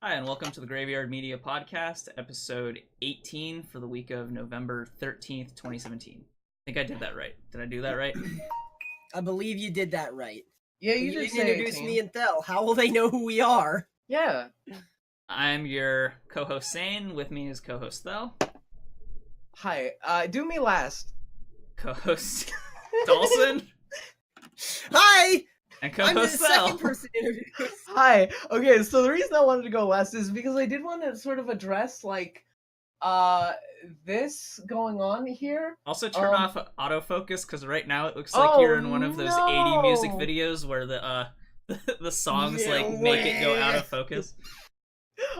Hi, and welcome to the Graveyard Media Podcast, episode 18 for the week of November 13th, 2017. I think I did that right. Did I do that right? I believe you did that right. Yeah, But you you did didn't say introduce 18. me and Thel. How will they know who we are? Yeah. I'm your co-host Saine. With me is co-host Thel, Hi. Do me last. co-host Dalsson, Hi! and I'm the co-host Thel. second person introduced. Hi. Okay, so the reason I wanted to go last is because I did want to sort of address this going on here. Also, turn Um, off autofocus because right now it looks like you're in one of those 80 music no! videos where the songs Yeah, like make it go out of wait. focus.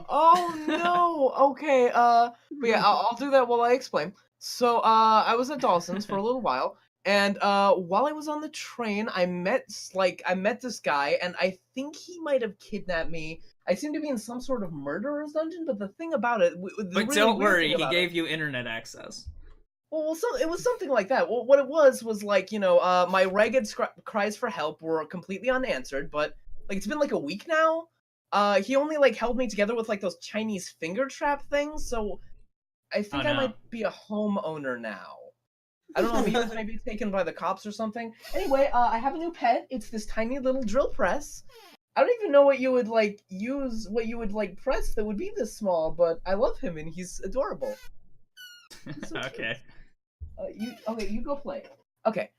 Oh no. Okay. But yeah, I'll do that while I explain. So, I was at Dawson's for a little while, and while I was on the train, I met this guy, and I think he might have kidnapped me. I seem to be in some sort of murderer's dungeon, but the thing about it, the But really don't weird worry, thing he about gave you internet access. it was something like that. Well, what it was like, my ragged cries for help were completely unanswered, but like it's been like a week now. He only like held me together with like those Chinese finger trap things, so I think I no. might be a homeowner now. I don't know, maybe taken by the cops or something. Anyway, I have a new pet. It's this tiny little drill press. I don't even know what you would like use, what you would like press that would be this small, but I love him and he's adorable. He's so cute. Okay. You go play. Okay.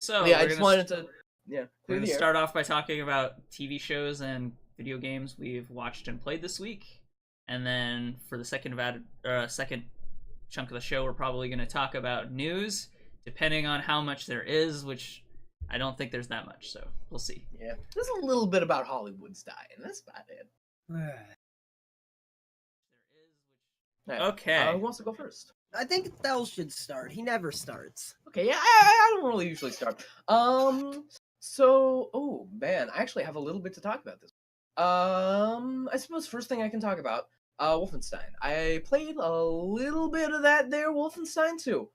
So Yeah, I we're just gonna wanted to We're clear going the to air. start off by talking about TV shows and video games we've watched and played this week. And then for the second chunk of the show, we're probably going to talk about news, depending on how much there is, which I don't think there's that much, so we'll see. Yeah, there's a little bit about Hollywood's dying. That's about it. Alright, Okay. who wants to go first? I think Thel should start. He never starts. Okay, yeah, I don't really usually start. So, oh man, I actually have a little bit to talk about this. I suppose first thing I can talk about, Wolfenstein. I played a little bit of that there, Wolfenstein 2.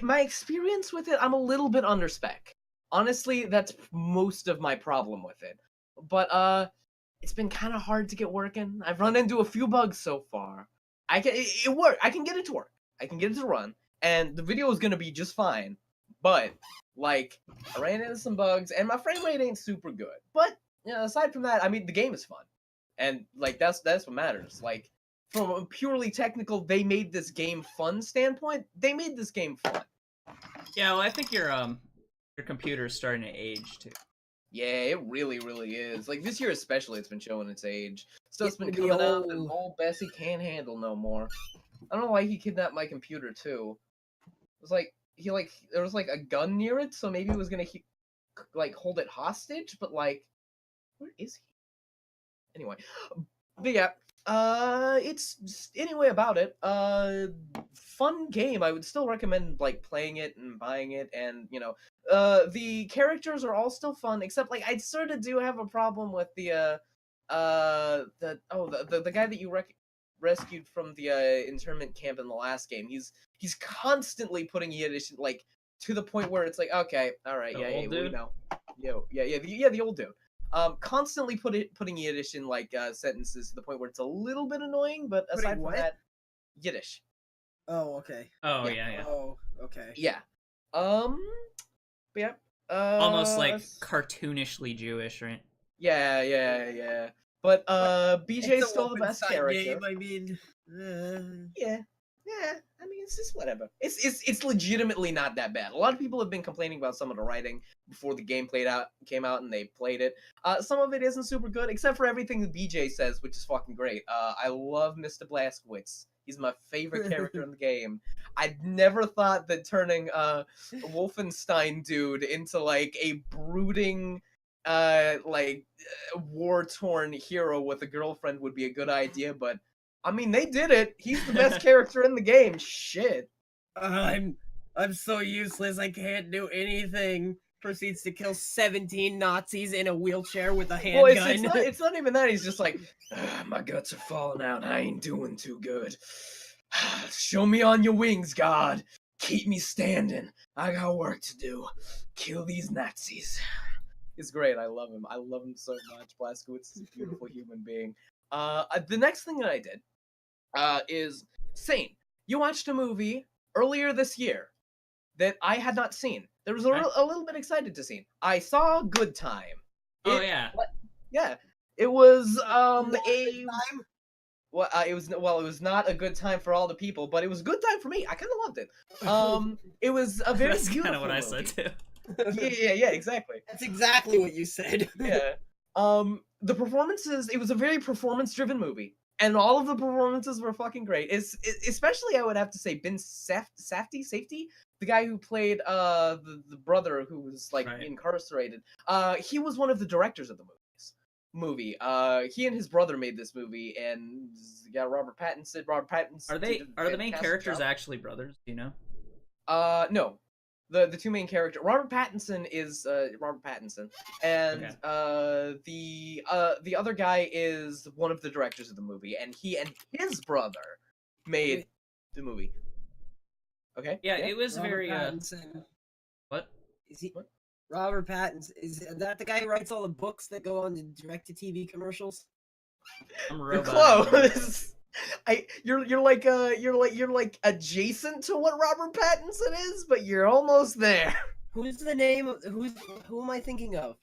My experience with it, I'm a little bit under spec. Honestly, that's most of my problem with it. But, it's been kind of hard to get working. I've run into a few bugs so far. It worked. I can get it to work. I can get it to run, and the video is gonna be just fine. But like, I ran into some bugs, and my frame rate ain't super good. But aside from that, I mean, the game is fun, and like that's what matters. Like, from a purely technical, they made this game fun standpoint, they made this game fun. Yeah, well, I think your computer's starting to age too. Yeah, it really, really is. Like this year especially, it's been showing its age. Stuff's been Getting coming to be out that old Bessie can't handle no more. I don't know why he kidnapped my computer too. It was like there was like a gun near it, so maybe he was gonna like hold it hostage. But like, where is he? Anyway, but yeah, it's anyway about it. Fun game. I would still recommend like playing it and buying it, and the characters are all still fun, except like I sort of do have a problem with the guy that you rescued from the internment camp in the last game. He's constantly putting Yiddish like to the point where it's like, okay, all right, The old we dude? know, the old dude. Constantly putting Yiddish in like sentences to the point where it's a little bit annoying, but Putting aside from what? that, Yiddish. Oh, okay. Oh, Yeah. yeah. Oh, okay. Yeah. But yeah. Almost like cartoonishly Jewish, right? Yeah. But BJ's still the best Wolfenstein character. game, I mean, Yeah. I mean, it's just whatever. It's legitimately not that bad. A lot of people have been complaining about some of the writing before the game came out and they played it. Some of it isn't super good, except for everything that BJ says, which is fucking great. I love Mr. Blazkowicz. He's my favorite character in the game. I never thought that turning a Wolfenstein dude into like a brooding, war-torn hero with a girlfriend would be a good idea, but I mean, they did it. He's the best character in the game. Shit. I'm so useless. I can't do anything. Proceeds to kill 17 Nazis in a wheelchair with a Well, handgun. it's not even that. He's just like, my guts are falling out. I ain't doing too good. Show me on your wings, God. Keep me standing. I got work to do. Kill these Nazis. He's great. I love him. I love him so much. Blazkowicz is a beautiful human being. The next thing that I did is Saine. You watched a movie earlier this year that I had not seen. There was a little bit excited to see. I saw Good Time. Oh yeah. Yeah. It was Not a time. it was not a good time for all the people, but it was a good time for me. I kind of loved it. It was a very That's beautiful kind of what I movie. said too. Yeah, exactly. That's exactly what you said. Yeah. The performances, it was a very performance-driven movie, and all of the performances were fucking great. Especially, I would have to say, Ben Safdie, the guy who played the brother who was like incarcerated. He was one of the directors of the movie. He and his brother made this movie, and yeah, Robert Pattinson. Are the main characters actually brothers? Do you know? No. The two main characters, Robert Pattinson is Robert Pattinson, and the other guy is one of the directors of the movie, and he and his brother made the movie. Okay. Yeah, it was Robert very. Pattinson. What? Is he? What? Robert Pattinson, is that the guy who writes all the books that go on the direct-to-TV commercials? I'm a You're robot. close. You're like adjacent to what Robert Pattinson is, but you're almost there. Who's the name of who am I thinking of?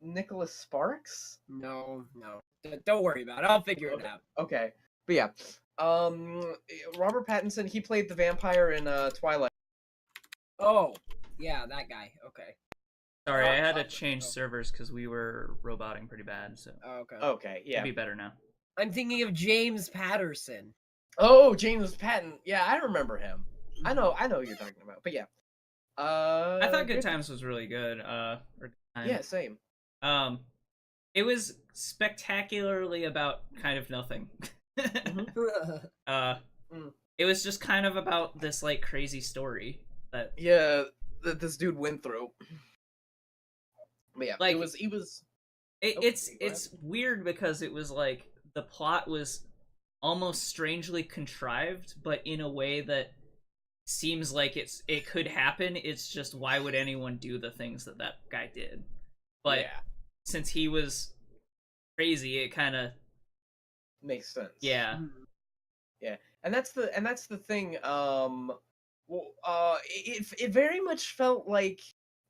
Nicholas Sparks? No. Don't worry about it. I'll figure it out. Okay. But yeah. Robert Pattinson, he played the vampire in Twilight. Oh, yeah, that guy. Okay. Sorry, I had to change servers because we were roboting pretty bad. So. Okay. Okay, yeah. It'll be better now. I'm thinking of James Patterson. Oh, James Patton. Yeah, I remember him. I know who you're talking about. But yeah. I thought Good Times was really good. Yeah, same. It was spectacularly about kind of nothing. It was just kind of about this like crazy story that this dude went through. But yeah, like it's weird because it was like the plot was almost strangely contrived, but in a way that seems like it could happen. It's just, why would anyone do the things that guy did? But since he was crazy, it kind of makes sense. Yeah. Yeah. And that's the thing. It very much felt like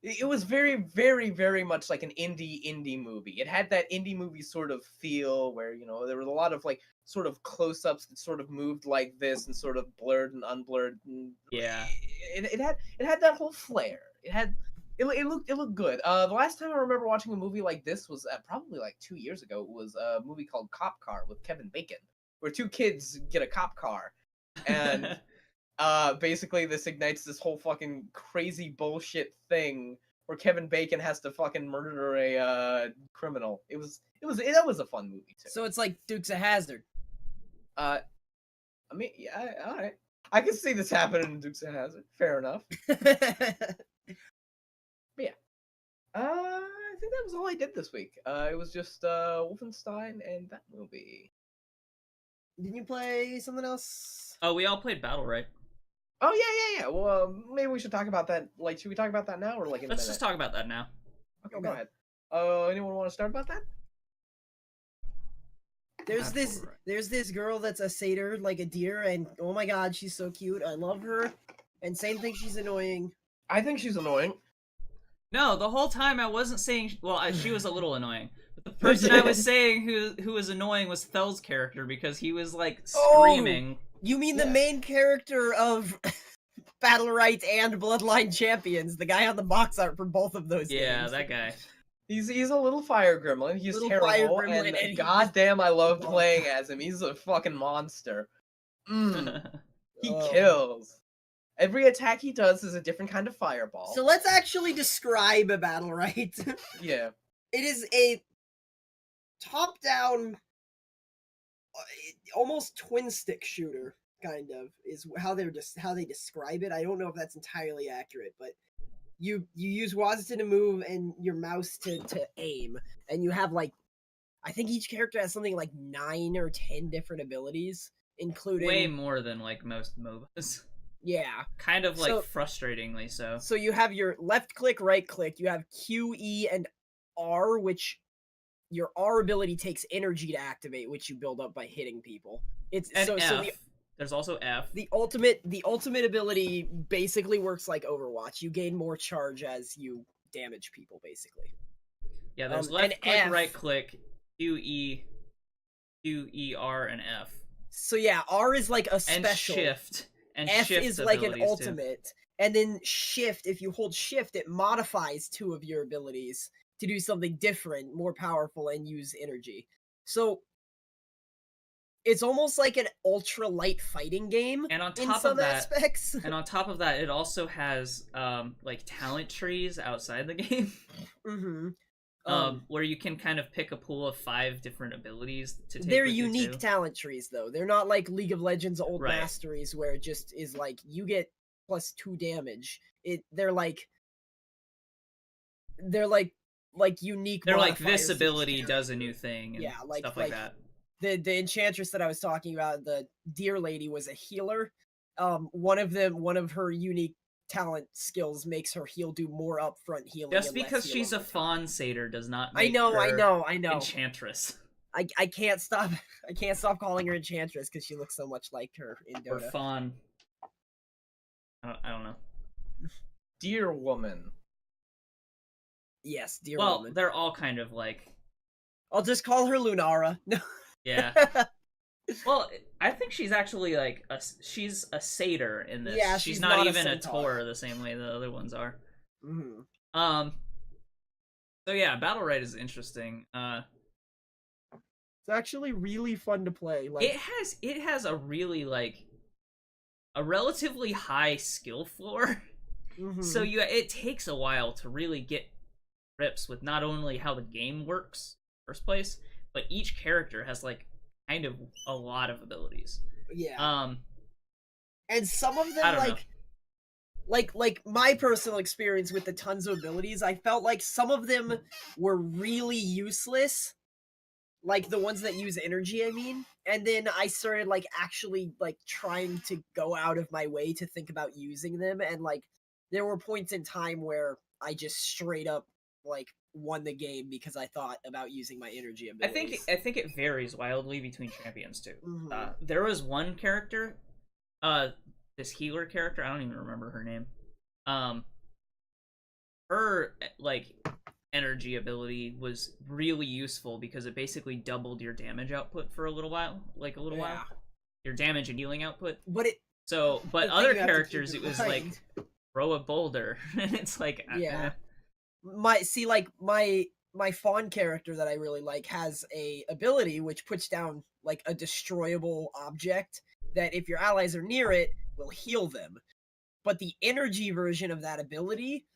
it was very, very, very much like an indie movie. It had that indie movie sort of feel where, there was a lot of like sort of close-ups that sort of moved like this and sort of blurred and unblurred. And it had that whole flair. It looked good. The last time I remember watching a movie like this was probably like 2 years ago. It was a movie called Cop Car with Kevin Bacon, where two kids get a cop car, and basically this ignites this whole fucking crazy bullshit thing where Kevin Bacon has to fucking murder a criminal. That was a fun movie too. So it's like Dukes of Hazzard. I mean, yeah, all right. I can see this happening in Dukes of Hazzard. Fair enough. But yeah. I think that was all I did this week. It was just Wolfenstein and that movie. Didn't you play something else? Oh, we all played Battle, right? Oh yeah. Well, maybe we should talk about that. Like, should we talk about that now or like in a minute? Let's just talk about that now. Okay, go ahead. Anyone want to start about that? There's this girl that's a satyr, like a deer, and oh my god, she's so cute. I love her. And same thing, she's annoying. I think she's annoying. No, the whole time I wasn't saying. Well, she was a little annoying. But the person I was saying who was annoying was Thel's character, because he was like screaming. Oh, you mean the main character of Battle Right and Bloodline Champions, the guy on the box art for both of those games. That guy. He's a little fire gremlin. He's terrible, and goddamn, I love playing as him. He's a fucking monster. He kills. Every attack he does is a different kind of fireball. So let's actually describe a Battle Right. Yeah. It is a top-down, almost twin-stick shooter, kind of, is how they describe it. I don't know if that's entirely accurate, but you use WASD to move and your mouse to aim, and you have like, I think each character has something like 9 or 10 different abilities, including way more than like most MOBAs. Yeah. Kind of like So- frustratingly so. So you have your left click, right click. You have Q, E, and R, which your R ability takes energy to activate, which you build up by hitting people. It's And so F. so There's also F. the ultimate ability basically works like Overwatch. You gain more charge as you damage people, basically. Yeah, there's and left click, F- right click, Q, E, R, and F. So yeah, R is like a And special. shift. And F shift is like an abilities, too. ultimate. And then shift, if you hold shift, it modifies 2 of your abilities to do something different, more powerful, and use energy. So it's almost like an ultra light fighting game And on in top some of that, aspects. and on top of that, it also has like talent trees outside the game. Mm-hmm. Where you can kind of pick a pool of 5 different abilities to take They're with you, unique too. talent trees, though. They're not like League of Legends Old Right. Masteries, where it just is like you get +2 damage. They're like unique. They're like, modifiers this to each ability does a character. new thing, and Yeah, stuff like that. The enchantress that I was talking about, the deer lady, was a healer. One of her unique talent skills makes her heal do more upfront healing. Just and less because heal she's a over time. fawn satyr does not I make know, her I know. enchantress. I can't stop. I can't stop calling her enchantress because she looks so much like her in Or Dota. fawn. I don't know. Dear woman. Yes, dear Well, woman. they're all kind of like, I'll just call her Lunara. No. yeah. Well, I think she's actually like she's a satyr in this. Yeah, she's she's not not a even a centaur. Tor the same way the other ones are. hmm So yeah, Battle Right is interesting. It's actually really fun to play. Like It has a really like a relatively high skill floor. mhm. So it takes a while to really get grips with not only how the game works in the first place, but each character has like kind of a lot of abilities. yeah. And some of I them don't know. like my personal experience with the tons of abilities, I felt like some of them were really useless. Like the ones that use energy, I mean. And then I started like actually like trying to go out of my way to think about using them, and like there were points in time where I just straight up like won the game because I thought about using my energy abilities. I think it varies wildly between champions too. Mhm. There was one character, this healer character. I don't even remember her name. Her like energy ability was really useful because it basically doubled your damage output for a little while, Yeah. your damage and healing output. But So, but the thing other you have to characters, keep it in was like mind- throw a boulder, and it's like, Yeah. my fawn character that I really like has a ability which puts down like a destroyable object that if your allies are near it will heal them. But the energy version of that ability,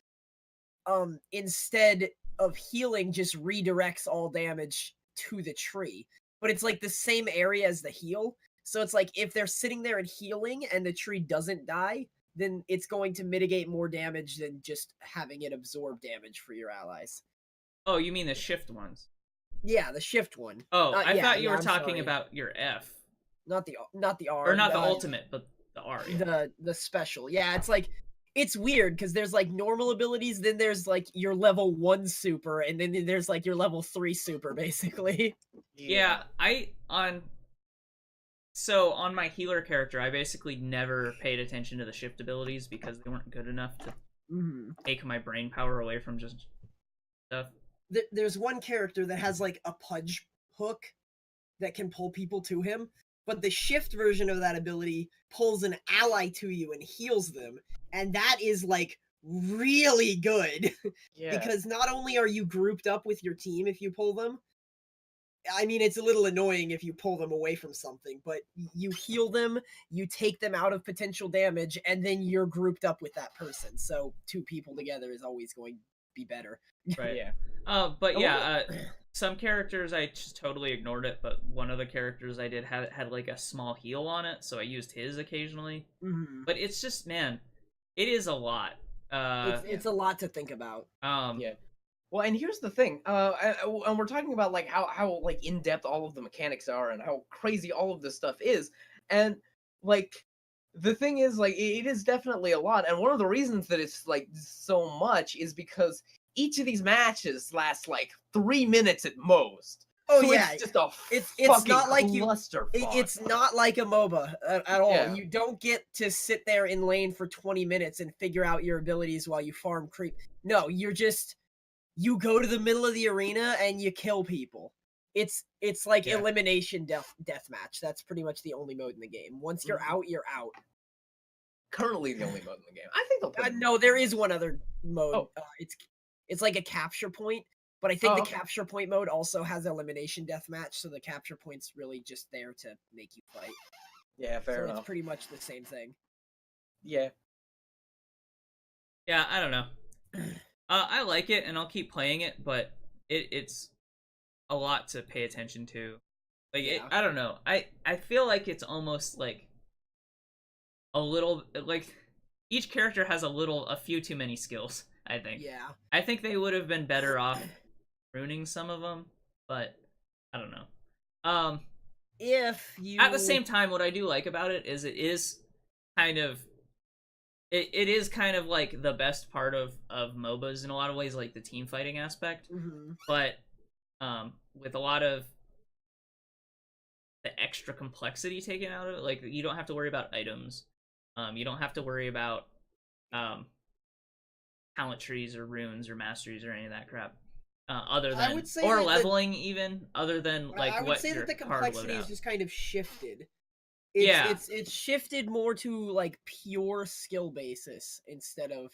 instead of healing, just redirects all damage to the tree. But it's like the same area as the heal. So it's like if they're sitting there and healing and the tree doesn't die, then it's going to mitigate more damage than just having it absorb damage for your allies. oh, you mean the shift ones? Yeah, the shift one. Oh, I yeah, thought you yeah, were I'm talking sorry. about your F, Not the R, or not the ultimate, but the R. Yeah. the special. Yeah, it's like it's weird because there's like normal abilities, then there's like your level 1 super, and then there's like your level 3 super, basically. Yeah, so on my healer character, I basically never paid attention to the shift abilities because they weren't good enough to Mhm. take my brain power away from just stuff. There's one character that has like a pudge hook that can pull people to him, but the shift version of that ability pulls an ally to you and heals them, and that is like really good Yeah. because not only are you grouped up with your team if you pull them, I mean, it's a little annoying if you pull them away from something, but you heal them, you take them out of potential damage, and then you're grouped up with that person. So 2 people together is always going to be better. Right. Yeah. But Oh, yeah, some characters I just totally ignored it, but one of the characters I did had like a small heal on it, so I used his occasionally. Mhm. But it's just, man, it is a lot. It's a lot to think about. Yeah. Well, and here's the thing, and we're talking about like how like in depth all of the mechanics are and how crazy all of this stuff is, and like The thing is, like, it is definitely a lot, and one of the reasons that it's like so much is because each of these matches lasts like 3 minutes at most. Oh So yeah, it's just a it's not like clusterfuck. it's not like a MOBA at all. Yeah. You don't get to sit there in lane for 20 minutes and figure out your abilities while you farm creep. No, you go to the middle of the arena and you kill people. It's like Yeah. elimination deathmatch. That's pretty much the only mode in the game. Once you're out, you're out. Currently the only mode in the game. I think they'll put No, there is one other mode. Oh. It's like a capture point, but I think Oh, the okay. capture point mode also has elimination deathmatch, so the capture point's really just there to make you fight. Yeah, fair So enough. it's pretty much the same thing. Yeah. Yeah, I don't know. I like it and I'll keep playing it, but it's a lot to pay attention to. Like Yeah. I don't know. I feel like it's almost like a little like each character has a few too many skills, I think. Yeah. I think they would have been better off ruining some of them, but I don't know. If you At the same time, what I do like about it is kind of it is kind of like the best part of MOBAs in a lot of ways, like the team fighting aspect. Mhm. But with a lot of the extra complexity taken out of it, like you don't have to worry about items. You don't have to worry about talent trees or runes or masteries or any of that crap. Other I than would say or that leveling even other than like I would what say your that the card complexity loadout. is just kind of shifted. Yeah. It's shifted more to like pure skill basis instead of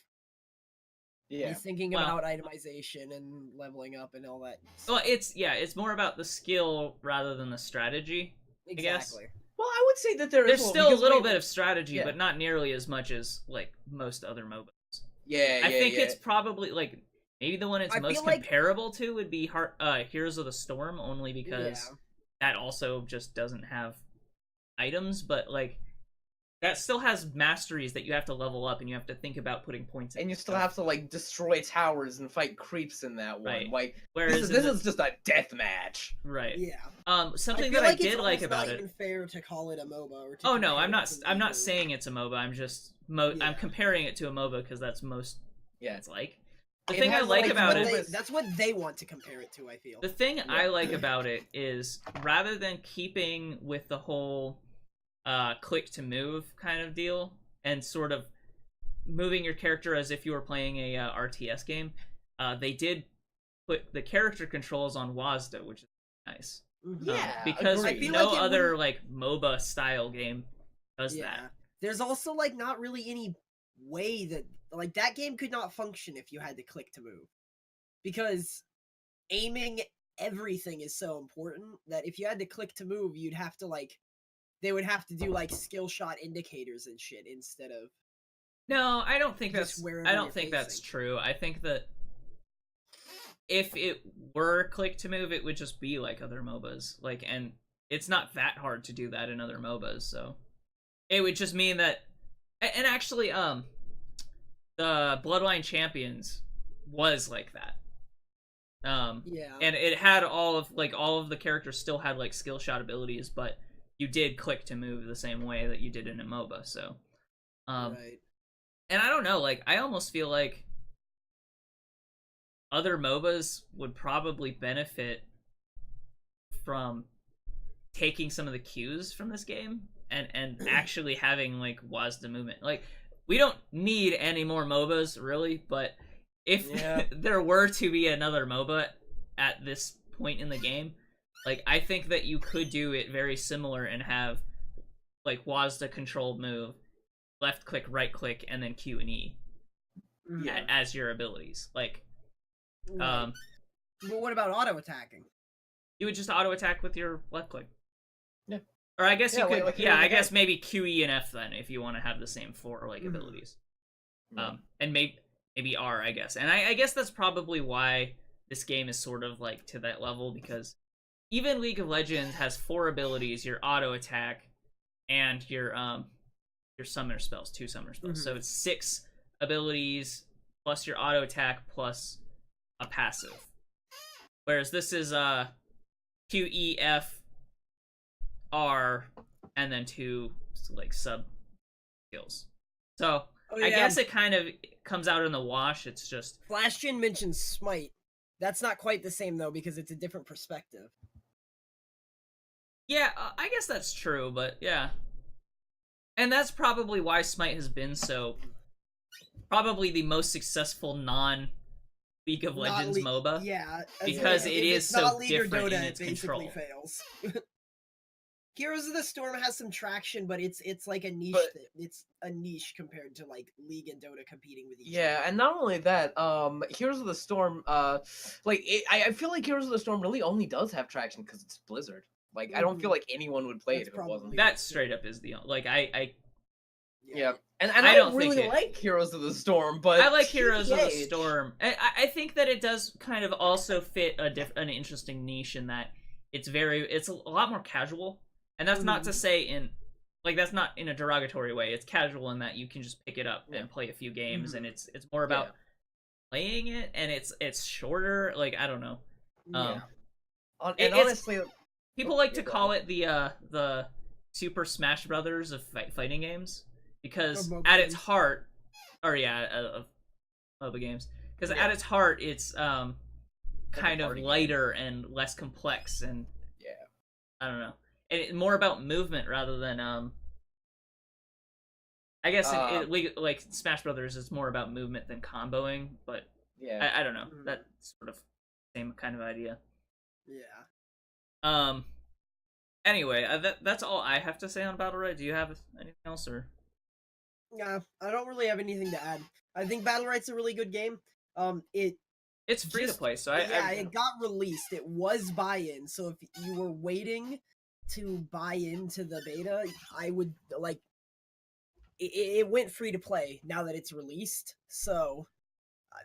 Yeah. you thinking Well- about itemization and leveling up and all that. Well, it's more about the skill rather than the strategy. guess. Exactly. Well, I would say that There's still a because little bit of strategy, yeah. but not nearly as much as like most other MOBAs. Yeah, I think it's probably like maybe the one it's I most feel like- comparable to would be Heroes of the Storm, only because Yeah. that also just doesn't have items, but like that still has masteries that you have to level up and you have to think about putting points in. and you still stuff. have to like destroy towers and fight creeps in that one. Right. Like Whereas this is just a death match. right. Yeah. Something feel that like I it's did like almost about not it. even fair to call it a MOBA. Or to Oh no, compare I'm it not. to I'm not MOBA. saying it's a MOBA. I'm just Yeah. I'm comparing it to a MOBA because that's most. Yeah. It's like the It thing I has, like like, about what it. That's what they want to compare it to. I feel. The thing I like about it is rather than keeping with the whole click to move kind of deal and sort of moving your character as if you were playing a RTS game, they did put the character controls on WASD, which is nice. Mhm. Yeah, because agreed. I feel no like it other like MOBA style game does Yeah. that. There's also like not really any way that like that game could not function if you had to click to move. Because aiming everything is so important that if you had to click to move, you'd have to like they would have to do like skill shot indicators and shit instead of No, I don't think Just that's. wherever I don't you're think that's facing. true. I think that if it were click to move, it would just be like other MOBAs. Like, and it's not that hard to do that in other MOBAs. So it would just mean that. And actually, the Bloodline Champions was like that. yeah. And it had all of the characters still had like skill shot abilities, but you did click to move the same way that you did in a MOBA. So, Right. and I don't know, like I almost feel like other MOBAs would probably benefit from taking some of the cues from this game and actually having like WASD movement. Like we don't need any more MOBAs really, but if there were to be another MOBA at this point in the game, like I think that you could do it very similar and have like WASD controlled move, left click, right click, and then Q and E as your abilities. Like Right. But what about auto attacking? you would just auto attack with your left click. Yeah. Or I guess you Yeah, could. like I like guess maybe Q, E, and F then if you want to have the same four like abilities. And maybe R, I guess. And I guess that's probably why this game is sort of like to that level, because even League of Legends has 4 abilities: your auto attack and your summoner spells, 2 summoner spells. So it's 6 abilities plus your auto attack plus a passive. Whereas this is Q, E, F, R, and then 2 like sub skills. So Oh, I yeah. guess it kind of comes out in the wash. It's just Flashjin mentions Smite. That's not quite the same though because it's a different perspective. yeah, I guess that's true, but yeah. And that's probably why Smite has been so probably the most successful non League of Legends MOBA. Yeah, because it is it's so not League or different in Dota, its it basically control. fails. Heroes of the Storm has some traction, but it's like a niche. It's a niche compared to like League and Dota competing with each other. Yeah, and not only that, Heroes of the Storm, I feel like Heroes of the Storm really only does have traction because it's Blizzard. Like, I don't feel like anyone would play That's it if it wasn't. That straight up is the like Yeah. And I I don't don't really think it- like Heroes of the Storm, but I like Heroes of the TBH. Storm. I think that it does kind of also fit an interesting niche in that it's a lot more casual, and that's not to say that's not in a derogatory way. It's casual in that you can just pick it up and play a few games, and it's more about playing it, and it's shorter. Like I don't know. And it's- honestly, People like to call it the Super Smash Brothers of fighting games because Or MOBA at its games. heart, of MOBA games, because at its heart it's kind of party game. lighter and less complex, and I don't know, and more about movement rather than I guess like Smash Brothers is more about movement than comboing, but I don't know, that's sort of same kind of idea. Yeah. Anyway, that's all I have to say on Battle Royale. Do you have anything else, or? Yeah, I don't really have anything to add. I think Battle Royale's a really good game. It's free to play, so it got released. It was buy-in, so if you were waiting to buy into the beta, I would like. It went free to play now that it's released, so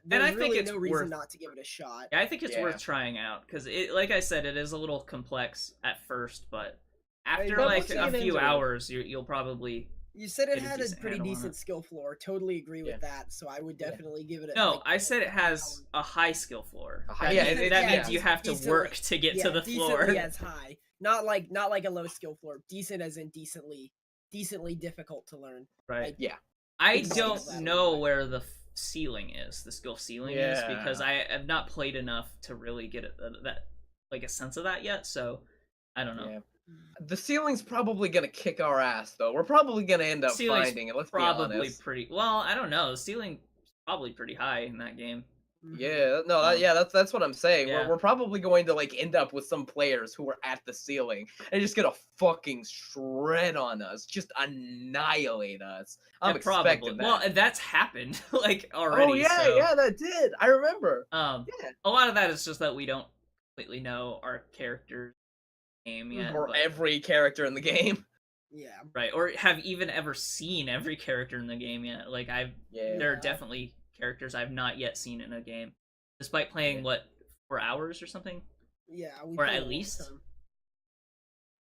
there's I think really it's no reason worth- not to give it a shot. Yeah, I think it's worth trying out because it, like I said, it is a little complex at first, but after but like we'll a get few into it. hours, you'll probably. You said it get a had a decent pretty handle on decent it. skill floor. Totally agree with that. So I would definitely give it a No, I said it has a high skill floor. That means you have to decently- work to get to the floor. Decently as high, not like a low skill floor. Decent as in decently difficult to learn. Right. Like, I exactly don't that. know where the ceiling is, the skill ceiling is, Yeah. because I have not played enough to really get a sense of that yet. So I don't know. Yeah. The ceiling's probably gonna kick our ass, though. We're probably gonna end up Ceiling's finding it. Let's be Probably honest. pretty well. I don't know. The ceiling's probably pretty high in that game. Yeah, no, that's what I'm saying. Yeah. We're probably going to like end up with some players who are at the ceiling and just gonna fucking shred on us, just annihilate us. I'm expecting that. Well, that's happened like already. Oh yeah, so, yeah, that did. I remember. A lot of that is just that we don't completely know our character's name yet, Or but- every character in the game. Yeah. right, or have even ever seen every character in the game yet. Like there are definitely characters I've not yet seen in a game, despite playing 4 hours or something. Yeah. Or at least.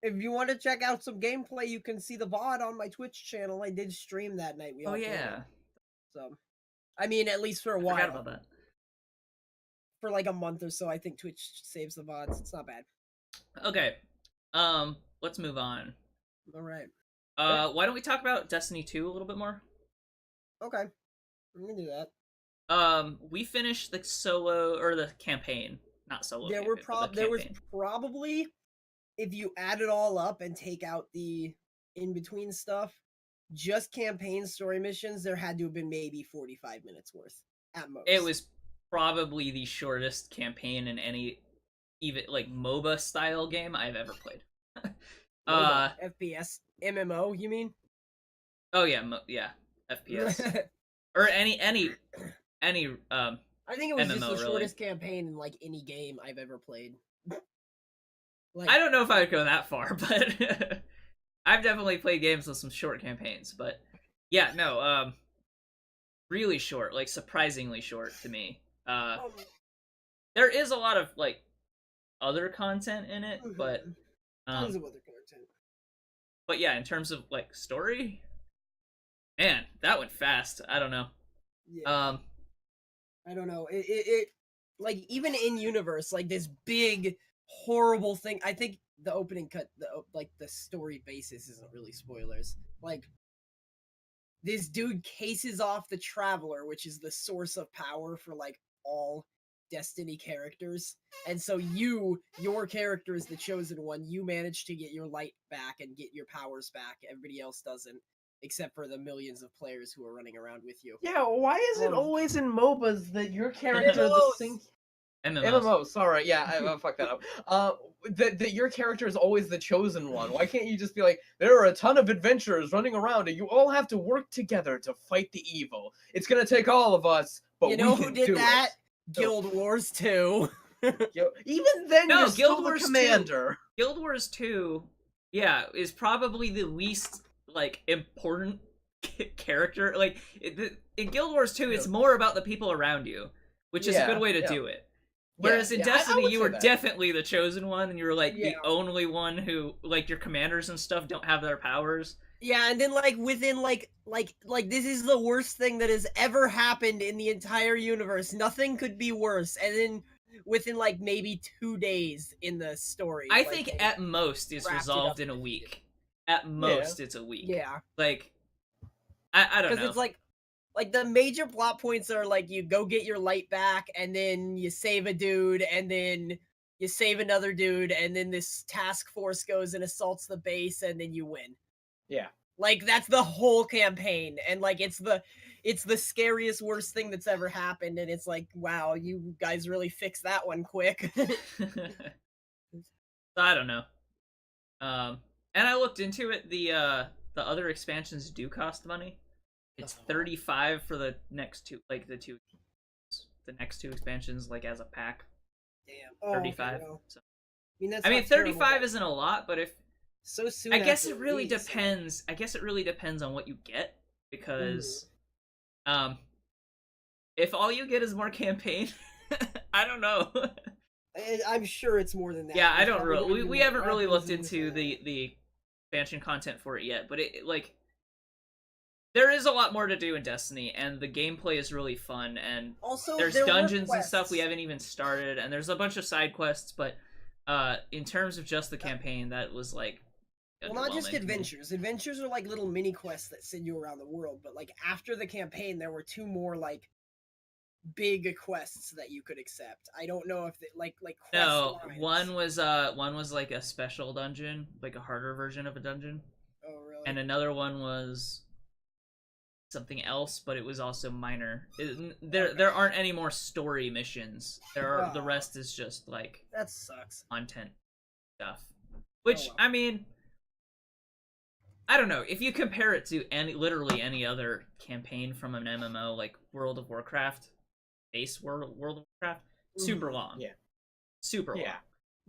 If you want to check out some gameplay, you can see the VOD on my Twitch channel. I did stream that night. We all played it. So, I mean, at least for a while. I forgot about that. For like a month or so, I think Twitch saves the VODs. It's not bad. Okay, let's move on. All right. Why don't we talk about Destiny 2 a little bit more? Okay. We can do that. We finished the solo or the campaign, not solo. There campaign, were but the there was campaign. probably, if you add it all up and take out the in between stuff, just campaign story missions, there had to have been maybe 45 minutes worth at most. It was probably the shortest campaign in any even like MOBA style game I've ever played. FPS MMO, you mean? Oh yeah, FPS or any I think it was just MMO, the really. shortest campaign in like any game I've ever played. Like, I don't know if I would go that far, but I've definitely played games with some short campaigns. But yeah, no, really short, like surprisingly short to me. There is a lot of like other content in it, but tons of other content. But yeah, in terms of like story, man, that went fast. I don't know. Yeah. I don't know. It like even in universe, like this big horrible thing. I think the opening cut, the story basis isn't really spoilers. Like this dude cases off the Traveler, which is the source of power for like all Destiny characters. And so your character is the chosen one. You manage to get your light back and get your powers back. Everybody else doesn't, except for the millions of players who are running around with you. Yeah, why is it always in MOBAs that your character MMOs. MMO, sorry, yeah, I fucked that up. That your character is always the chosen one. Why can't you just be like, there are a ton of adventurers running around, and you all have to work together to fight the evil. It's gonna take all of us, but You know we who can did do that? it. Guild Wars 2. Even then, No, you're Guild still Wars the 2. commander. Guild Wars 2, yeah, is probably the least like important character. Like in Guild Wars 2, it's more about the people around you, which is a good way to do it. Whereas in I Destiny, would you say were that. definitely the chosen one, and you were like the Yeah. only one who, like, your commanders and stuff don't have their powers. Yeah, and then like within like this is the worst thing that has ever happened in the entire universe. Nothing could be worse. And then within like maybe 2 days in the story, I like, think they at most it's wrapped it resolved up in a and week. At most, it's a week. Yeah, Like, I don't know. because it's like the major plot points are like you go get your light back, and then you save a dude, and then you save another dude, and then this task force goes and assaults the base, and then you win. Yeah. Like that's the whole campaign, and like it's the scariest, worst thing that's ever happened, and it's like, wow, you guys really fixed that one quick. I don't know. And I looked into it. The other expansions do cost money. It's $35 for the next two, like the next two expansions, like as a pack. Damn. 35. Okay, well, So, that's I mean, not terrible, 35 but isn't a lot, but if so soon. I guess after it really release, depends. I guess it really depends on what you get, because, if all you get is more campaign, I don't know. I'm sure it's more than that. Yeah, I There's don't probably really. gonna We be more haven't really weapons looked and into stuff. the expansion content for it yet, but it like there is a lot more to do in Destiny, and the gameplay is really fun, and Also, there's there were dungeons and stuff we quests. haven't even started, and there's a bunch of side quests, but in terms of just the campaign, that was like Well, not just underwhelming to me. adventures. Adventures are like little mini quests that send you around the world. But like after the campaign, there were 2 more like big quests that you could accept. I don't know if they like quest No, lines. one was like a special dungeon, like a harder version of a dungeon, Oh really? and another one was something else, but it was also minor. There aren't any more story missions. The Oh. rest is just like That sucks. content stuff. Which well. I mean, I don't know. If you compare it to literally any other campaign from an MMO like World of Warcraft, World of Warcraft, super long. Yeah. Super long. Yeah.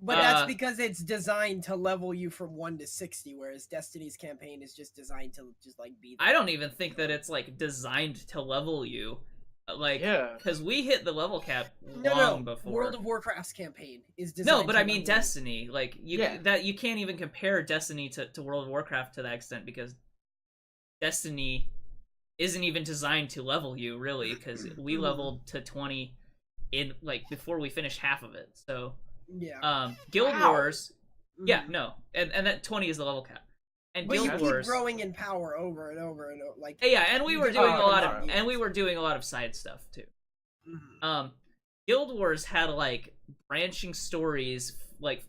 But that's because it's designed to level you from 1 to 60, whereas Destiny's campaign is just designed to just like be there. I don't even think that it's like designed to level you. Like, Yeah. because we hit the level cap No, long before. World of Warcraft's campaign is designed No, but to I mean level you. Destiny. Like you can't even compare Destiny to World of Warcraft to that extent, because Destiny isn't even designed to level you really, because we leveled to 20 in like before we finished half of it. So Yeah. Guild Wow. Wars, yeah, no, and that 20 is the level cap. And But you Guild keep Wars, growing in power over and over and over. Like yeah, and we you were get doing a better lot and of better. side stuff too. Mhm. Guild Wars had like branching stories, like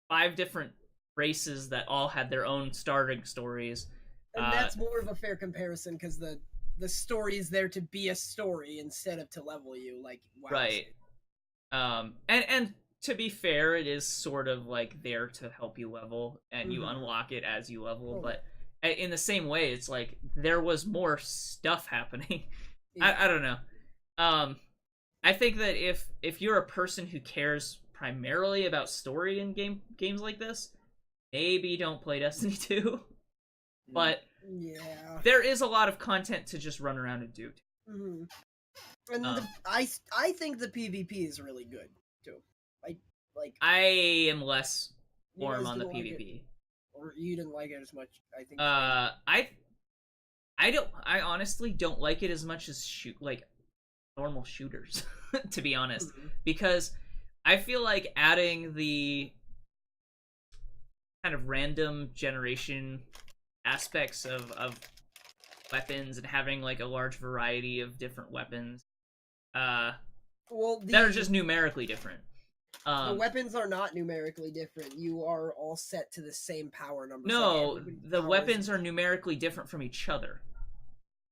5 different races that all had their own starting stories. And that's more of a fair comparison because the story is there to be a story instead of to level you. Like wow. Right. And to be fair, it is sort of like there to help you level, and you unlock it as you level. Oh. But in the same way, it's like there was more stuff happening. Yeah. I don't know. I think that if you're a person who cares primarily about story in games like this, maybe don't play Destiny 2. But Yeah. there is a lot of content to just run around and do. Mm-hmm. And I think the PvP is really good too. Like I am less you warm guys on the didn't like it, PvP. or you didn't like it as much. I think. I honestly don't like it as much as normal shooters, to be honest, because I feel like adding the kind of random generation aspects of weapons and having like a large variety of different weapons Well, that are just numerically different. the weapons are not numerically different. You are all set to the same power numbers. No, like the weapons are numerically different from each other.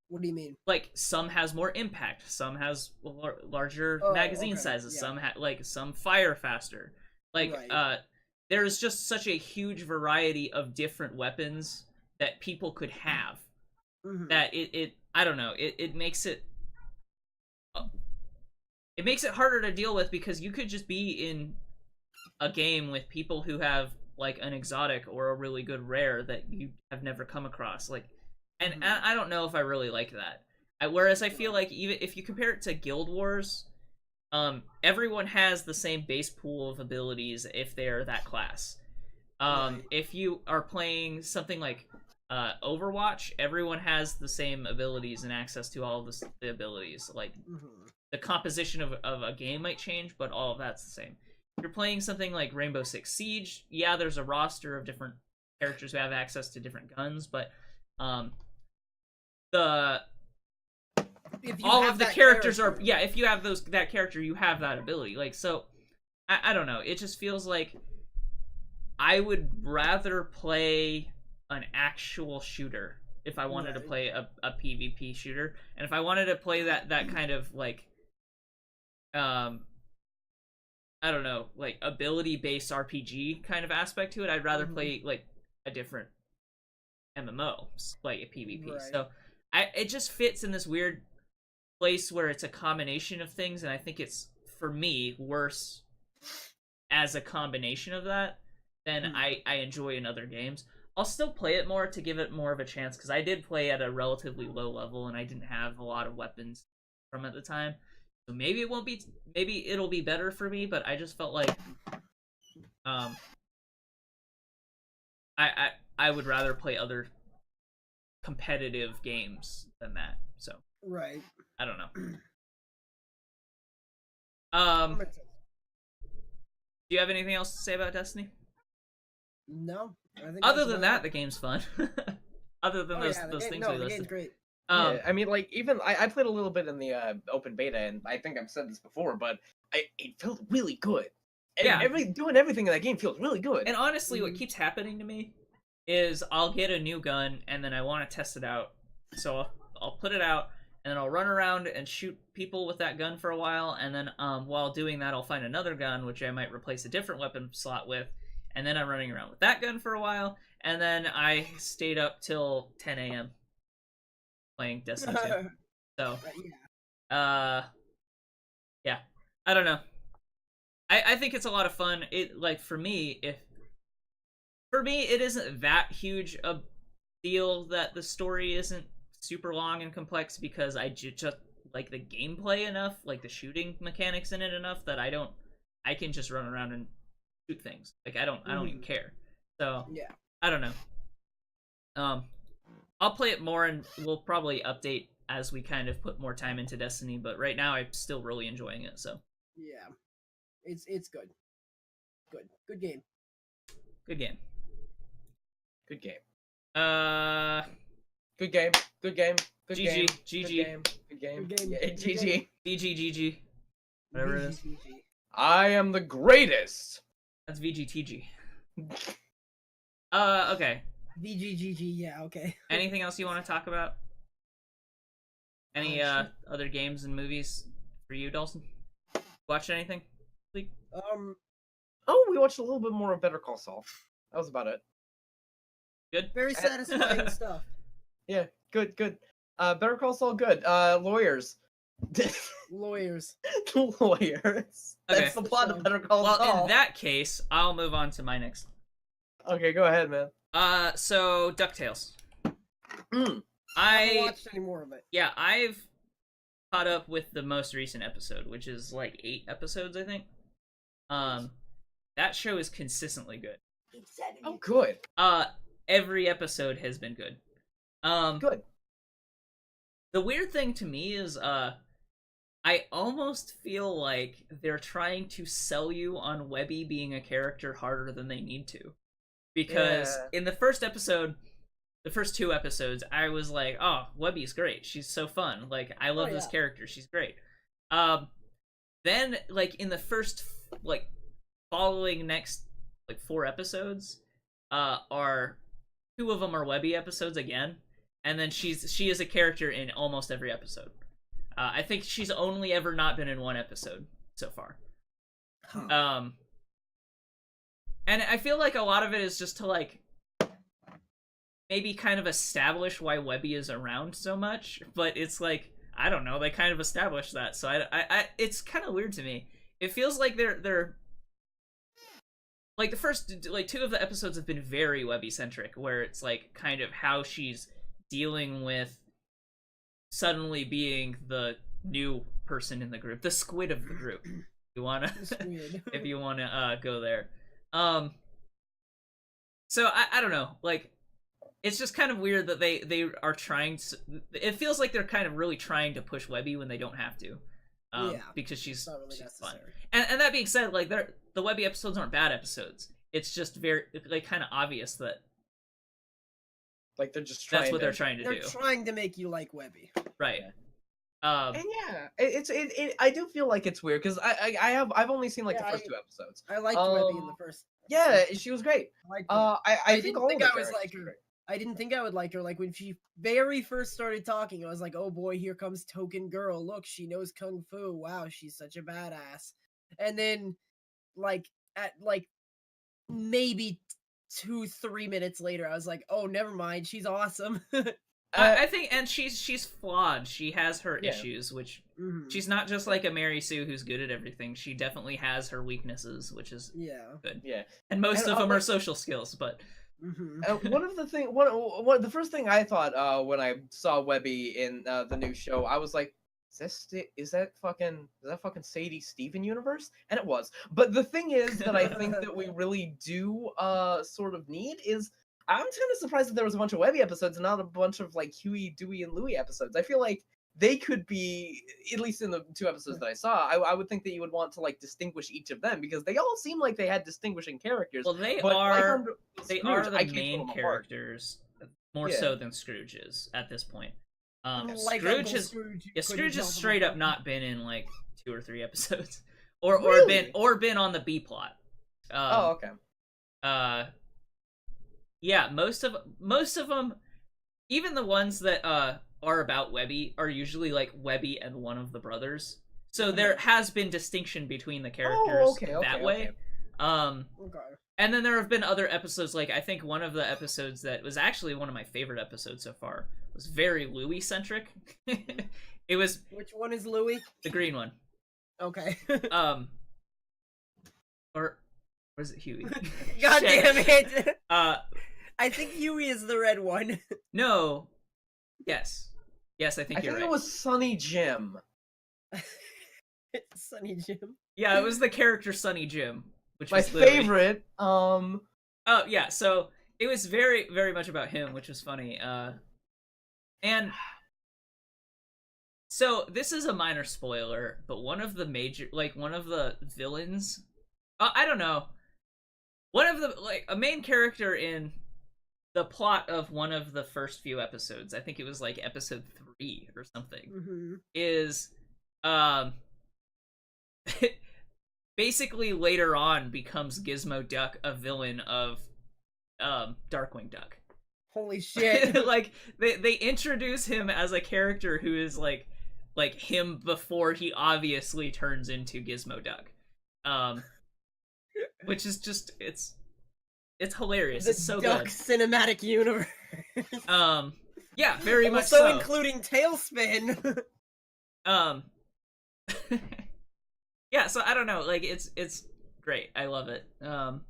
What do you mean? Like, some has more impact, some has larger magazine sizes, some some fire faster. Like, there's just such a huge variety of different weapons that people could have that it I don't know, it makes it harder to deal with, because you could just be in a game with people who have like an exotic or a really good rare that you have never come across, like, and I don't know if I really like that. Whereas I feel like even if you compare it to Guild Wars, everyone has the same base pool of abilities if they're that class. If you are playing something like Overwatch, everyone has the same abilities and access to all of the abilities. Like, the composition of a game might change, but all of that's the same. If you're playing something like Rainbow Six Siege, yeah, there's a roster of different characters who have access to different guns, but all of the characters are, yeah, if you have that character, you have that ability. Like, so I don't know, it just feels like I would rather play an actual shooter if I wanted to play a PvP shooter, and if I wanted to play that kind of like I don't know, like ability based RPG kind of aspect to it, I'd rather play like a different MMO, like a PvP. So it just fits in this weird place where it's a combination of things, and I think it's, for me, worse as a combination of that than I enjoy in other games. I'll still play it more to give it more of a chance, because I did play at a relatively low level and I didn't have a lot of weapons from at the time. So maybe it'll be better for me, but I just felt like I would rather play other competitive games than that. So I don't know. Do you have anything else to say about Destiny? No. Other than that, the game's fun. Other than those things we listed. The game's great. Yeah, I mean, like, even I played a little bit in the open beta, and I think I've said this before, but it felt really good. And doing everything in that game feels really good. And honestly, what keeps happening to me is I'll get a new gun, and then I want to test it out. So I'll put it out, and then I'll run around and shoot people with that gun for a while, and then while doing that, I'll find another gun, which I might replace a different weapon slot with, and then I'm running around with that gun for a while, and then I stayed up till 10 a.m. playing Destiny 2. So, yeah, I don't know. I think it's a lot of fun. It, like, for me, it isn't that huge a deal that the story isn't super long and complex, because I just like the gameplay enough, like the shooting mechanics in it enough, that I can just run around and shoot things. Like, I don't even care. So yeah, I don't know. I'll play it more, and we'll probably update as we kind of put more time into Destiny, but right now I'm still really enjoying it. So yeah, it's good. Good game. Good game. Good game. Good game. Good game. Good GG. game. GG. Good game. Good game. Yeah, GG. VG. Whatever it is. I am the greatest. That's VGTG. Okay. VGGG, yeah, okay. Anything else you want to talk about? Any other games and movies for you, Dalsson? Watch anything? Oh, we watched a little bit more of Better Call Saul. That was about it. Good. Very satisfying stuff. Yeah, good. Better Call Saul, good. Lawyers. Lawyers. Lawyers. Okay. That's the plot of Better Call Saul. Well, in that case, I'll move on to my next. Okay, go ahead, man. So DuckTales. I haven't watched any more of it. Yeah, I've caught up with the most recent episode, which is like 8 episodes, I think. That show is consistently good. Oh, good. Every episode has been good. Good. The weird thing to me is, I almost feel like they're trying to sell you on Webby being a character harder than they need to. Because in the first episode, the first 2 episodes, I was like, oh, Webby's great. She's so fun. Like, I love this yeah. character. She's great. Then, like, in the first, like, following next, like, 4 episodes, are 2 of them are Webby episodes again, and then she is a character in almost every episode. I think she's only ever not been in 1 episode so far. Huh. And I feel like a lot of it is just to, like, maybe kind of establish why Webby is around so much, but it's like, I don't know, they kind of established that, so I it's kind of weird to me. It feels like they're like, the first, like, 2 of the episodes have been very Webby centric, where it's like kind of how she's dealing with suddenly being the new person in the group, the squid of the group. You wanna, if you wanna go there. So I don't know, like, it's just kind of weird that they are trying to, it feels like they're kind of really trying to push Webby when they don't have to. Because she's really fun. And that being said, like, the Webby episodes aren't bad episodes. It's just very, like, kind of obvious that, like, they're just trying. That's what they're trying to do. They're trying to make you like Webby. Right. And yeah, I do feel like it's weird because I've only seen like the first 2 episodes. I liked Webby in the first. Yeah, she was great. I think all didn't think of I was like her. I didn't think I would like her. Like, when she very first started talking, I was like, oh boy, here comes token girl. Look, she knows kung fu. Wow, she's such a badass. And then, like, at like maybe 2-3 minutes later, I was like, oh, never mind, she's awesome. I think, and she's flawed. She has her issues, which she's not just like a Mary Sue who's good at everything. She definitely has her weaknesses, which is good. Yeah, and most of them are social skills. But one of the thing, one the first thing I thought when I saw Webby in the new show, I was like, is that fucking Sadie Steven universe? And it was. But the thing is that I think that we really do sort of need is, I'm kind of surprised that there was a bunch of Webby episodes and not a bunch of like Huey, Dewey, and Louie episodes. I feel like they could be, at least in the 2 episodes that I saw, I would think that you would want to like distinguish each of them because they all seem like they had distinguishing characters. Well, they are the main characters more so than Scrooge is at this point. Like Scrooge has straight up not been in like 2 or 3 episodes, or been on the B plot. Oh, okay. Yeah, most of them, even the ones that are about Webby, are usually like Webby and one of the brothers. So there has been distinction between the characters that way. And then there have been other episodes, like I think one of the episodes that was actually one of my favorite episodes so far was very Louis centric. It was. Which one is Louis? The green one. Okay. Or was it Huey? God damn it! I think Huey is the red one. No. Yes, I think you're right. I think it was Sonny Jim. Sonny Jim. Yeah, it was the character Sonny Jim, which my was literally... favorite. Oh yeah, so it was very, very much about him, which was funny. And so this is a minor spoiler, but one of the villains, I don't know, one of the a main character in the plot of one of the first few episodes, I think it was like episode 3 or something, is basically later on becomes Gizmo Duck, a villain of Darkwing Duck. Holy shit. Like they introduce him as a character who is like him before he obviously turns into Gizmo Duck. Which is just it's hilarious. It's so Duck good. Cinematic Universe. Yeah, very much so. so. Including Tailspin. Yeah, so I don't know, like it's great. I love it. And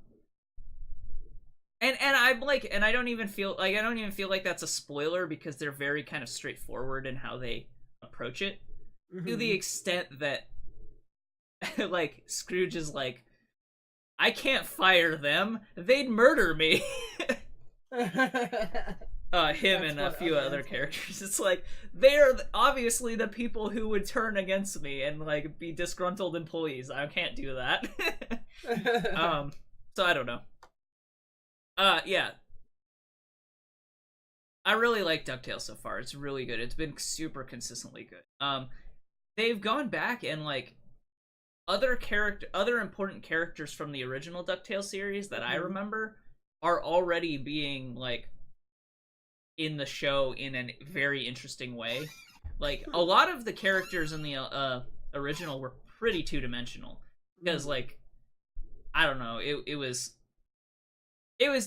I'm like, and I don't even feel like that's a spoiler because they're very kind of straightforward in how they approach it, to the extent that like Scrooge is like, I can't fire them, they'd murder me. Him and a few other characters. It's like, they're obviously the people who would turn against me and like be disgruntled employees. I can't do that. So I don't know. Yeah. I really like DuckTales so far. It's really good. It's been super consistently good. They've gone back and like other important characters from the original DuckTales series that I remember are already being like in the show in a very interesting way. Like a lot of the characters in the original were pretty two-dimensional because like I don't know, it was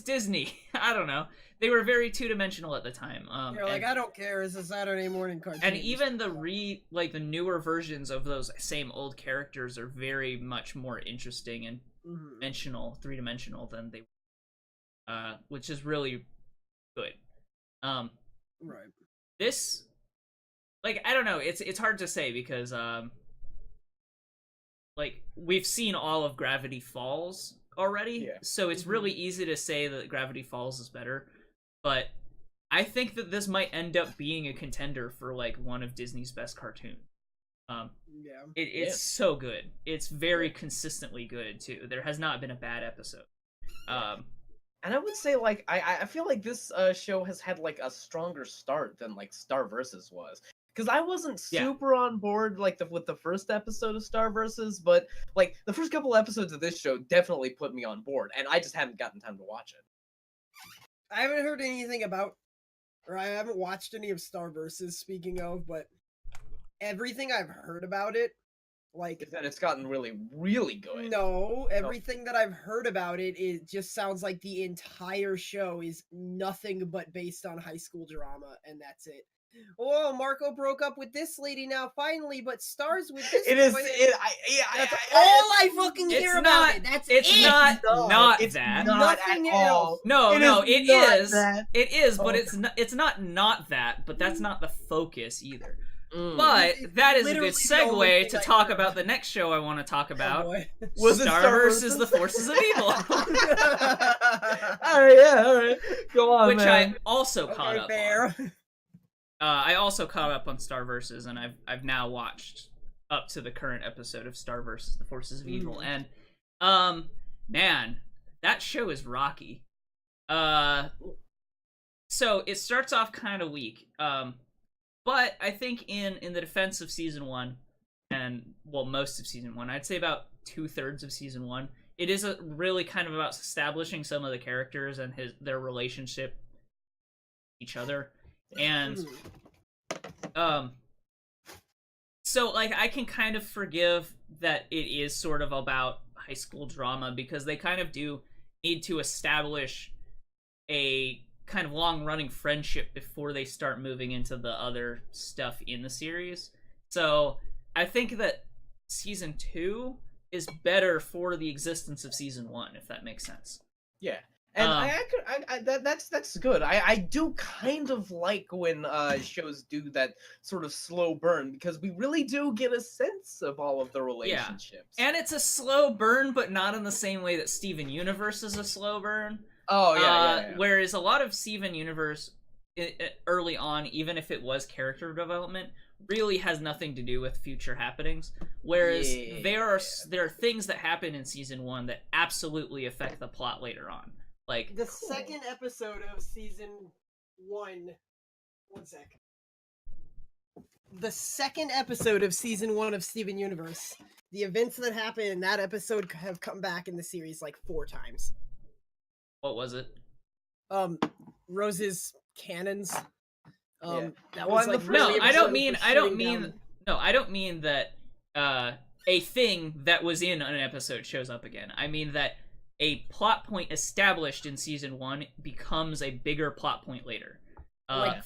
Disney. I don't know. They were very two-dimensional at the time. You're like, I don't care. It's a Saturday morning cartoon. And even the newer versions of those same old characters are very much more interesting and three-dimensional than they were, which is really good. Right. This, like, I don't know. It's hard to say because, like, we've seen all of Gravity Falls already, so it's really easy to say that Gravity Falls is better. But I think that this might end up being a contender for like one of Disney's best cartoons. It's so good. It's very consistently good too. There has not been a bad episode. And I would say like I feel like this show has had like a stronger start than like Star Versus was. Because I wasn't super on board like with the first episode of Star Versus, but like the first couple episodes of this show definitely put me on board, and I just haven't gotten time to watch it. I haven't heard anything about, or I haven't watched any of Star Versus, speaking of, but everything I've heard about it, like... Is that it's gotten really, really good. No, everything that I've heard about it just sounds like the entire show is nothing but based on high school drama, and that's it. Oh, Marco broke up with this lady now, finally, but stars with this. That's all I fucking hear about it. That's it's not it's that. Nothing else. No, it is. That. It is, but Oh. it's not that. But that's not the focus either. But that is a good segue to talk about the next show I want to talk about. Was it Star versus the Forces of Evil. Alright. Go on, Which man. I also caught up fair. on. I also caught up on Star Versus, and I've now watched up to the current episode of Star versus the Forces of Evil, and man, that show is rocky. So it starts off kind of weak, but I think in the defense of season 1, and well, most of season 1, I'd say about 2/3 of season 1, it is really kind of about establishing some of the characters and their relationship with each other. And so like I can kind of forgive that it is sort of about high school drama because they kind of do need to establish a kind of long-running friendship before they start moving into the other stuff in the series. So I think that season 2 is better for the existence of season 1, if that makes sense. Yeah. And that's good. I do kind of like when shows do that sort of slow burn because we really do get a sense of all of the relationships. Yeah. And it's a slow burn, but not in the same way that Steven Universe is a slow burn. Oh, yeah. Whereas a lot of Steven Universe early on, even if it was character development, really has nothing to do with future happenings. Whereas there are things that happen in season 1 that absolutely affect the plot later on. Like the second episode of season 1. One sec. The second episode of season 1 of Steven Universe. The events that happen in that episode have come back in the series like 4 times. What was it? Rose's cannons. That was was like No, really I don't episode mean down. no, I don't mean that a thing that was in an episode shows up again. I mean that a plot point established in season 1 becomes a bigger plot point later.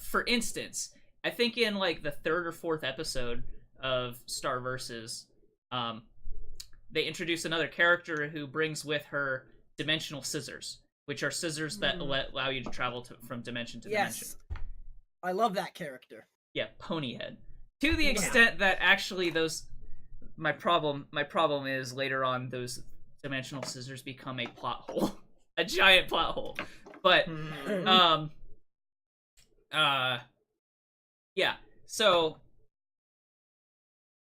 For instance, I think in like the 3rd or 4th episode of Star Versus, they introduce another character who brings with her dimensional scissors, which are scissors that allow you to travel from dimension to dimension. I love that character. Yeah, Ponyhead. To the extent that actually those my problem is later on those dimensional scissors become a plot hole. A giant plot hole. But yeah. So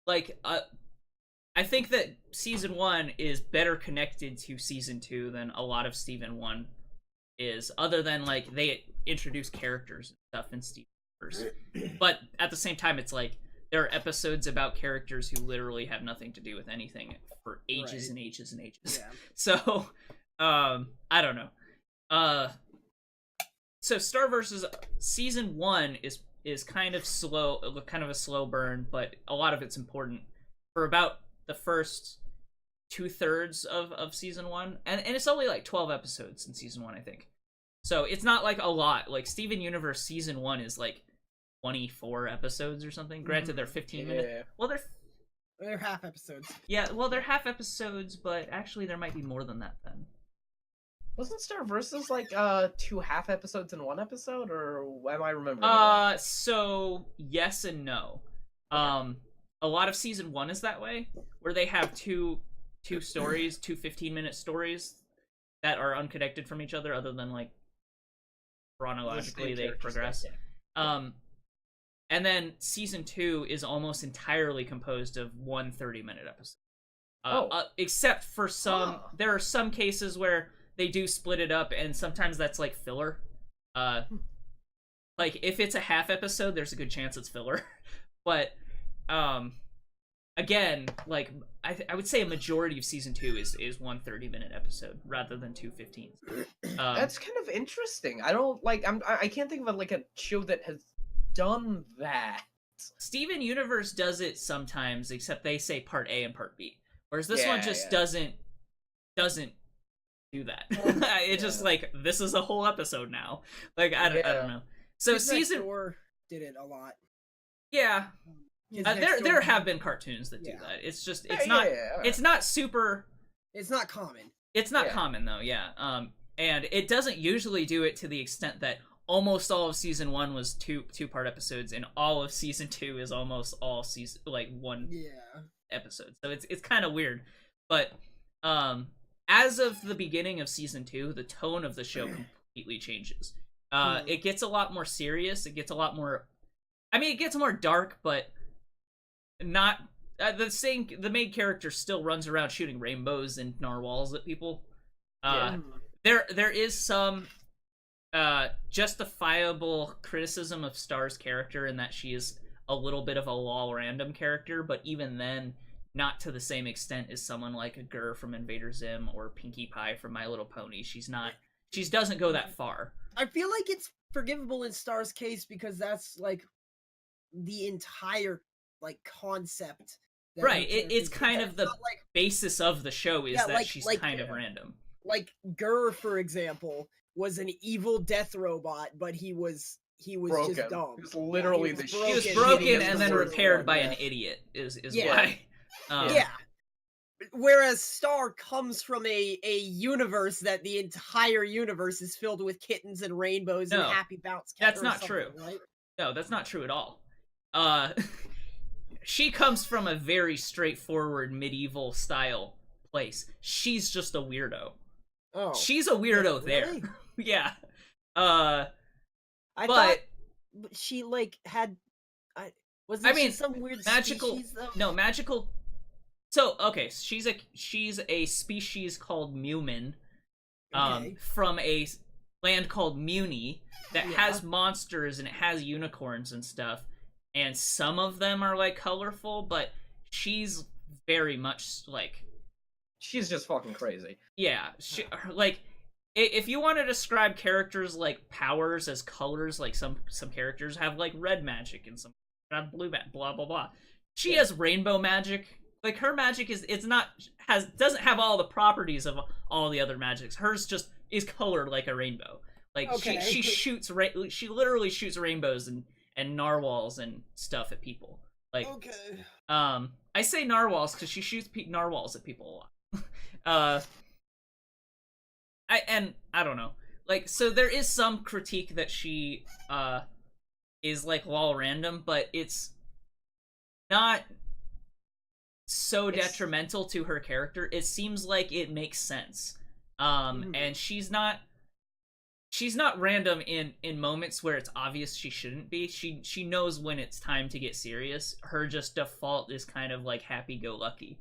like I think that season 1 is better connected to season 2 than a lot of season 1 is, other than like they introduce characters and stuff in Steven Universe. But at the same time, it's like there are episodes about characters who literally have nothing to do with anything for ages and ages and ages. Yeah. So, I don't know. So Star Versus season 1 is kind of slow, kind of a slow burn, but a lot of it's important for about the first 2/3 of season 1, and it's only like 12 episodes in season 1, I think. So it's not like a lot. Like Steven Universe season 1 is like 24 episodes or something. Granted, they're 15 minutes. Well, they're half episodes. Yeah, well, they're half episodes, but actually there might be more than that then. Wasn't Star Versus like 2 half episodes in 1 episode, or am I remembering? So yes and no. A lot of season 1 is that way, where they have two stories, 2 15-minute stories that are unconnected from each other than like chronologically they progress. Yeah. And then season 2 is almost entirely composed of 1 30-minute episode. Except for there are some cases where they do split it up, and sometimes that's like filler. Like if it's a half episode, there's a good chance it's filler. But again, like I would say a majority of season 2 is 1 30-minute episode rather than 2 15s. That's kind of interesting. I can't think of like a show that has done that. Steven Universe does it sometimes, except they say part A and part B, whereas this one just doesn't do that. It's just like, this is a whole episode now. Like I don't know. So season 4 did it a lot. Yeah. There have been cartoons that do that. It's just it's not super. It's not common. It's not common though. Yeah. And it doesn't usually do it to the extent that almost all of season 1 was two-part episodes, and all of season 2 is almost all season like 1 episode. So it's kind of weird, but as of the beginning of season 2, the tone of the show completely changes. It gets a lot more serious. It gets a lot more. I mean, it gets more dark, but not the main character still runs around shooting rainbows and narwhals at people. There is some justifiable criticism of Star's character in that she is a little bit of a lol random character, but even then, not to the same extent as someone like a Gurr from Invader Zim or Pinkie Pie from My Little Pony. She doesn't go that far. I feel like it's forgivable in Star's case because that's like the entire like concept. Right, it's kind of the basis of the show is that she's kind of random. Like Gurr, for example, was an evil death robot, but he was broken. Just dumb. He was literally he was broken and then repaired by an idiot. Is why. Whereas Star comes from a universe that the entire universe is filled with kittens and rainbows and happy bounce. That's not true. Right? No, that's not true at all. She comes from a very straightforward medieval style place. She's just a weirdo. Oh, she's a weirdo there. Really? Yeah. I thought she like had. Wasn't some weird magical species, though? No, magical. So okay, she's a species called Mumin, from a land called Muni that has monsters and it has unicorns and stuff, and some of them are like colorful, but she's very much like she's just fucking crazy. Yeah, like if you want to describe characters like powers as colors, like some characters have like red magic and some have blue magic, blah blah blah. She has rainbow magic. Like her magic doesn't have all the properties of all the other magics. Hers just is colored like a rainbow. Like she literally shoots rainbows and narwhals and stuff at people. Like I say narwhals because she shoots narwhals at people a lot. I don't know. Like, so there is some critique that she is like lol random, but it's not so detrimental to her character. It seems like it makes sense. And she's not random in moments where it's obvious she shouldn't be. She knows when it's time to get serious. Her just default is kind of like happy-go-lucky.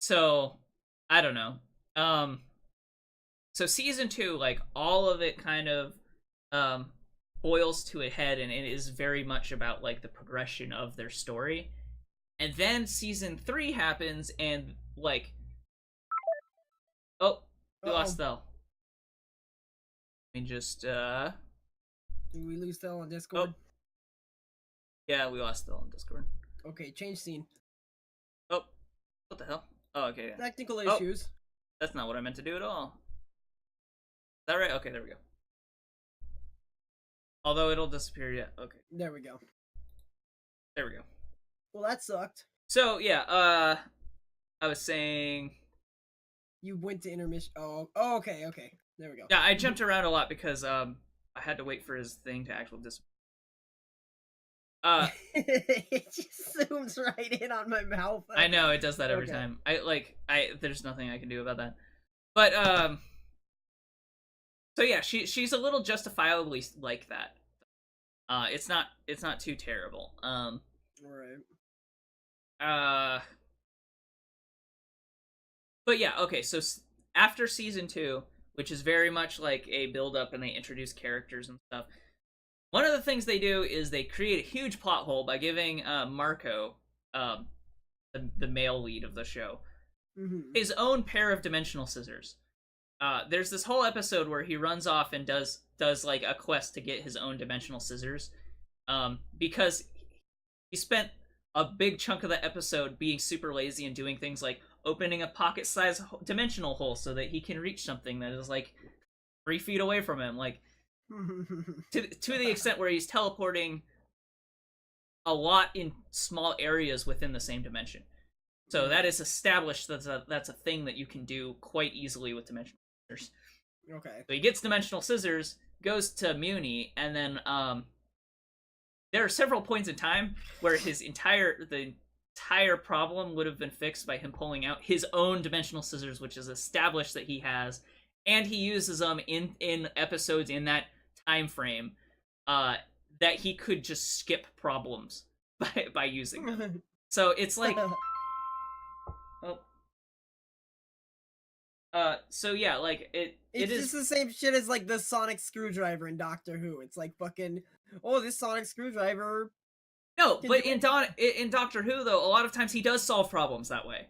So I don't know. so season 2, like, all of it kind of boils to a head, and it is very much about, like, the progression of their story. And then season 3 happens, and, like, oh, we lost Thel. Let me just Did we lose Thel on Discord? Oh. Yeah, we lost Thel on Discord. Okay, change scene. Oh, what the hell? Oh, okay. Yeah. Technical issues. That's not what I meant to do at all. Is that right? Okay, there we go. Although it'll disappear yet. Okay. There we go. There we go. Well, that sucked. So, yeah, I was saying... You went to intermission. Oh, okay. There we go. Yeah, I jumped around a lot because, I had to wait for his thing to actually disappear. It just zooms right in on my mouth. I know, it does that every time. There's nothing I can do about that. But, so yeah, she's a little justifiably like that. It's not too terrible. Right. But yeah, okay, so after season 2, which is very much like a build-up and they introduce characters and stuff, one of the things they do is they create a huge plot hole by giving Marco, the male lead of the show, his own pair of dimensional scissors. There's this whole episode where he runs off and does like a quest to get his own dimensional scissors, because he spent a big chunk of the episode being super lazy and doing things like opening a pocket-sized dimensional hole so that he can reach something that is like 3 feet away from him, like to the extent where he's teleporting a lot in small areas within the same dimension. So that is established. That's a thing that you can do quite easily with dimensional scissors. Okay. So he gets dimensional scissors, goes to Muni, and then there are several points in time where the entire problem would have been fixed by him pulling out his own dimensional scissors, which is established that he has, and he uses them in episodes in that time frame that he could just skip problems by using them. So it's like so yeah, like it's just the same shit as like the sonic screwdriver in Doctor Who. It's like fucking, oh, this sonic screwdriver. No, but in Doctor Who though, a lot of times he does solve problems that way.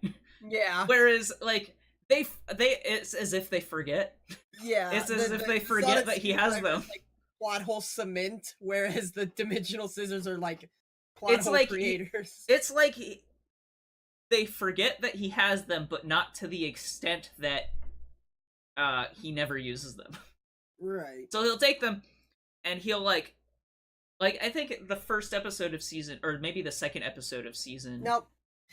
Yeah. Whereas like they it's as if they forget. Yeah. It's as if they forget that he has them. Like plot hole cement, whereas the dimensional scissors are like plot hole creators. It's like they forget that he has them, but not to the extent that he never uses them. Right. So he'll take them, and he'll like I think the first episode of season, or maybe the second episode of season. Now,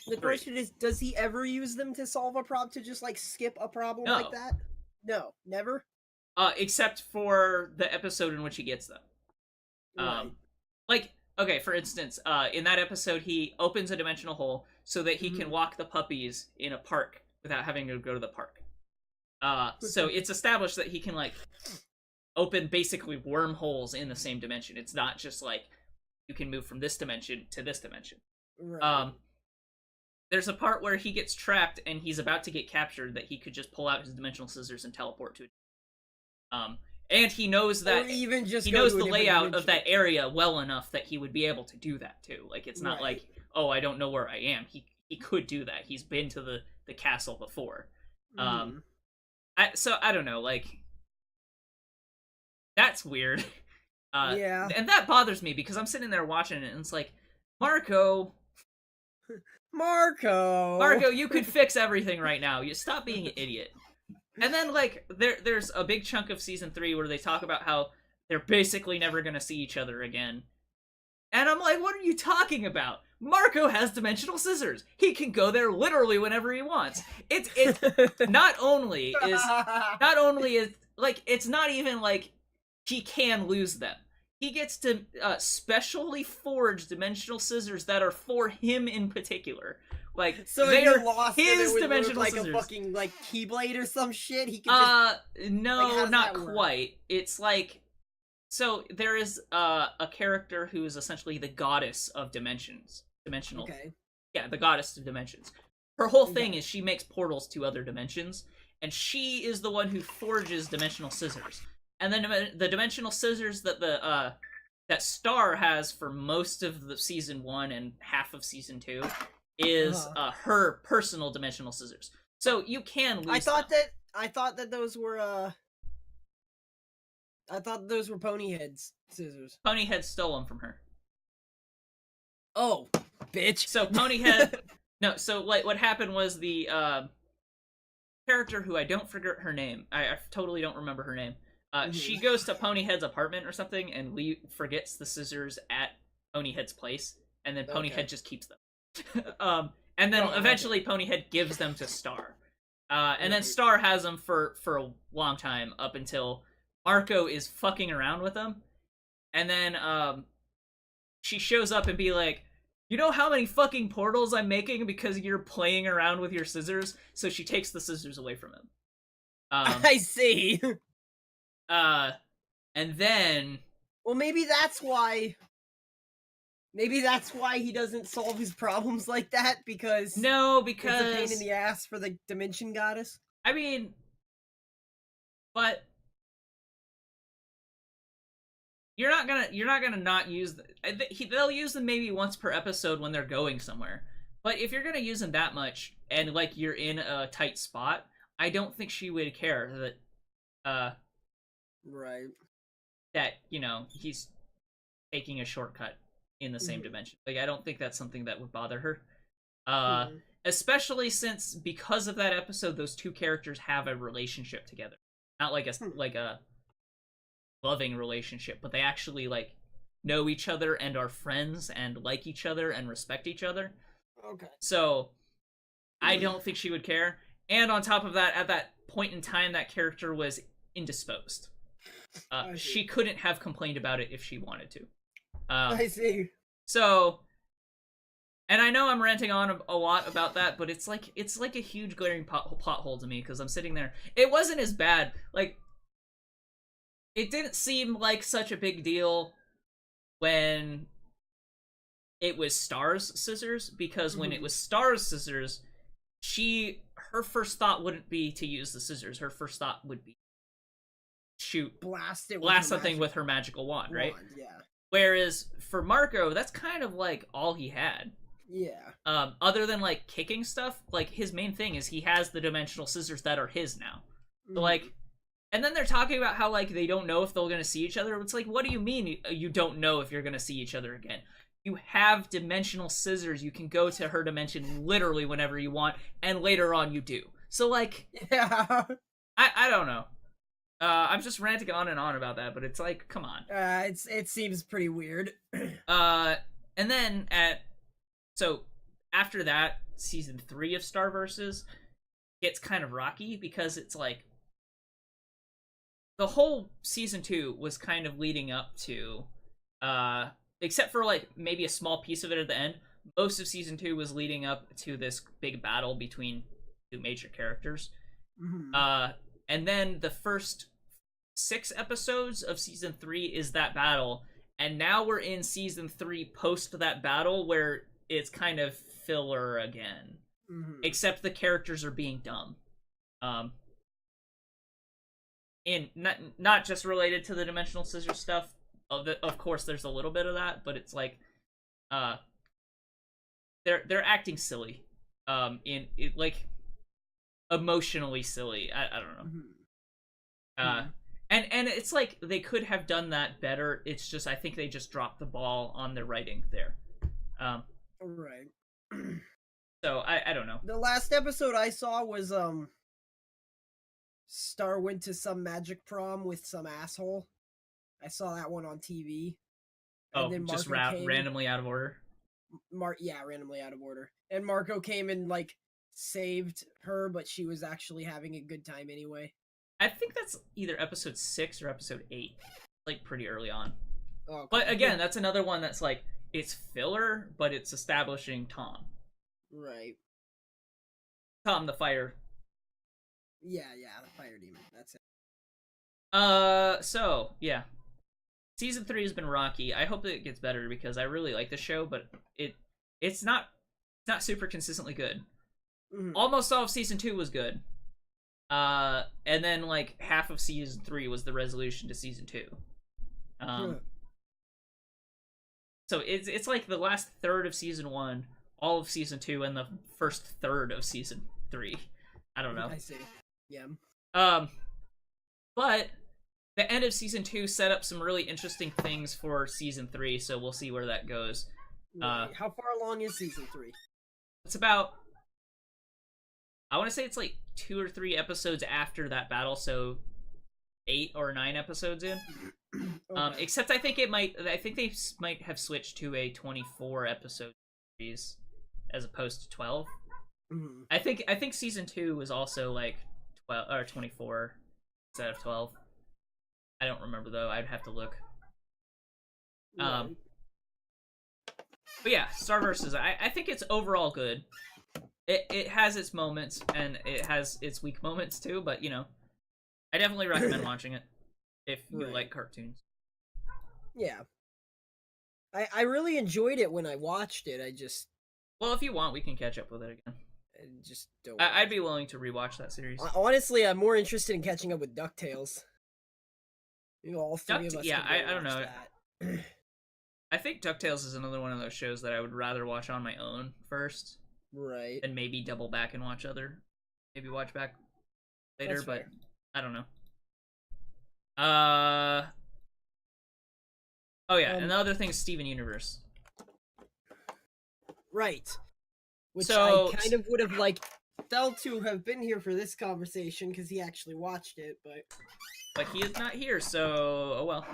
the question is, does he ever use them to solve a problem, to just like skip a problem like that? No, never. Except for the episode in which he gets them. Right. Like, okay, for instance, in that episode, he opens a dimensional hole so that he can walk the puppies in a park without having to go to the park. So it's established that he can, like, open basically wormholes in the same dimension. It's not just, like, you can move from this dimension to this dimension. Right. There's a part where he gets trapped and he's about to get captured that he could just pull out his dimensional scissors and teleport to it. And he knows that, or even just he knows the layout of that area well enough that he would be able to do that too. Like, it's not like, oh, I don't know where I am. He could do that. He's been to the castle before. So I don't know, like, that's weird. Yeah. And that bothers me because I'm sitting there watching it and it's like, Marco, you could fix everything right now. You stop being an idiot. And then, like, there's a big chunk of season 3 where they talk about how they're basically never gonna see each other again. And I'm like, what are you talking about? Marco has dimensional scissors. He can go there literally whenever he wants. It's not only is like, it's not even like he can lose them. He gets to specially forge dimensional scissors that are for him in particular. Like, so they are lost his dimensional like scissors. A fucking like keyblade or some shit. He can just no, like, not quite. It's like, so there is a character who is essentially the goddess of dimensional. Okay. Yeah, the goddess of dimensions. Her whole thing is she makes portals to other dimensions, and she is the one who forges dimensional scissors. And then the dimensional scissors that that Star has for most of the season 1 and half of season 2 is her personal dimensional scissors. So you can lose. I thought that those were Ponyhead's scissors. Ponyhead stole them from her. Oh, bitch. So Ponyhead no, so like what happened was the character who I don't forget her name. I totally don't remember her name. She goes to Ponyhead's apartment or something and forgets the scissors at Ponyhead's place, and then Ponyhead just keeps them. And then eventually Ponyhead gives them to Star. And then Star has them for a long time, up until Marco is fucking around with them. And then she shows up and be like, you know how many fucking portals I'm making because you're playing around with your scissors? So she takes the scissors away from him. I see. And then... Well, maybe that's why he doesn't solve his problems like that, because... No, because... It's a pain in the ass for the Dimension Goddess. I mean... But... You're not gonna not use... They'll use them maybe once per episode when they're going somewhere. But if you're gonna use them that much, and, like, you're in a tight spot, I don't think she would care that, Right. that, you know, he's taking a shortcut in the same dimension. Like, I don't think that's something that would bother her. Especially since, because of that episode, those two characters have a relationship together. Not like a loving relationship, but they actually, like, know each other and are friends and like each other and respect each other. Okay. So, I don't think she would care. And on top of that, at that point in time, that character was indisposed. She couldn't have complained about it if she wanted to. I see. So, and I know I'm ranting on a lot about that, but it's like a huge glaring plot hole to me, because I'm sitting there. It wasn't as bad. Like, it didn't seem like such a big deal when it was Star's scissors, because when it was Star's scissors, her first thought wouldn't be to use the scissors. Her first thought would be blast something with her magical wand, right? Yeah. Whereas for Marco, that's kind of like all he had. Yeah. Other than like kicking stuff, like his main thing is he has the dimensional scissors that are his now. So, like, and then they're talking about how like they don't know if they're gonna see each other. It's like, what do you mean you don't know if you're gonna see each other again? You have dimensional scissors. You can go to her dimension literally whenever you want, and later on you do. So like, yeah. I don't know. I'm just ranting on and on about that, but it's like, come on. It seems pretty weird. And then so after that, season 3 of Starverses gets kind of rocky, because it's like the whole season 2 was kind of leading up to, except for like maybe a small piece of it at the end, most of season 2 was leading up to this big battle between two major characters. And then the first 6 episodes of season 3 is that battle, and now we're in season 3 post that battle, where it's kind of filler again. Except the characters are being dumb. In not just related to the dimensional scissor stuff. Of course, there's a little bit of that, but it's like, they're acting silly, like emotionally silly. I don't know. And it's like they could have done that better. It's just I think they just dropped the ball on the writing there. Right. So I don't know. The last episode I saw was Star went to some magic prom with some asshole. I saw that one on TV. And then just randomly out of order? Randomly out of order. And Marco came and, like, saved her, but she was actually having a good time anyway. I think that's either episode 6 or episode 8. Like, pretty early on. Oh, okay. But again, that's another one that's like, it's filler, but it's establishing Tom. Right. Tom the Fire. Yeah, the Fire Demon. That's it. So, yeah. Season 3 has been rocky. I hope that it gets better, because I really like the show, but it's not super consistently good. Almost all of season 2 was good. And then like half of season 3 was the resolution to season 2. So it's like the last third of season 1, all of season 2, and the first third of season 3. I don't know. I see. Yeah. But the end of season 2 set up some really interesting things for season 3, so we'll see where that goes. Right. How far along is season 3? It's about, I want to say it's like 2 or 3 episodes after that battle, so 8 or 9 episodes in. Okay. Except I think they might have switched to a 24 episode series as opposed to 12. Mm-hmm. I think season 2 was also like 12 or 24 instead of 12. I don't remember though. I'd have to look. Right. But yeah, Starverse is, I think it's overall good. It has its moments and it has its weak moments too, but you know, I definitely recommend watching it if you like cartoons. Yeah. I really enjoyed it when I watched it. Well, if you want, we can catch up with it again. I just don't. I'd be willing to rewatch that series. Honestly, I'm more interested in catching up with DuckTales. You know, all three of us. Yeah, could go I don't watch know. that. I think DuckTales is another one of those shows that I would rather watch on my own first. Right. And maybe double back and watch maybe watch back later, That's but fair. I don't know. Oh yeah, and the other thing is Steven Universe. Right. Which So- I kind of would have liked Thel to have been here for this conversation because he actually watched it, but he is not here, so oh well.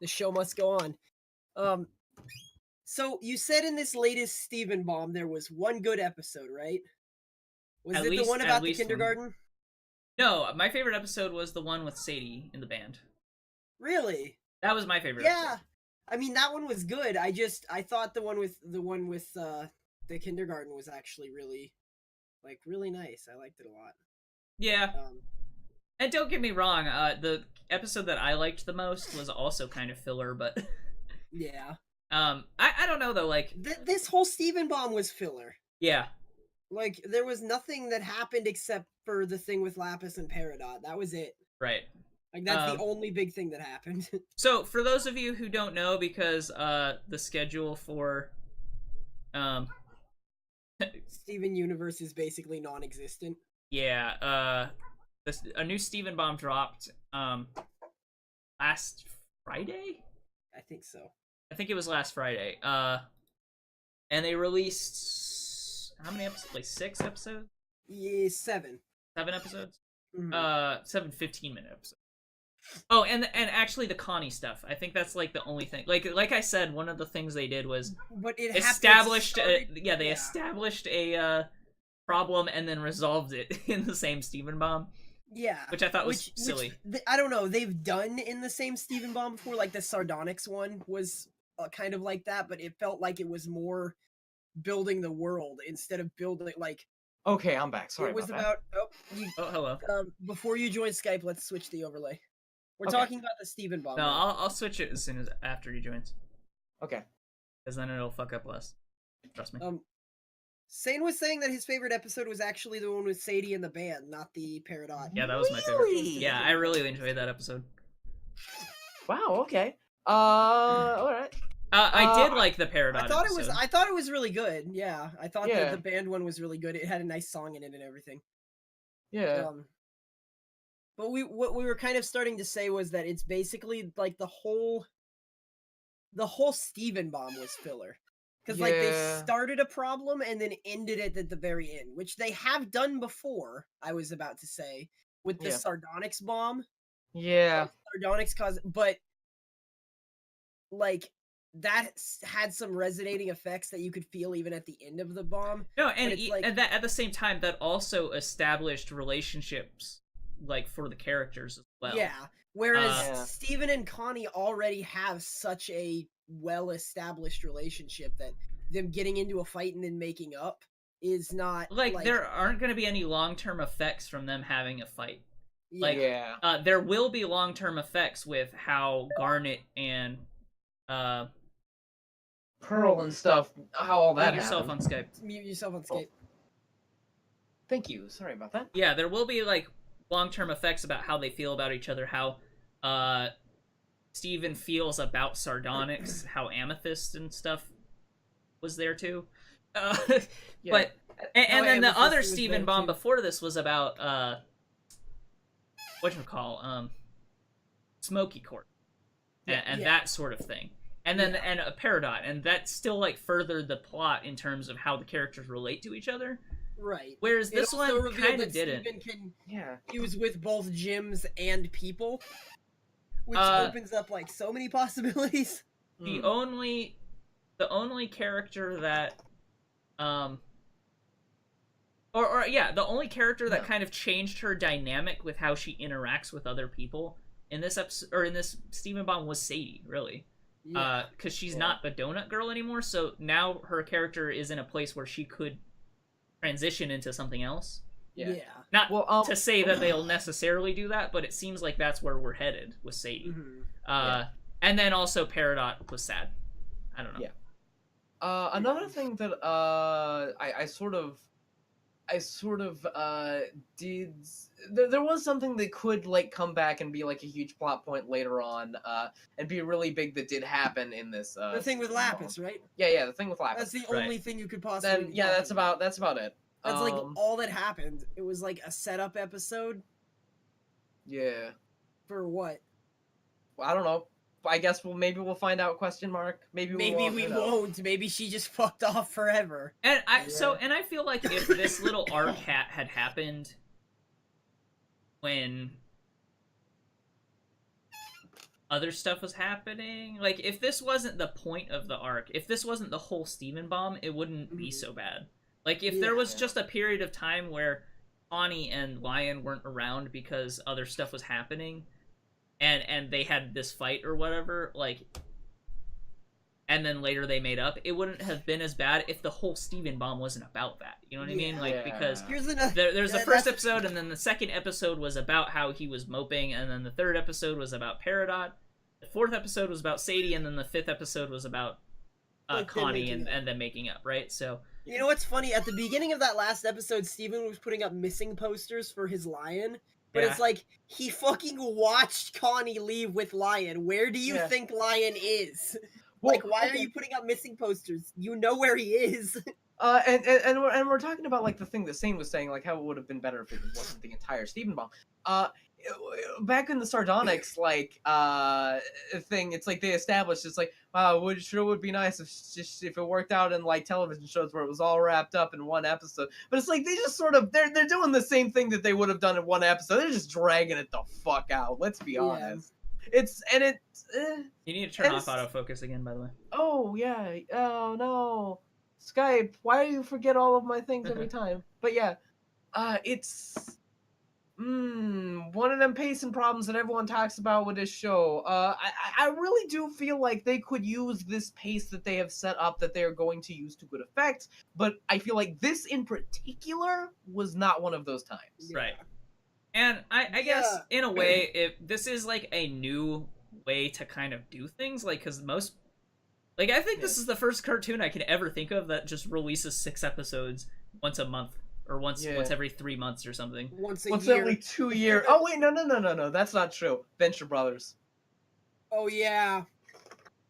the show must go on. So you said in this latest Steven Bomb there was one good episode, right? Was At it least- the one at about the least one. kindergarten? No, my favorite episode was the one with Sadie in the band. Really? That was my favorite. Yeah. episode. I mean that one was good. I thought the one with the kindergarten was actually really nice. I liked it a lot. Yeah. And don't get me wrong, the episode that I liked the most was also kind of filler, but Yeah. I don't know though, like This whole Steven Bomb was filler. yeah. Like there was nothing that happened except for the thing with Lapis and Peridot. That was it. Right. Like that's the only big thing that happened. So for those of you who don't know, because the schedule for Steven Universe is basically non-existent. yeah, a new Steven Bomb dropped last Friday? I think so. I think it was last Friday. And they released how many episodes? Like 6 episodes? Yeah, 7. 7 episodes? Mhm. 7 15-minute episodes. Oh, and actually the Connie stuff. I think that's like the only thing. Like I said, one of the things they did was But it established they established a problem and then resolved it in the same Steven Bomb, Yeah, which I thought was silly. I don't know. They've done in the same Steven Bomb before. Like the Sardonyx one was kind of like that, but it felt like it was more building the world instead of building like. Okay, I'm back. Sorry It was about about. Oh, hello. Before you join Skype, let's switch the overlay. We're Okay. talking about the Steven Bomb. No, now. I'll switch it as soon as after he joins, that. Okay. because then it'll fuck up less. Trust me. Saine was saying that his favorite episode was actually the one with Sadie and the band, not the Peridot. Yeah, that was my favorite. Really? Yeah, I really enjoyed that episode. Wow. Okay. All right. I did like the Peridot I thought episode. I thought it was really good. Yeah, I thought Yeah. that the band one was really good. It had a nice song in it and everything. Yeah. But what we were kind of starting to say was that it's basically like the whole Steven Bomb was filler. Because like they Yeah. started a problem and then ended it at the very end, which they have done before, I was about to say, with the Yeah. Sardonyx bomb. Yeah. Sardonyx cause but like that had some resonating effects that you could feel even at the end of the bomb. No, and it's like- and that at the same time that also established relationships like for the characters as well. Yeah. Whereas Yeah. Steven and Connie already have such a well-established relationship that them getting into a fight and then making up is not Like there aren't going to be any long-term effects from them having a fight. like- Yeah. There will be long-term effects with how Garnet and Pearl and stuff. How all that mute yourself happened. on Skype. mute yourself on Skype. Thank you. Sorry about that. Yeah, there will be like long-term effects about how they feel about each other, how Steven feels about Sardonyx, how Amethyst and stuff was there too. Yeah. But and then the Amethyst other was Steven there, bomb too. before this was about whatchamacall, Smoky Court and Yeah. that sort of thing. And then and a Peridot, and that still like furthered the plot in terms of how the characters relate to each other. Right. Whereas It this also one revealed kind of that didn't. Steven can Yeah. use with both gyms and people, which Uh, opens up like so many possibilities. The Mm. only character that the only character that Yeah. kind of changed her dynamic with how she interacts with other people in this episode or in this Steven Bomb was Sadie, really. Yeah. Because she's Yeah. not the donut girl anymore, so now her character is in a place where she could transition into something else. Yeah. Not Well, to say that they'll necessarily do that, but it seems like that's where we're headed with Sadie. Mhm. And then also Peridot was sad. I don't know. Yeah. Another thing that I sort of did. There was something that could like come back and be like a huge plot point later on, and be really big that did happen in this. The thing with season. Lapis, right? Yeah, the thing with Lapis. That's the Right. only thing you could possibly. Then yeah, that's about it. That's like all that happened. It was like a setup episode Yeah. for what? Well, I don't know. I guess maybe we'll find out. Question mark. Maybe Maybe won't, we you know. won't. Maybe she just fucked off forever. And I feel like if this little arc had happened when other stuff was happening, like if this wasn't the point of the arc, if this wasn't the whole Steven Bomb, it wouldn't be so bad. Like if there was Yeah. just a period of time where Connie and Lion weren't around because other stuff was happening, and they had this fight or whatever, like, and then later they made up, it wouldn't have been as bad if the whole Steven Bomb wasn't about that. You know what I mean? Like, because Here's another. there's the that- first that's- episode, and then the second episode was about how he was moping, and then the third episode was about Peridot. The fourth episode was about Sadie, and then the fifth episode was about Like, them Connie making and them making up, right? So You know what's funny? At the beginning of that last episode, Steven was putting up missing posters for his lion. But Yeah. it's like, he fucking watched Connie leave with Lion. Where do you Yeah. think Lion is? Well, Like, why are okay. you putting up missing posters? You know where he is. And we're talking about like the thing that Saine was saying, like how it would have been better if it wasn't the entire Steven Bomb. Back in the Sardonyx like thing, it's like they established it's like wow, it sure would be nice if it worked out in like television shows where it was all wrapped up in one episode. But it's like they just sort of they're doing the same thing that they would have done in one episode. They're just dragging it the fuck out. Let's be honest. It's you need to turn off autofocus again, by the way. oh yeah, oh no, Skype, why do you forget all of my things every time? But yeah, it's one of them pacing problems that everyone talks about with this show. I really do feel like they could use this pace that they have set up that they are going to use to good effect, but I feel like this in particular was not one of those times. Right. And I guess in a way, if this is like a new way to kind of do things, like because most, like I think this is the first cartoon I can ever think of that just releases 6 episodes once a month or once every 3 months or something. Once Once year. every 2 years. Oh wait, no, that's not true. Venture Brothers. Oh, yeah.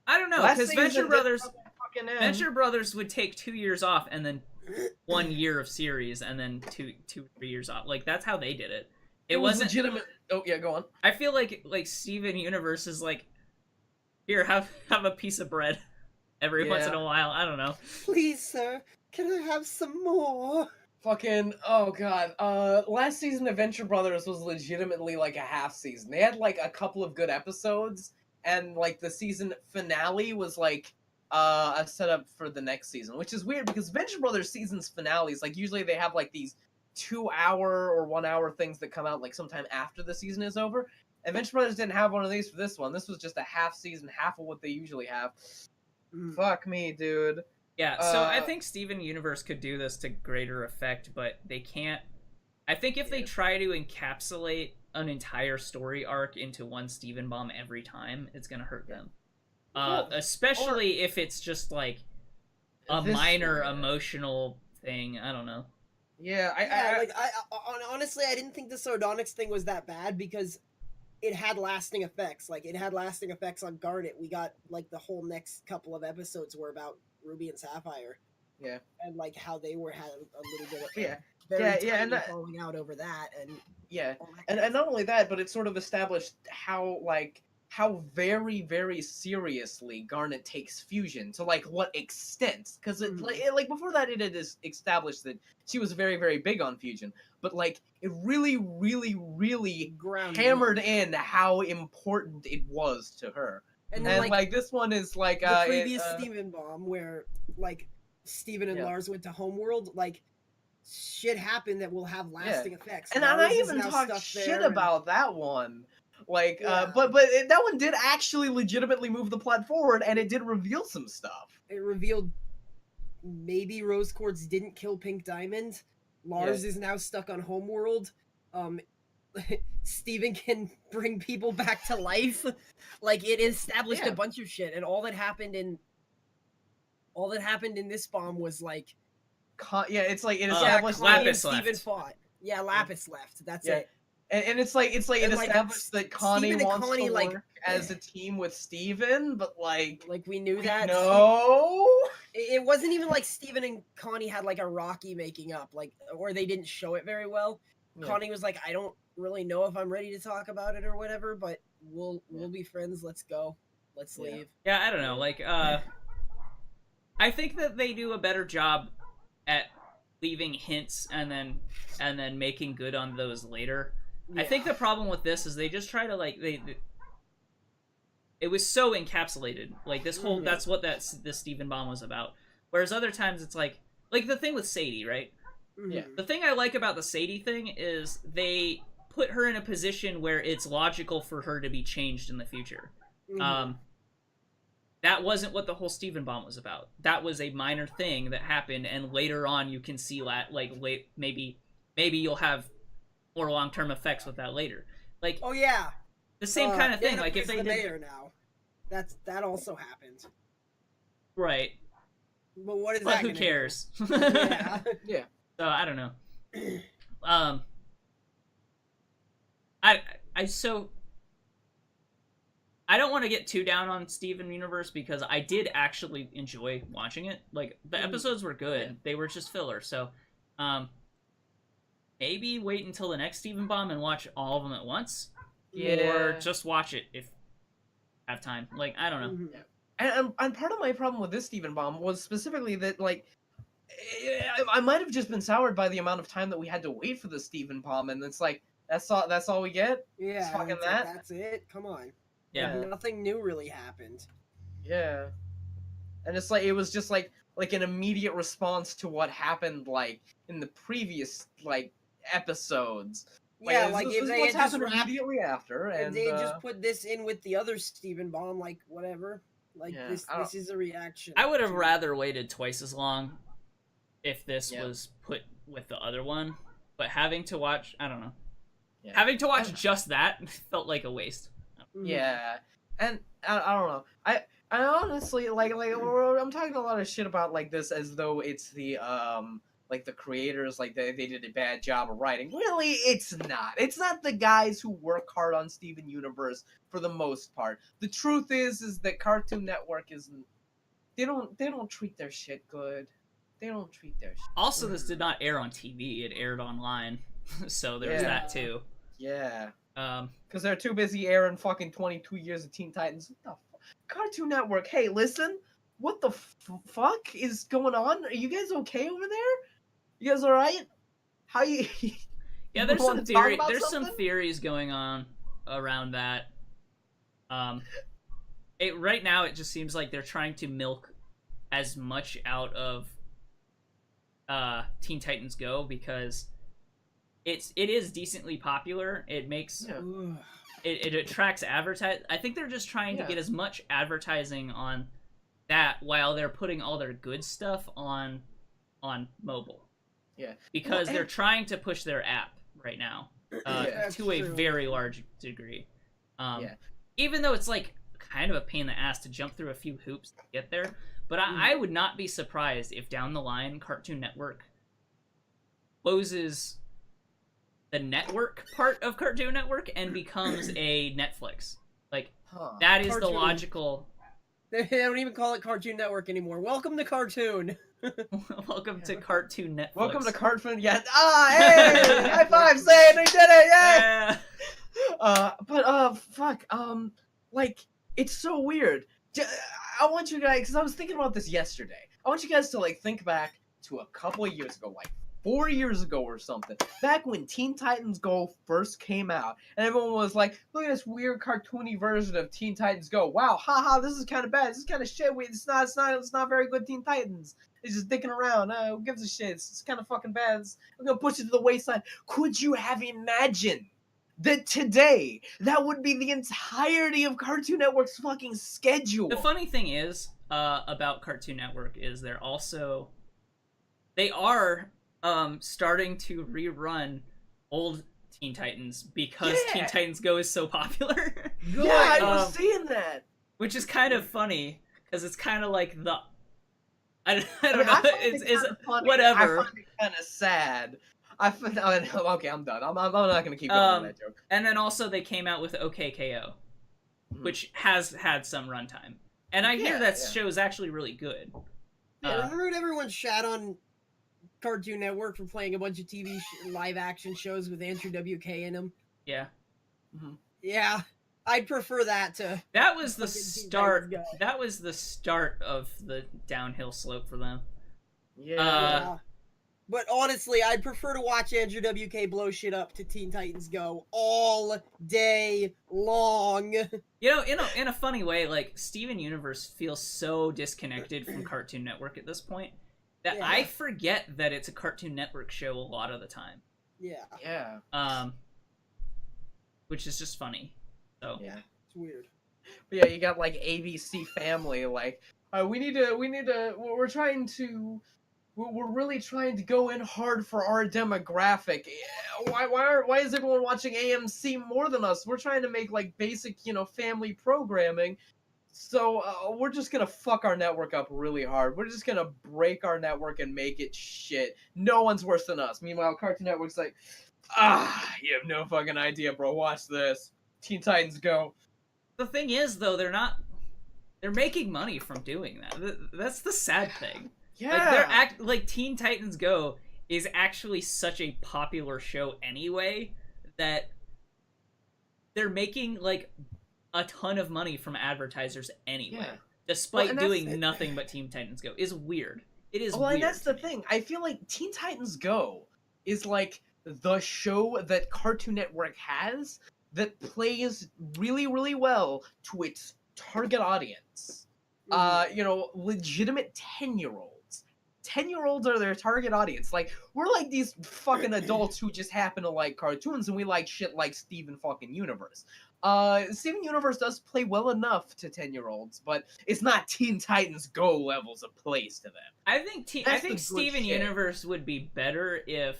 I don't know Last because season Venture did Brothers, fucking end. Venture Brothers would take 2 years off and then 1 year of series and then 2 3 years off. Like that's how they did it. It wasn't legitimate. Oh yeah, go on. I feel like Steven Universe is like, here, have a piece of bread every once in a while. I don't know. Please, sir, can I have some more? Fucking oh god. Last season of Venture Brothers was legitimately like a half season. They had like a couple of good episodes, and like the season finale was like a setup for the next season, which is weird because Venture Brothers seasons finales like usually they have like these 2-hour or 1-hour things that come out like sometime after the season is over. And Venture Brothers didn't have one of these for this one. This was just a half season, half of what they usually have. Fuck me, dude. Yeah, so I think Steven Universe could do this to greater effect, but they can't. I think if they try to encapsulate an entire story arc into one Steven Bomb every time, it's gonna hurt them. Especially if it's just like a minor emotional thing. I don't know. Yeah, honestly, I didn't think the sardonyx thing was that bad because it had lasting effects. Like, it had lasting effects on Garnet. We got, like, the whole next couple of episodes were about Ruby and Sapphire. Yeah. And, like, how they were had a little bit of Yeah. very Yeah, tiny and falling out over that. And yeah, all that and kind of not only that, but it sort of established how very, very seriously Garnet takes fusion. To like what extent? Because like before that, it had established that she was very, very big on fusion. But like it really, really, really Grounded hammered in how important it was to her. And then, like this one is like the previous Steven bomb, where like Steven and Yeah. Lars went to Homeworld, like shit happened that will have lasting effects. And Lars I is even now talked stuck shit there, and- about that one. Like, Yeah. but that one did actually legitimately move the plot forward, and it did reveal some stuff. It revealed maybe Rose Quartz didn't kill Pink Diamond. Lars is now stuck on Homeworld. Steven can bring people back to life. Like, it established a bunch of shit, and all that happened in this bomb was like, It's like it yeah, established Connie and Lapis Steven left. fought. Yeah, Lapis left. That's Yeah. it. And it's like it And, like, established that Connie Steven and wants Connie, to like- work as a team with Steven, but like We knew that. no. It wasn't even like Steven and Connie had like a Rocky making up, like, or they didn't show it very well. Yeah. Connie was like, I don't really know if I'm ready to talk about it or whatever, but we'll be friends. Let's go. Let's Yeah. leave. Yeah, I don't know. Like, I think that they do a better job at leaving hints and then making good on those later. I think the problem with this is they just try to like it was so encapsulated. Like this whole that's what this Steven bomb was about. Whereas other times it's like the thing with Sadie, right? Yeah. The thing I like about the Sadie thing is they put her in a position where it's logical for her to be changed in the future. That wasn't what the whole Steven bomb was about. That was a minor thing that happened, and later on you can see that maybe you'll have more long-term effects with that later. Like, Oh yeah, the same kind of thing. Danica Like if is they the did mayor now, that also happened. right, But what is but that? who gonna cares? do? Yeah. Yeah. So I don't know. I don't want to get too down on Steven Universe because I did actually enjoy watching it. Like the episodes were good. Yeah. They were just filler. So maybe wait until the next Steven bomb and watch all of them at once. Yeah. Or just watch it if you have time. Like I don't know. And part of my problem with this Steven bomb was specifically that like I might have just been soured by the amount of time that we had to wait for the Steven bomb, and it's like that's all we get. Yeah, It's fucking it's like, that. that's it. Come on. Yeah. Like, nothing new really happened. Yeah. And it's like it was just like an immediate response to what happened like in the previous like episodes. Yeah, this- like this if is they what's had just happened wrapped, immediately after, if and they had just put this in with the other Steven bomb, like whatever. Like Yeah, this I don't- this is a reaction. I would have to- rather waited twice as long if this Yeah. was put with the other one. But having to watch, I don't know. Yeah. Having to watch just that felt like a waste. Mhm. yeah, and I don't know. I honestly like I'm talking a lot of shit about like this as though it's the like the creators like they did a bad job of writing. Really, it's not. It's not the guys who work hard on Steven Universe for the most part. The truth is that Cartoon Network isn't. They don't treat their shit good. They don't treat their shit. Also, this did not air on TV; it aired online, so there's Yeah. that too. Yeah. Um, Because they're too busy airing fucking 22 years of Teen Titans. What the Cartoon Network, hey, listen, what the fuck is going on? Are you guys okay over there? You guys alright? How you... yeah, there's wanna some talk theory. about There's some something? theories going on around that. Right now it just seems like they're trying to milk as much out of Teen Titans Go because it is decently popular. It makes Yeah. Ugh. it attracts advertise. I think they're just trying to Yeah. get as much advertising on that while they're putting all their good stuff on mobile. Yeah. Because Well, they're and- trying to push their app right now Yeah. to a That's true. very large degree. Yeah. Even though it's like kind of a pain in the ass to jump through a few hoops to get there, but I would not be surprised if down the line Cartoon Network closes the network part of Cartoon Network and becomes a Netflix. Like, that is the Cartoon. logical... They don't even call it Cartoon Network anymore. Welcome to Cartoon. Welcome to Cartoon Netflix. Welcome to Cartoon. Yeah. Hey! High five, Saine! We did it! Yeah! Fuck. Like, it's so weird. I want you guys, because I was thinking about this yesterday. I want you guys to, like, think back to a couple of years ago, like 4 years ago or something. Back when Teen Titans Go first came out, and everyone was like, look at this weird cartoony version of Teen Titans Go. Wow, haha, this is kind of bad. This is kind of shit. It's not very good Teen Titans. It's just dicking around. Who gives a shit? It's kind of fucking bad. I'm gonna push it to the wayside. Could you have imagined that today, that would be the entirety of Cartoon Network's fucking schedule? The funny thing is, about Cartoon Network is they are starting to rerun old Teen Titans because Teen Titans Go is so popular. Yeah, I was seeing that. Which is kind of funny, because it's kind of like the... I don't know. It's whatever. I find it kind of sad. Okay, I'm done. I'm not going to keep going with that joke. And then also they came out with OKKO, which has had some runtime. And I hear that show's actually really good. Yeah, remember when everyone shat on Cartoon Network for playing a bunch of TV live-action shows with Andrew WK in them? Yeah. Mm-hmm. Yeah. I'd prefer that to... That was the start. That was the start of the downhill slope for them. Yeah. But honestly, I'd prefer to watch Andrew WK blow shit up to Teen Titans Go all day long. You know, in a funny way, like, Steven Universe feels so disconnected from Cartoon Network at this point that I forget that it's a Cartoon Network show a lot of the time. Yeah. Yeah. Which is just funny. So yeah, it's weird. But yeah, you got like ABC Family, like we're really trying to go in hard for our demographic. Why is everyone watching AMC more than us? We're trying to make like basic, family programming. So we're just gonna fuck our network up really hard. We're just gonna break our network and make it shit. No one's worse than us. Meanwhile, Cartoon Network's like, you have no fucking idea, bro. Watch this. Teen Titans Go. The thing is, though, they're making money from doing that. That's the sad thing. Yeah. Like Teen Titans Go is actually such a popular show anyway that they're making like a ton of money from advertisers anyway, despite doing nothing but Teen Titans Go. Is weird. It is weird. And that's the thing. I feel like Teen Titans Go is like the show that Cartoon Network has that plays really, really well to its target audience. Legitimate 10-year-olds. 10-year-olds are their target audience. Like, we're like these fucking adults who just happen to like cartoons, and we like shit like Steven fucking Universe. Steven Universe does play well enough to 10-year-olds, but it's not Teen Titans Go levels of plays to them. I think Steven Universe would be better if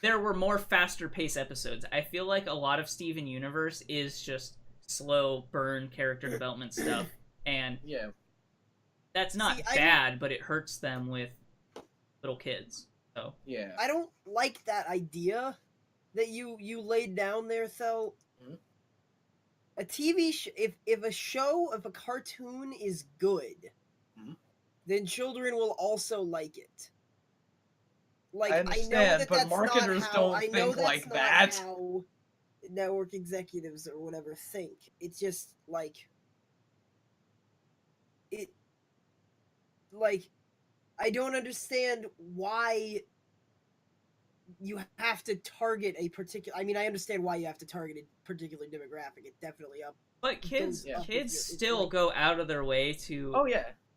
there were more faster pace episodes. I feel like a lot of Steven Universe is just slow burn character development stuff, and that's not bad, but it hurts them with little kids. So I don't like that idea that you laid down there, Thel. Mm-hmm. A TV if a cartoon is good, then children will also like it. Like, I understand, know but marketers don't think like that. How network executives or whatever think. It's just like I don't understand why you have to target a particular. I mean, I understand why you have to target a particular demographic. It definitely up. But kids still go out of their way to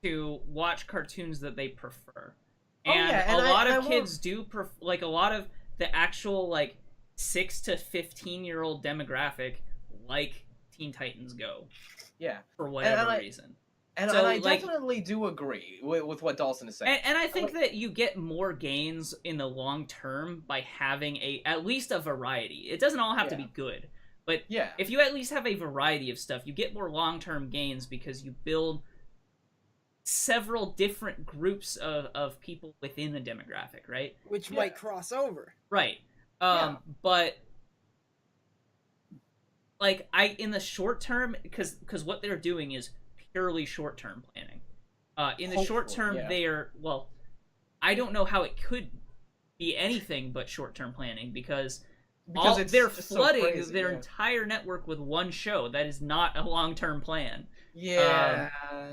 to watch cartoons that they prefer. And a lot of kids do like a lot of the actual like 6 to 15-year-old demographic like Teen Titans Go. Yeah. For whatever reason. And I definitely do agree with what Dalsson is saying. And I think that you get more gains in the long term by having at least a variety. It doesn't all have to be good. But if you at least have a variety of stuff, you get more long-term gains because you build several different groups of people within the demographic, right? Which Yeah. might cross over. Right. Yeah. But like in the short term, because what they're doing is purely short term planning. In the short Hopefully, term, yeah. they are I don't know how it could be anything but short term planning because It's they're just so flooding crazy, their yeah. entire network with one show. That is not a long term plan. Yeah,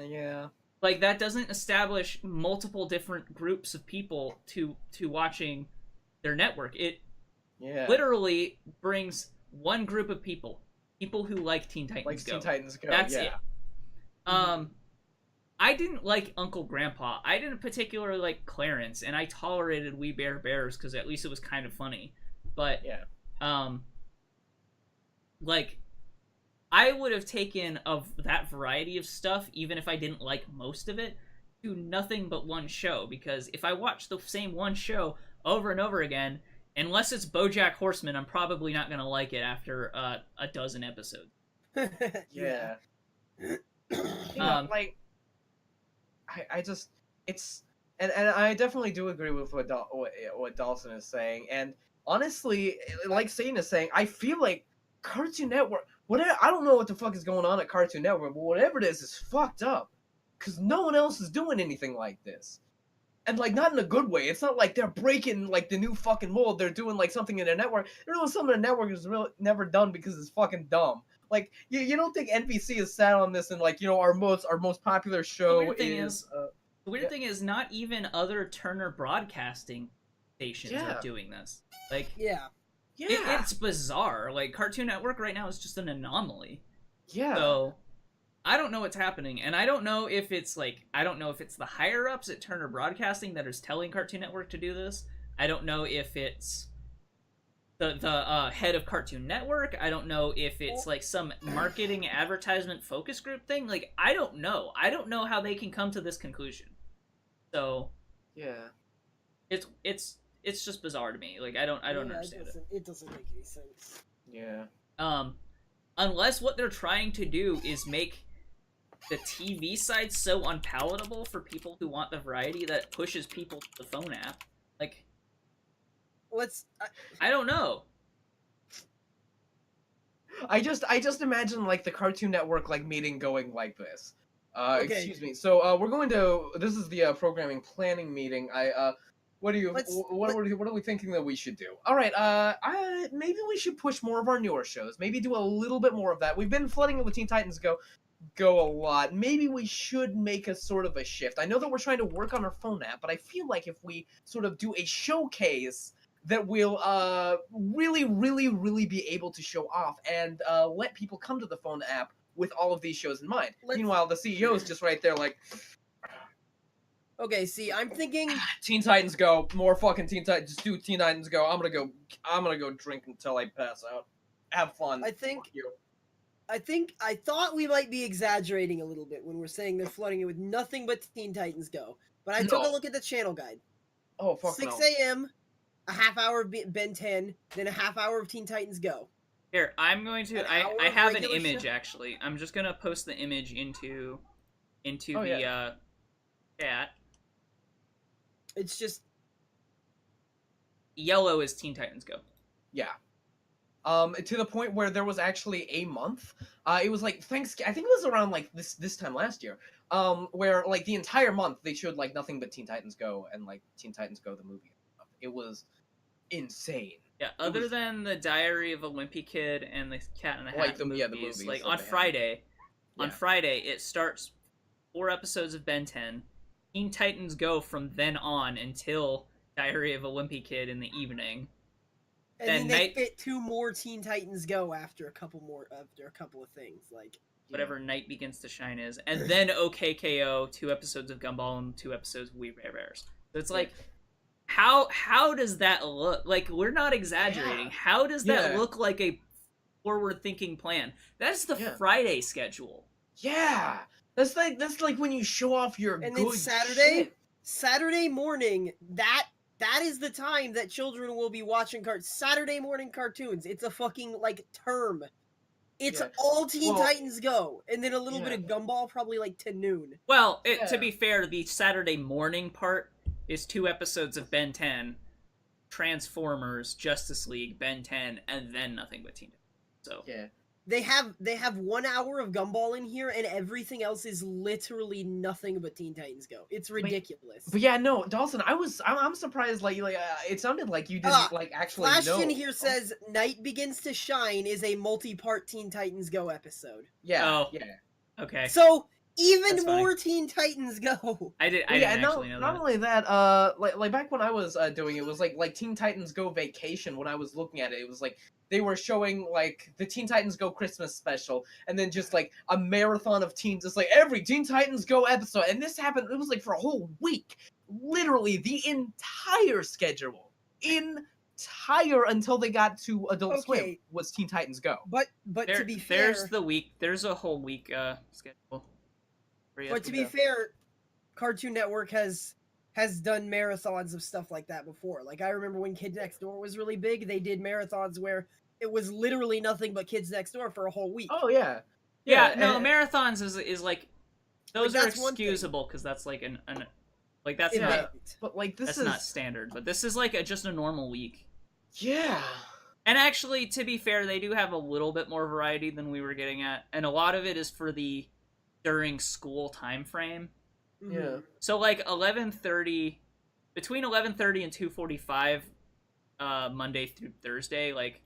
yeah. Like that doesn't establish multiple different groups of people to watching their network. It Yeah. literally brings one group of people who like Teen Titans Like Go. Teen Titans Go. That's yeah. it. I didn't like Uncle Grandpa. I didn't particularly like Clarence, and I tolerated We Bare Bears because at least it was kind of funny. But Yeah. like I would have taken of that variety of stuff, even if I didn't like most of it, to nothing but one show. Because if I watch the same one show over and over again, unless it's BoJack Horseman, I'm probably not gonna like it after a dozen episodes. Yeah. Um, Like, I just it's and I definitely do agree with what Dalsson is saying. And honestly, like Saine is saying, I feel like Cartoon Network. Whatever, I don't know what the fuck is going on at Cartoon Network, but whatever it is fucked up. Because no one else is doing anything like this. And, like, not in a good way. It's not like they're breaking, like, the new fucking mold. They're doing, like, something in their network. They're doing something in their network is really never done because it's fucking dumb. Like, you don't think NBC is sat on this and, like, you know, our most popular show weird thing is... the weird thing is not even other Turner Broadcasting stations Yeah. are doing this. Like, Yeah. yeah. it's bizarre. Like, Cartoon Network right now is just an anomaly. Yeah. So, I don't know what's happening, and I don't know if it's the higher ups at Turner Broadcasting that is telling Cartoon Network to do this. I don't know if it's the head of Cartoon Network. I don't know if it's like some marketing advertisement focus group thing. Like, I don't know. I don't know how they can come to this conclusion. So, Yeah. it's just bizarre to me. Like, I don't understand it. It doesn't make any sense. Yeah. Unless what they're trying to do is make the TV side so unpalatable for people who want the variety that it pushes people to the phone app. Like, I don't know. I just imagine like the Cartoon Network like meeting going like this. Okay. Excuse me. So we're going to. This is the programming planning meeting. What are we thinking that we should do? All right. Maybe we should push more of our newer shows. Maybe do a little bit more of that. We've been flooding it with Teen Titans Go a lot. Maybe we should make a sort of a shift. I know that we're trying to work on our phone app, but I feel like if we sort of do a showcase that will really, really, really be able to show off and let people come to the phone app with all of these shows in mind. Meanwhile, the CEO is just right there like, Okay, see, I'm thinking Teen Titans Go, more fucking Teen Titans, just do Teen Titans Go. I'm gonna go drink until I pass out. Have fun. I think- Fuck you. I thought we might be exaggerating a little bit when we're saying they're flooding it with nothing but Teen Titans Go. But I took a No. look at the channel guide. Oh fuck 6 no. a.m., a half hour of Ben 10, then a half hour of Teen Titans Go. Here, I'm going to. An hour I of have an regular image show? actually. I'm just gonna post the image into Oh, the yeah. chat. It's just Yellow is Teen Titans Go. Yeah. To the point where there was actually a month. It was like I think it was around like this time last year. Where like the entire month they showed like nothing but Teen Titans Go and like Teen Titans Go the movie. It was insane. Yeah, other than the Diary of a Wimpy Kid and the Cat in the Hat Like the movies, movies like that on they had. Friday, Yeah. on Friday it starts 4 episodes of Ben 10. Teen Titans Go from then on until Diary of a Wimpy Kid in the evening. and Then then they night- fit 2 more Teen Titans Go after a couple of things. Like Whatever Night Begins to Shine is, and then OKKO, 2 episodes of Gumball and 2 episodes of We Bare Bears. So it's like, how does that look? Like, we're not exaggerating. Yeah. How does that Yeah. look like a forward-thinking plan? That's the Yeah. Friday schedule. Yeah. That's like when you show off your and good then Saturday, shit. Saturday morning, that is the time that children will be watching Saturday morning cartoons. It's a fucking like term. It's Yeah. all Teen Well, Titans Go, and then a little yeah. bit of Gumball, probably like to noon. Well, to Yeah. be fair, the Saturday morning part is 2 episodes of Ben 10, Transformers, Justice League, Ben 10, and then nothing but Teen Titans. So Yeah. They have 1 hour of Gumball in here, and everything else is literally nothing but Teen Titans Go. It's ridiculous. But yeah, no, Dalsson, I'm surprised. It sounded like you didn't actually Flash know. in here says Night Begins to Shine is a multi-part Teen Titans Go episode. Yeah. Oh. Yeah. okay. So even That's funny. more Teen Titans Go. I didn't actually know not that. only that, like back when I was doing it was like Teen Titans Go Vacation. When I was looking at it, it was like they were showing like the Teen Titans Go Christmas special, and then just like a marathon of teens. It's like every Teen Titans Go episode, and this happened. It was like for a whole week, literally the entire schedule, until they got to Adult Swim Okay. was Teen Titans Go. But to be fair, there's a whole week schedule. but to be fair, Cartoon Network has done marathons of stuff like that before. Like I remember when Kids Next Door was really big, they did marathons where it was literally nothing but Kids Next Door for a whole week. Oh yeah, no, and- marathons is like those are that's one thing. excusable because that's like an like that's Yeah. not But like this that's is not standard. But this is like just a normal week. yeah. And actually, to be fair, they do have a little bit more variety than we were getting at, and a lot of it is for the during school time frame. Mhm. Yeah. So like 11:30, between 11:30 and 2:45, Monday through Thursday, like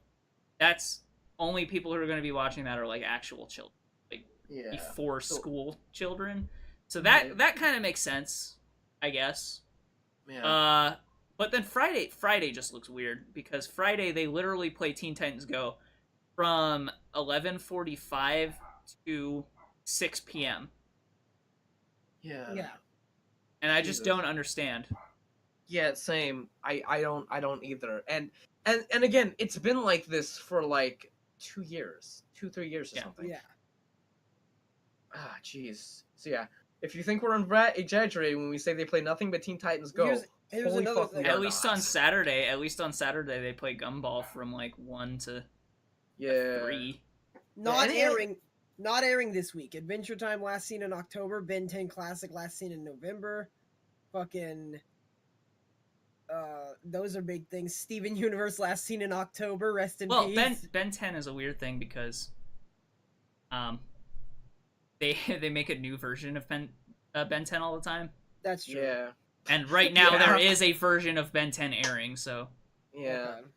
that's only people who are going to be watching that are like actual children, like Yeah. before So- school children. So Right. that kind of makes sense, I guess. Yeah. But then Friday just looks weird because Friday they literally play Teen Titans Go from 11:45 to 6 p.m. Yeah. and I just Jesus. don't understand. Yeah, same. I don't either. And again, it's been like this for like 2 years, 3 years or Yeah. something. Yeah. Ah, jeez. So yeah, if you think we're exaggerating when we say they play nothing but Teen Titans Go, Here's holy another fuck, thing. we are At least not. on Saturday they play Gumball from like 1 to Yeah. 3. Not and it- airing this week. Adventure Time last seen in October. Ben 10 Classic last seen in November. Fucking those are big things. Steven Universe last seen in October. Rest in Well, peace. Ben 10 is a weird thing because they make a new version of Ben 10 all the time. That's true. Yeah. And right now Yeah. there is a version of Ben 10 airing, so Yeah. Okay.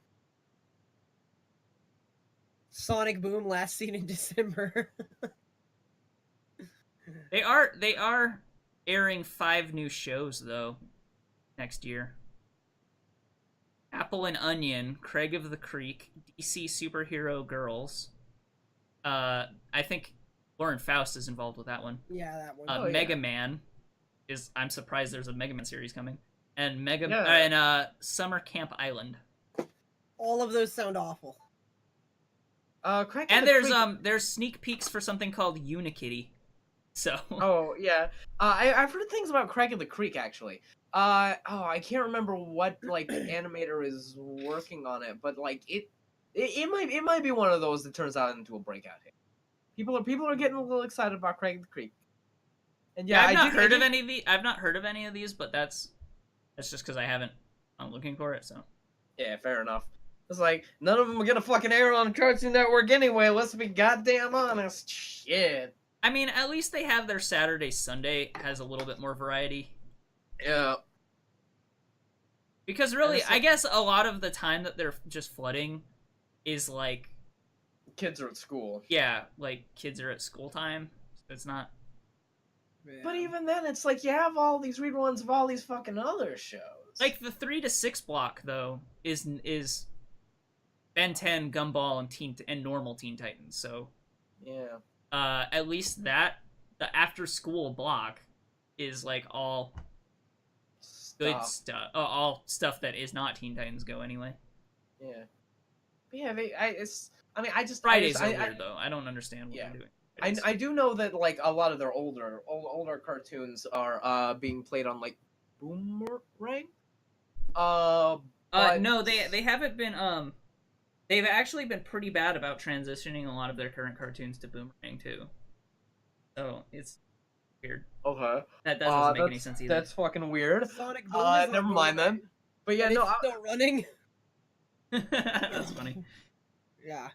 Sonic Boom last seen in December. they are airing 5 new shows though next year. Apple and Onion, Craig of the Creek, DC Superhero Girls. I think Lauren Faust is involved with that one. Yeah, that one. Oh, yeah. Mega Man is. I'm surprised there's a Mega Man series coming, and Summer Camp Island. All of those sound awful. Crack And the Creek- there's sneak peeks for something called Unikitty. So Oh yeah, I've heard things about Craig of the Creek actually. I can't remember what like animator is working on it, but like it might be one of those that turns out into a breakout hit. People are getting a little excited about Craig of the Creek. And yeah, I've not heard of any of these. I've not heard of any of these, but that's just because I'm looking for it. So Yeah, fair enough. It's like none of them are gonna fucking air on Cartoon Network anyway. Let's be goddamn honest. Shit. I mean, at least they have their Saturday Sunday has a little bit more variety. Yeah. Because really, it's I like- guess a lot of the time that they're just flooding is like, Kids are at school. yeah, like kids are at school time. So it's not. But even then, it's like you have all these reruns of all these fucking other shows. Like the 3 to 6 block though is Ben 10, Gumball, and normal Teen Titans. So yeah. at least the after school block is like all good stuff. All stuff that is not Teen Titans Go anyway. Yeah. But yeah, Fridays are I weird though. I don't understand what Yeah. they're doing. I do know that like a lot of their older cartoons are being played on like Boomerang. But- No, they haven't been They've actually been pretty bad about transitioning a lot of their current cartoons to Boomerang too. So it's weird. Okay. That doesn't make any sense either. That's fucking weird. Sonic Boom is like Never mind then. Boomerang, But yeah, and no, it's still running. That's funny. Yeah.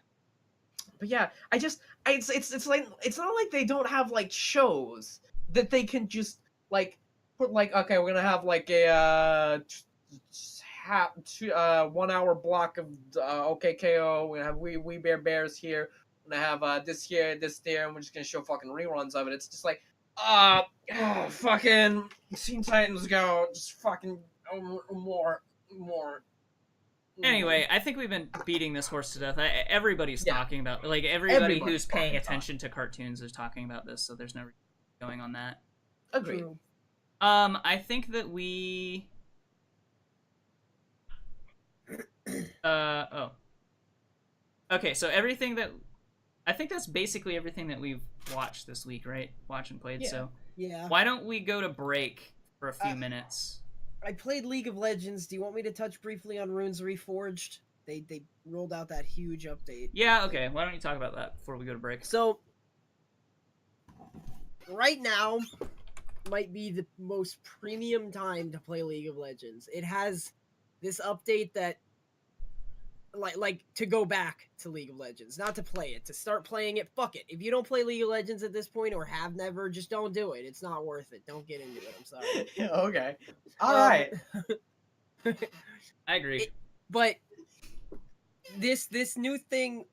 but yeah, it's like it's not like they don't have like shows that they can just like put like, okay, we're gonna have like a 1 hour block of OKKO. We're gonna have We Bear Bears here. We're gonna have this here, this there, and we're just gonna show fucking reruns of it. It's just like fucking Teen Titans Go, just fucking more. Anyway, I think we've been beating this horse to death. Everybody's talking about, like, everybody Everybody's who's paying fucking attention to cartoons is talking about this, so there's no going on that. Agreed. True. I think that we... Okay, so everything that... I think that's basically everything that we've watched this week, right? Watched and played, Yeah. so... Yeah. Why don't we go to break for a few minutes? I played League of Legends. Do you want me to touch briefly on Runes Reforged? They rolled out that huge update. Yeah, okay. Why don't you talk about that before we go to break? So, right now might be the most premium time to play League of Legends. It has this update that, like to go back to League of Legends, not to play it, to start playing it. Fuck it. If you don't play League of Legends at this point or have never, just don't do it. It's not worth it. Don't get into it. I'm sorry. Okay. All right. I agree. But this new thing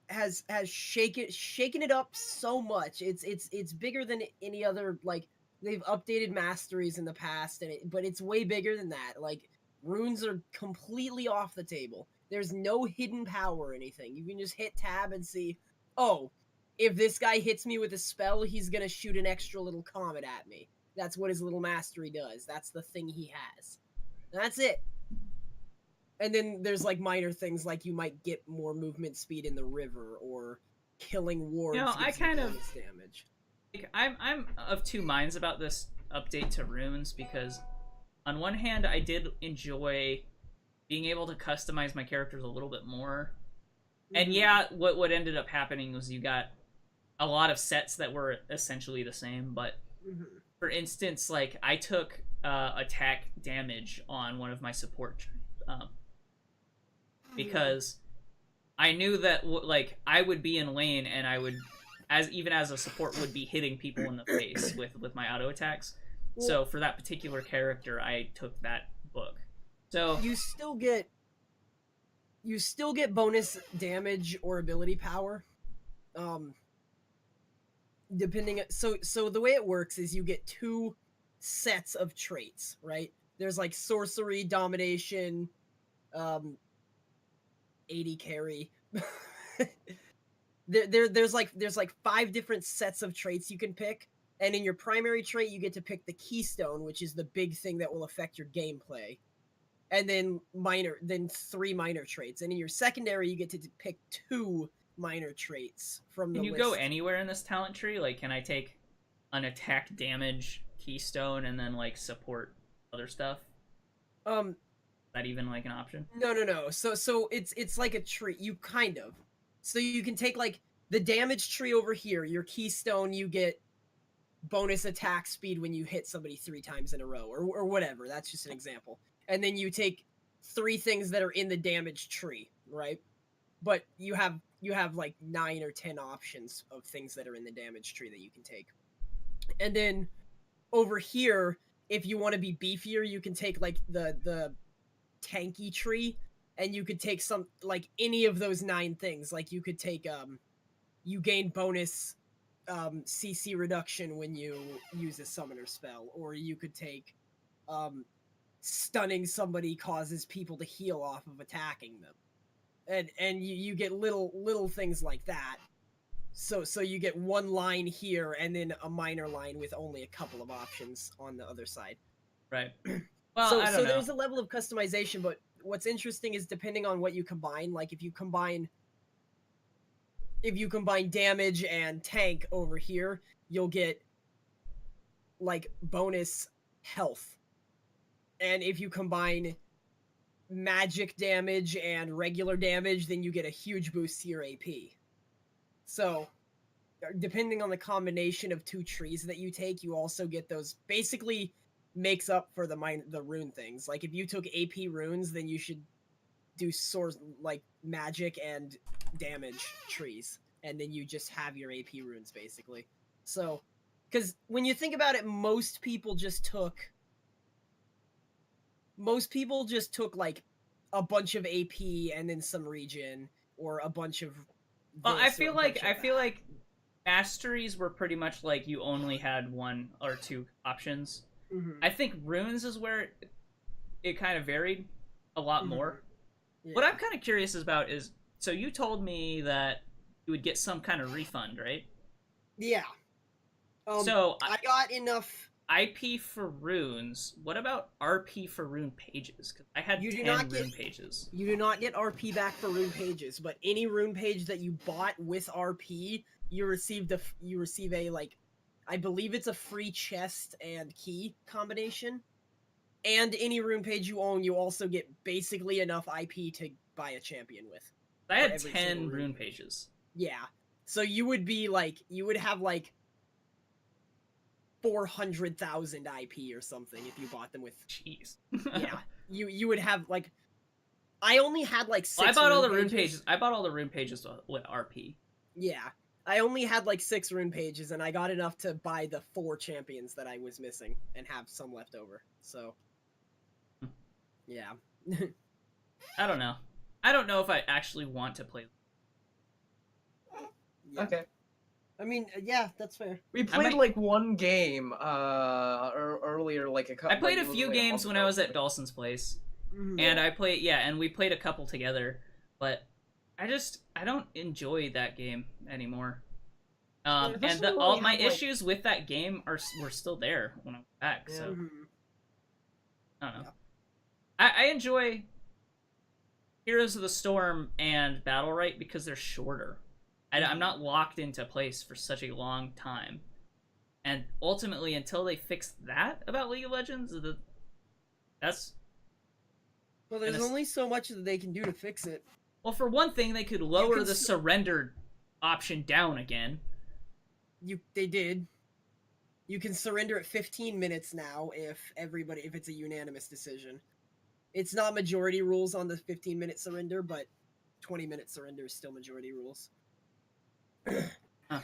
has shaken it up so much. It's bigger than any other. Like, they've updated masteries in the past, but it's way bigger than that. Like, runes are completely off the table. There's no hidden power or anything. You can just hit tab and see, oh, if this guy hits me with a spell, he's gonna shoot an extra little comet at me. That's what his little mastery does. That's the thing he has. That's it. And then there's like minor things like you might get more movement speed in the river, or killing wards. You know, I kind of damage. Like, I'm of two minds about this update to runes, because on one hand I did enjoy being able to customize my characters a little bit more. And yeah, what ended up happening was you got a lot of sets that were essentially the same, but for instance, like, I took attack damage on one of my support because I knew that like I would be in lane and I would, even as a support, would be hitting people in the face with my auto attacks. So for that particular character, I took that book. So you still get bonus damage or ability power, depending. So the way it works is you get two sets of traits, right? There's like sorcery, domination, 80 carry. There's like 5 different sets of traits you can pick, and in your primary trait you get to pick the keystone, which is the big thing that will affect your gameplay. And then 3 minor traits. And in your secondary, you get to pick 2 minor traits from the list. Can you go anywhere in this talent tree? Like, can I take an attack damage keystone and then, like, support other stuff? Is that even, like, an option? No. So it's like a tree. You kind of. So you can take, like, the damage tree over here. Your keystone, you get bonus attack speed when you hit somebody 3 times in a row. Or whatever. That's just an example. And then you take 3 things that are in the damage tree, right? But you have like 9 or 10 options of things that are in the damage tree that you can take. And then over here, if you want to be beefier, you can take like the tanky tree, and you could take some, like, any of those 9 things. Like, you could take you gain bonus CC reduction when you use a summoner spell, or you could take stunning somebody causes people to heal off of attacking them, and you get little things like that. So you get 1 line here, and then a minor line with only a couple of options on the other side. Right. Well, so I don't know. There's a level of customization, but what's interesting is depending on what you combine. Like, if you combine damage and tank over here, you'll get like bonus health. And if you combine magic damage and regular damage, then you get a huge boost to your AP. So, depending on the combination of 2 trees that you take, you also get those. Basically, makes up for the rune things. Like if you took AP runes, then you should do source like magic and damage trees, and then you just have your AP runes basically. So, because when you think about it, most people just took like a bunch of AP and then some regen, or a bunch of. Well, I feel like masteries were pretty much like you only had 1 or 2 options. Mm-hmm. I think runes is where it kind of varied a lot more. Yeah. What I'm kind of curious about is, so you told me that you would get some kind of refund, right? Yeah. So I got enough IP for runes. What about RP for rune pages? Because I had 10 rune pages. You do not get RP back for rune pages, but any rune page that you bought with RP, you receive a like, I believe it's a free chest and key combination. And any rune page you own, you also get basically enough IP to buy a champion with. I had 10 rune pages. Yeah. So you would have like 400,000 IP or something if you bought them with. Jeez. Yeah. You would have like. I only had like 6. I bought all the rune pages. I bought all the rune pages with RP. Yeah. I only had like 6 rune pages, and I got enough to buy the 4 champions that I was missing and have some left over. So. Yeah. I don't know. I don't know if I actually want to play. Yeah. Okay. I mean, yeah, that's fair. We played like one game earlier, like a couple. I played a few games when I was at Dalson's place, and we played a couple together, but I don't enjoy that game anymore. And all my issues with that game were still there when I was back. Yeah. So I don't know. Yeah. I enjoy Heroes of the Storm and Battle Right because they're shorter. I'm not locked into place for such a long time. And ultimately, until they fix that about League of Legends, that's... Well, there's only so much that they can do to fix it. Well, for one thing, they could lower the surrender option down again. They did. You can surrender at 15 minutes now if it's a unanimous decision. It's not majority rules on the 15-minute surrender, but 20-minute surrender is still majority rules.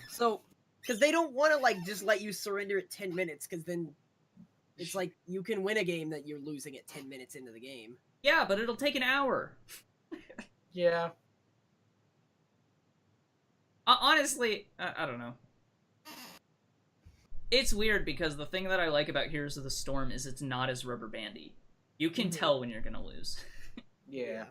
So, because they don't want to like just let you surrender at 10 minutes, because then it's like you can win a game that you're losing at 10 minutes into the game. Yeah, but it'll take an hour. Yeah. Honestly, I don't know. It's weird because the thing that I like about Heroes of the Storm is it's not as rubber bandy. You can tell when you're gonna lose. Yeah.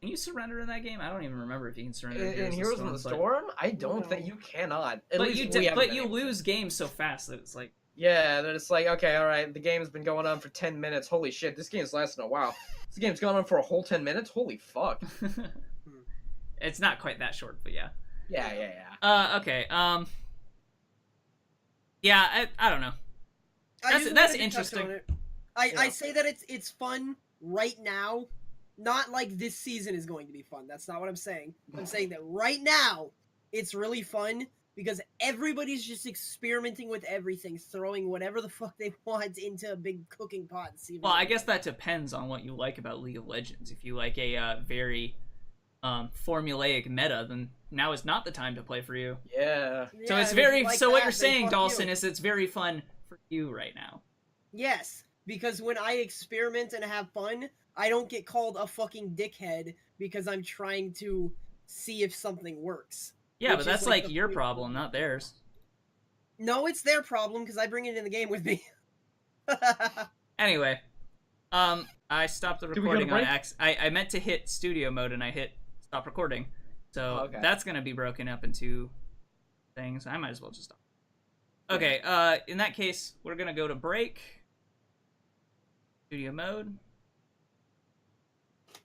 Can you surrender in that game? I don't even remember if you can surrender in Heroes of the Storm. I don't think you cannot. But you lose games so fast that it's like. Yeah, that it's like, okay, all right, the game's been going on for 10 minutes. Holy shit, this game's lasting a while. This game's gone on for a whole 10 minutes. Holy fuck. It's not quite that short, but yeah. Yeah. Okay. Yeah, I don't know. That's interesting. I say that it's fun right now. Not like this season is going to be fun. That's not what I'm saying. I'm saying that right now, it's really fun because everybody's just experimenting with everything, throwing whatever the fuck they want into a big cooking pot. And see. Well, I guess that depends on what you like about League of Legends. If you like a very formulaic meta, then now is not the time to play for you. Yeah. So it's very. Like so what you're saying, Dalsson, is it's very fun for you right now. Yes, because when I experiment and have fun, I don't get called a fucking dickhead because I'm trying to see if something works. Yeah, but that's like your problem, not theirs. No, it's their problem because I bring it in the game with me. Anyway, I stopped the recording on X. I meant to hit studio mode and I hit stop recording. So that's going to be broken up into things. I might as well just stop. Okay, in that case, we're going to go to break. Studio mode.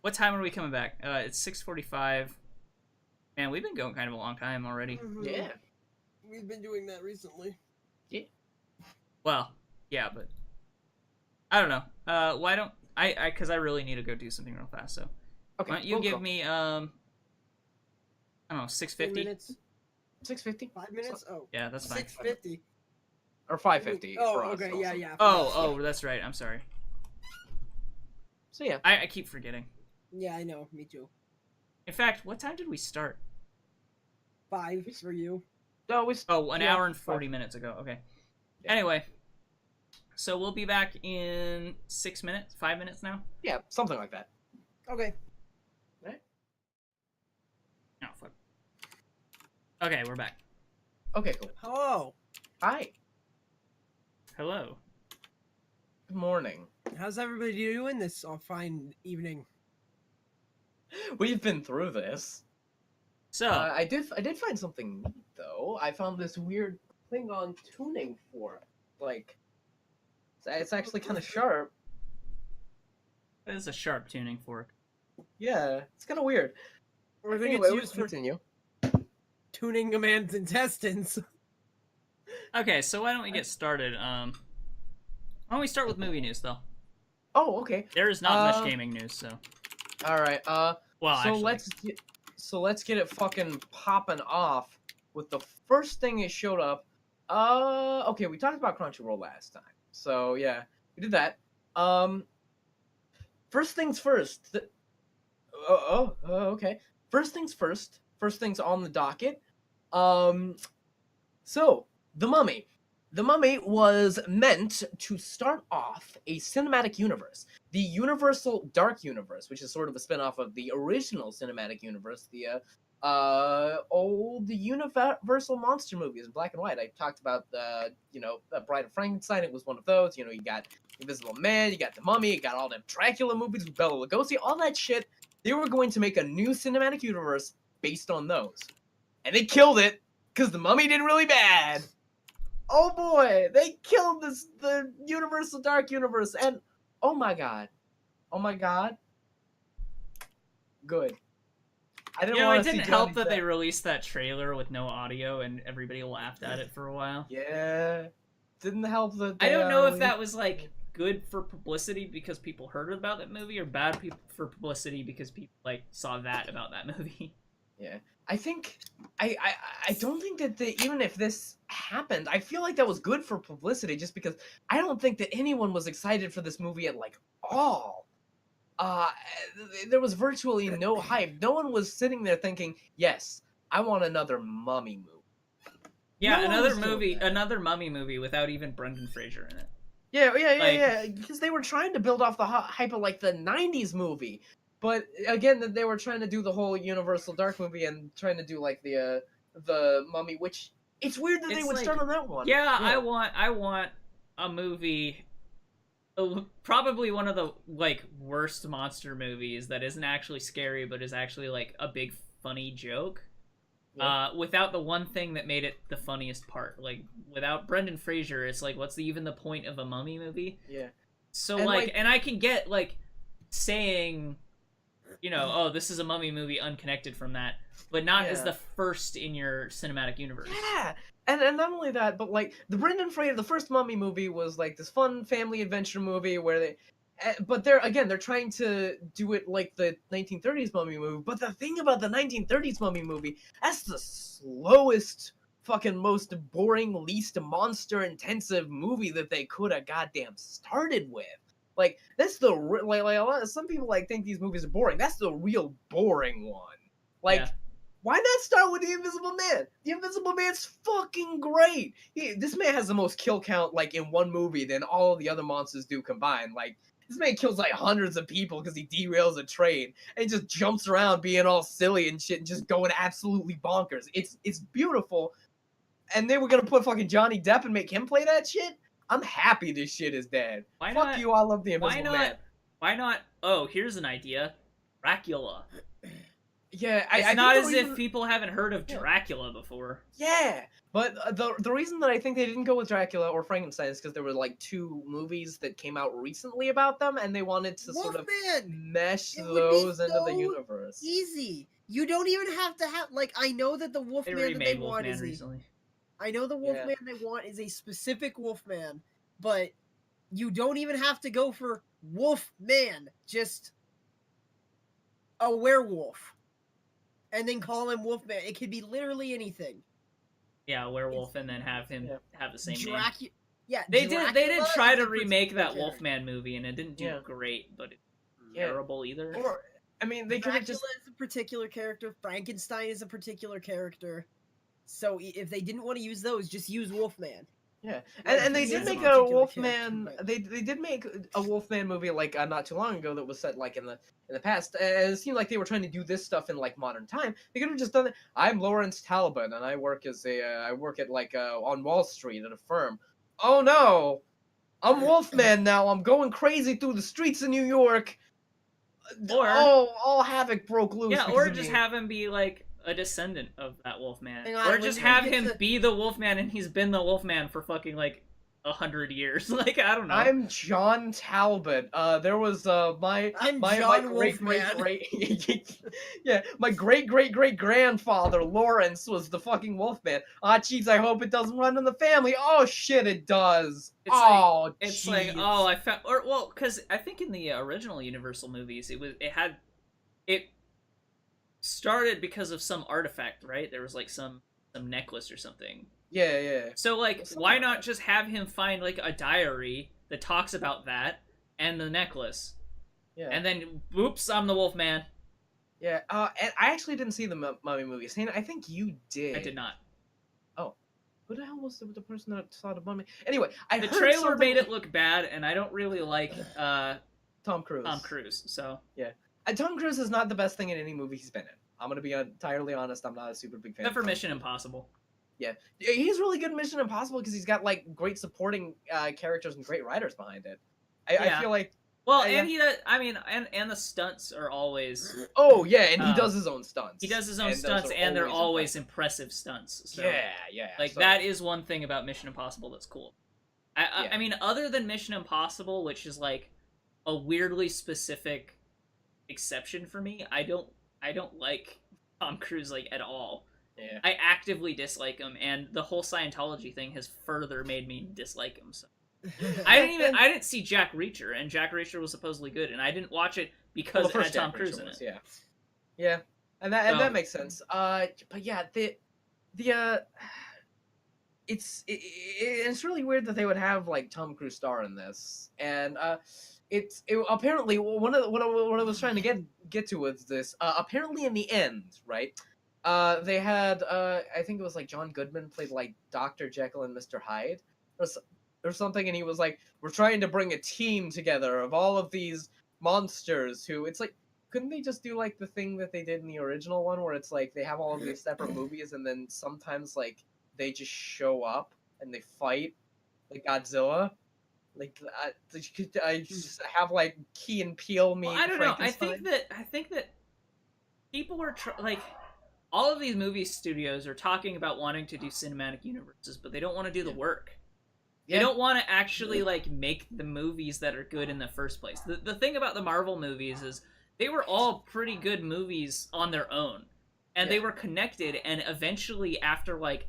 What time are we coming back? It's 6:45. Man, we've been going kind of a long time already. Mm-hmm. Yeah. We've been doing that recently. Yeah. Well, yeah, but I don't know. Why don't I? Because I really need to go do something real fast. So Okay, why don't you give me I don't know, 650. minutes, 650 5 minutes. Oh, Yeah, that's fine. 650. or 550 Oh, for us. okay, Also. yeah. Oh, that's right. I'm sorry. So yeah, I keep forgetting. Yeah, I know. Me too. In fact, what time did we start? 5 for you. no, we. Oh, an yeah, hour and 40 5. minutes ago. Okay. Yeah. Anyway, so we'll be back in 6 minutes, 5 minutes now. Yeah, something like that. Okay. Right? Oh fuck. Okay, we're back. Okay, cool. Hello. Hi. Hello. Good morning. How's everybody doing this fine evening? We've been through this. So I did find something neat though. I found this weird Klingon tuning fork. Like, it's actually kind of sharp. this is a sharp tuning fork. Yeah, it's kind of weird. I think Anyway, it's we used can for continue. tuning a man's intestines. Okay, so why don't we get started? Why don't we start with movie news though? Oh, okay. There is not much gaming news, so. All right. Well, so actually, let's get it fucking popping off with the first thing that showed up. Okay, we talked about Crunchyroll last time, so yeah, we did that. First things first. Okay. First things first. First things on the docket. So The Mummy. The Mummy was meant to start off a cinematic universe. The Universal Dark Universe, which is sort of a spin-off of the original cinematic universe, the old Universal monster movies in black and white. I talked about the Bride of Frankenstein. It was one of those. You got Invisible Man, you got The Mummy, you got all them Dracula movies with Bela Lugosi, all that shit. They were going to make a new cinematic universe based on those. And they killed it, because The Mummy did really bad. Oh boy, they killed the Universal Dark Universe, and oh my god, good. I didn't want it to see didn't help Johnny that they Depp. released that trailer with no audio and everybody laughed at it for a while. Yeah, didn't help that. I don't know if that was like good for publicity because people heard about that movie, or bad for publicity because people like saw that about that movie. Yeah, I think I don't think that even if this happened, I feel like that was good for publicity, just because I don't think that anyone was excited for this movie at like all. There was virtually no hype. No one was sitting there thinking, "Yes, I want another Mummy movie." Yeah, No one was doing that. another Mummy movie without even Brendan Fraser in it. Yeah. Because they were trying to build off the hype of like the '90s movie, but again, they were trying to do the whole Universal Dark movie and trying to do like the Mummy, which it's weird that they would start on that one. Yeah, I want a movie. Probably one of the like worst monster movies that isn't actually scary, but is actually like a big funny joke. Yeah. Without the one thing that made it the funniest part, like without Brendan Fraser, it's like what's even the point of a Mummy movie? Yeah. So And, and I can get like saying, oh, this is a Mummy movie unconnected from that, but not as the first in your cinematic universe. Yeah. And not only that, but like the Brendan Fraser, the first Mummy movie was like this fun family adventure movie where but they're trying to do it like the 1930s Mummy movie. But the thing about the 1930s Mummy movie, that's the slowest, fucking most boring, least monster intensive movie that they could have goddamn started with. Like that's the like a lot of, some people like think these movies are boring. That's the real boring one. Like. Yeah. Why not start with the Invisible Man? The Invisible Man's fucking great. This man has the most kill count like in one movie than all of the other monsters do combined. Like this man kills like hundreds of people because he derails a train and he just jumps around being all silly and shit and just going absolutely bonkers. It's beautiful. And they were gonna put fucking Johnny Depp and make him play that shit. I'm happy this shit is dead. Fuck you, I love the Invisible Man. Why not? Oh, here's an idea. Dracula. Yeah, it's not as if people haven't heard of Dracula before. Yeah, but the reason that I think they didn't go with Dracula or Frankenstein is because there were like 2 movies that came out recently about them, and they wanted to sort of mesh those into the universe. Easy. You don't even have to have like. I know that the Wolfman that they want is recently. I know the Wolfman they want is a specific Wolfman, but you don't even have to go for Wolf Man, just a werewolf, and then call him Wolfman. It could be literally anything. Yeah, werewolf, and then have him have the same name. Yeah, They Dracula did try is to a remake that particular Wolfman movie, and it didn't do great, but it's terrible either. Or I mean, they could have just. Dracula is a particular character. Frankenstein is a particular character. So if they didn't want to use those, just use Wolfman. Yeah, Like, and they he did is a make a particular Wolfman. character, but- They did make a Wolfman movie like not too long ago that was set like in the past. And it seemed like they were trying to do this stuff in like modern time. They could have just done it. I'm Lawrence Talbot, and I work as I work at like on Wall Street at a firm. Oh no, I'm Wolfman now. I'm going crazy through the streets of New York. Or all havoc broke loose. yeah, because or of just me. have him be like a descendant of that Wolfman, Hang on, or when just we have get him to- be the Wolfman, and he's been the Wolfman for fucking like 100 years. Like I don't know. I'm John Talbot. There was my I'm my John great Wolfman. yeah, my great grandfather Lawrence was the fucking Wolfman. Ah, jeez, I hope it doesn't run in the family. Oh shit, it does. It's jeez. like I found because I think in the original Universal movies it started because of some artifact, right? There was like some necklace or something. Yeah. So like, Some why not artifact. just have him find like a diary that talks about that and the necklace, Yeah. and then oops, I'm the Wolfman. Yeah. And I actually didn't see the Mummy movie. Saine, I think you did. I did not. Who the hell was the person that saw the Mummy? Anyway, I The heard trailer something- made it look bad, and I don't really like Tom Cruise. Tom Cruise. So Tom Cruise is not the best thing in any movie he's been in. I'm gonna be entirely honest. I'm not a super big fan. except for of Tom Mission Cruise. Impossible. Yeah, he's really good in Mission Impossible because he's got like great supporting characters and great writers behind it. Yeah. I feel like. Well, Yeah. and he does. I mean, and the stunts are always. Oh yeah, and he Uh, does his own stunts. He does his own And those stunts, are and they're always impressive. impressive stunts. So, Yeah. like so- that is one thing about Mission Impossible that's cool. I Yeah. mean, other than Mission Impossible, which is like a weirdly specific exception for me, I don't like Tom Cruise like at all. Yeah. I actively dislike him, and the whole Scientology thing has further made me dislike him. So I didn't see Jack Reacher, and Jack Reacher was supposedly good, and I didn't watch it because Well, it the had first Tom Jack Cruise Reacher in was, it. Yeah, and that So- makes sense. But yeah, it's really weird that they would have like Tom Cruise star in this, and apparently what I was trying to get to was this. Apparently in the end, right? They had I think it was like John Goodman played like Dr. Jekyll and Mr. Hyde or something, and he was like, we're trying to bring a team together of all of these monsters who it's like, couldn't they just do like the thing that they did in the original one where it's like they have all of these separate movies and then sometimes like they just show up and they fight like Godzilla? Like I just have like Key and Peele meet Well, I don't know. I Frankenstein? think that people are like all of these movie studios are talking about wanting to do cinematic universes, but they don't want to do the work. They don't want to actually like make the movies that are good in the first place. The thing about the Marvel movies is they were all pretty good movies on their own, and they were connected, and eventually after like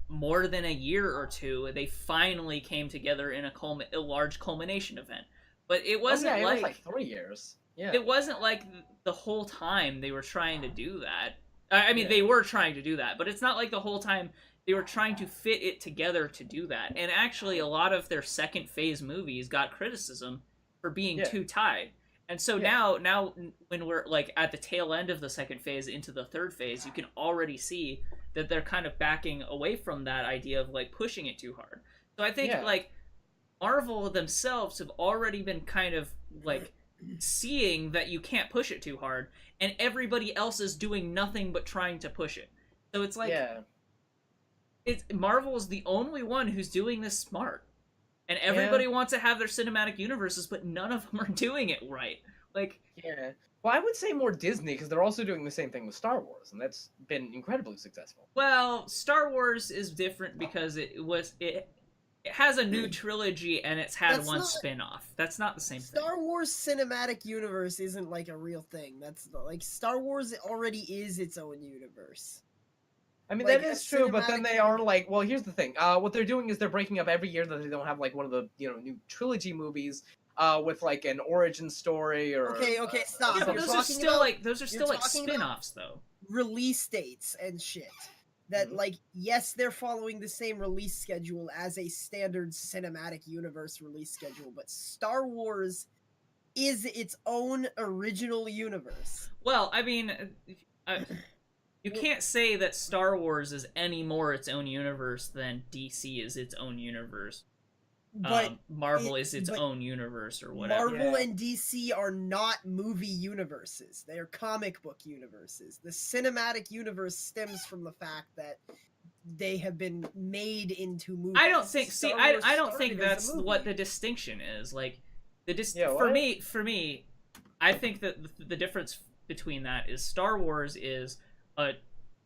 more than a year or two, they finally came together in a large culmination event. But it wasn't it was like like 3 years. Yeah. it wasn't like the whole time they were trying to do that. I mean, Yeah. they were trying to do that, but it's not like the whole time they were trying to fit it together to do that. And actually, a lot of their second phase movies got criticism for being too tied. And so now when we're like at the tail end of the second phase into the third phase, you can already see that they're kind of backing away from that idea of like pushing it too hard. So I think like Marvel themselves have already been kind of like seeing that you can't push it too hard, and everybody else is doing nothing but trying to push it. So it's like Marvel is the only one who's doing this smart. And everybody wants to have their cinematic universes, but none of them are doing it right. Like, well, I would say more Disney because they're also doing the same thing with Star Wars, and that's been incredibly successful. well, Star Wars is different because it has a new trilogy and it's had That's one not- spin-off. That's not the same thing. Star Wars cinematic universe isn't like a real thing. That's like Star Wars already is its own universe. I mean, Like, that a is true, but then cinematic they are like, well, here's the thing. What they're doing is they're breaking up every year that they don't have like one of the new trilogy movies, with like an origin story or. Okay, stop. Yeah, but You're those are talking still about- like those are you're still like talking about- spin-offs though. release dates and shit. That Mhm. like, yes, they're following the same release schedule as a standard cinematic universe release schedule, but Star Wars is its own original universe. Well, I mean, you can't say that Star Wars is any more its own universe than DC is its own universe. But Marvel is its but own universe or whatever. Marvel and DC are not movie universes. They are comic book universes. The cinematic universe stems from the fact that they have been made into movies. I don't think. See, Star I Wars don't started think as a that's movie. what the distinction is. Like Yeah, for what? me, I think that the difference between that is Star Wars is a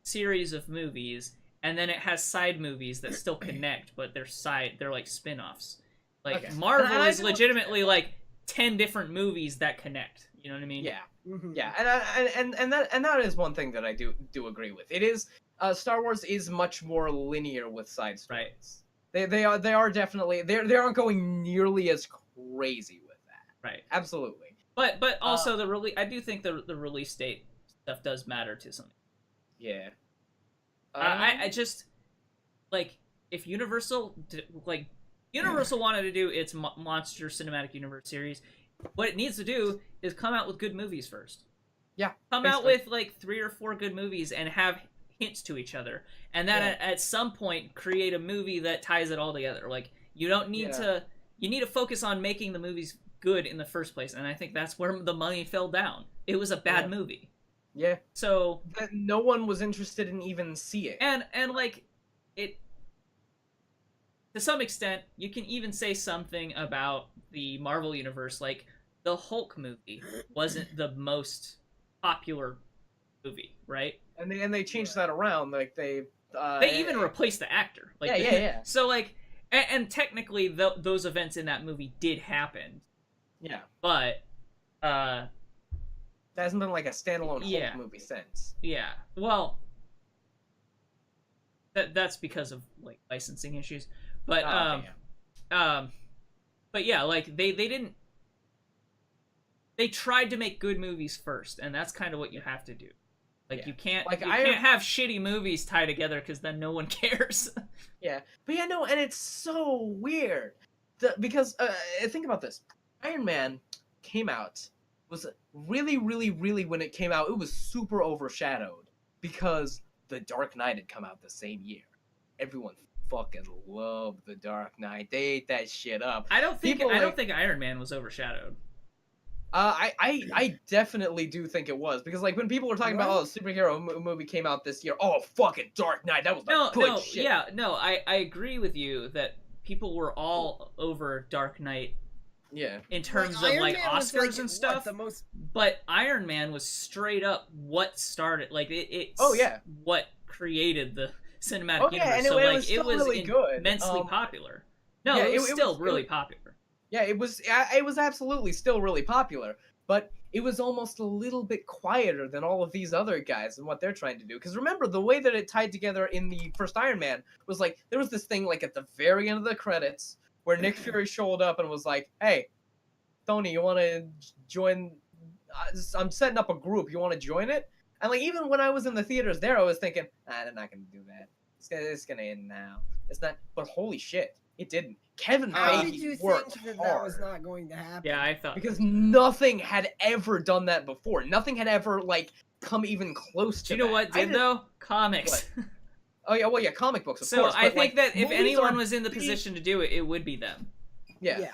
series of movies, and then it has side movies that still connect, but they're like spin-offs. Like Okay. Marvel And I is don't- legitimately like 10 different movies that connect. You know what I mean? Yeah. Mhm. Yeah, and that is one thing that I do agree with. It is Star Wars is much more linear with side stories. Right. They are definitely they aren't going nearly as crazy with that. Right. Absolutely. But also I do think the release date stuff does matter to something. Yeah. I just like if Universal wanted to do its Monster Cinematic Universe series, what it needs to do is come out with good movies first. Yeah. Come out basically. with like 3 or 4 good movies and have hints to each other, and then at some point create a movie that ties it all together. Like you don't need to. You need to focus on making the movies good in the first place, and I think that's where the money fell down. It was a bad movie. Yeah. So That no one was interested in even seeing. and like it to some extent you can even say something about the Marvel universe. Like the Hulk movie wasn't the most popular movie, right? And they changed that around. Like they Even replaced the actor. Like yeah. So like and technically those events in that movie did happen, Yeah. but That hasn't been like a standalone Yeah. Hulk movie since. yeah, well, that's because of like licensing issues. But Oh, okay, but yeah, like they tried to make good movies first, and that's kind of what you have to do. Like Yeah. you can't Like, you I- can't have shitty movies tie together because then no one cares. Yeah, but yeah, no, and it's so weird because think about this: Iron Man came out was really, really, really when it came out, it was super overshadowed because The Dark Knight had come out the same year. Everyone fucking loved The Dark Knight; they ate that shit up. I don't think People, like- Iron Man was overshadowed. I definitely do think it was because like when people were talking about What? oh superhero movie came out this year, oh fucking Dark Knight, that was the good shit. I agree with you that people were all over Dark Knight Yeah. in terms of Iron like Man was, Oscars like, and stuff. the most But Iron Man was straight up what started, like it's Oh, yeah. what created the cinematic Oh, yeah, universe. and it- So and it like was still really good. immensely popular. No, yeah, it was it still was- really popular. Yeah, it was absolutely still really popular, but it was almost a little bit quieter than all of these other guys and what they're trying to do. Because remember, the way that it tied together in the first Iron Man was like there was this thing like at the very end of the credits where Nick Fury showed up and was like, "Hey, Tony, you want to join? I'm setting up a group. You want to join it?" And like even when I was in the theaters there, I was thinking, they're not gonna do that. It's gonna end now. It's not. But holy shit, it didn't. Kevin How did you Feige think worked that hard was not going to happen? Yeah, I thought because nothing had ever done that before. Nothing had ever like come even close to. Do you know that. what I did didn't- though? Comics. Oh yeah, well yeah, comic books of So course. I but, think like, that if movies anyone are was in the big- position to do it, it would be them. yeah. Yeah.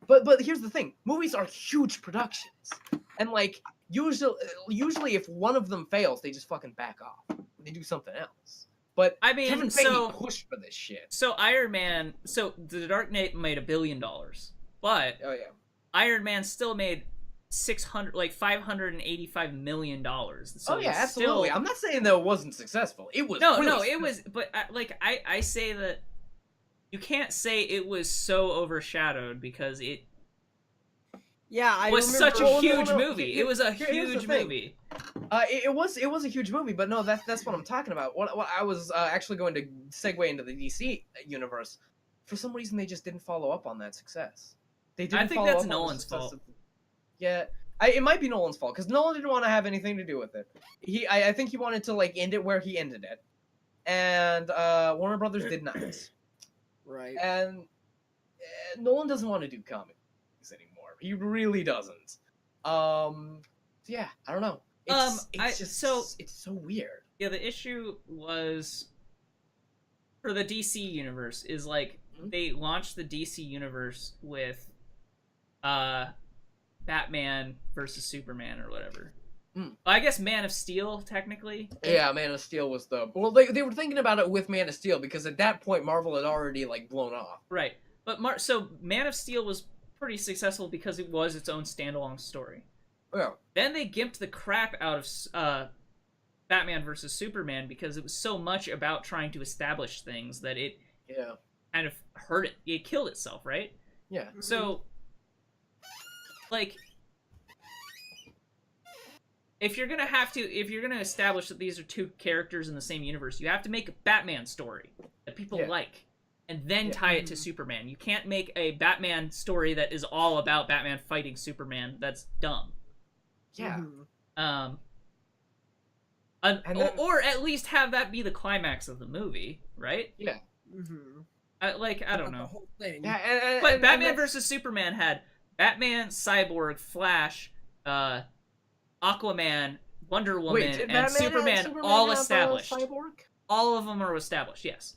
But here's the thing: movies are huge productions, and like usually if one of them fails, they just fucking back off. They do something else. But I mean, Kevin Feige so pushed for this shit. so Iron Man. So the Dark Knight made $1 billion, but Oh yeah. Iron Man still made $585 million. So Oh yeah, it's absolutely. Still... I'm not saying that it wasn't successful. It was. No, really no, it was. But I say that you can't say it was so overshadowed because Yeah, I was remember. such a No, huge no. movie. It was a Here's the huge thing. movie. It was a huge movie, but no, that's what I'm talking about. What I was actually going to segue into the DC universe. For some reason, they just didn't follow up on that success. They didn't. I think follow that's up on the Nolan's success fault. of- Yeah, it might be Nolan's fault because Nolan didn't want to have anything to do with it. I think he wanted to like end it where he ended it, and Warner Brothers did not. Right. And Nolan doesn't want to do comics anymore. He really doesn't. So yeah, I don't know. It's so weird. Yeah, the issue was for the DC universe is like they launched the DC universe with Batman versus Superman or whatever. I guess Man of Steel technically. Yeah, Man of Steel was they were thinking about it with Man of Steel because at that point Marvel had already like blown off. Right. But so Man of Steel was pretty successful because it was its own standalone story. Yeah. Then they gimped the crap out of Batman versus Superman because it was so much about trying to establish things that it kind of hurt it. It killed itself, right? Yeah. So, like, if you're gonna establish that these are two characters in the same universe, you have to make a Batman story that people like, and then tie it to Superman. You can't make a Batman story that is all about Batman fighting Superman. That's dumb. Yeah. Or at least have that be the climax of the movie, right? Yeah. I don't know. The whole thing. Yeah, But Batman versus Superman had Batman, Cyborg, Flash, Aquaman, Wonder Woman, Wait, did and Batman Superman all have established. Cyborg? All of them are established. Yes.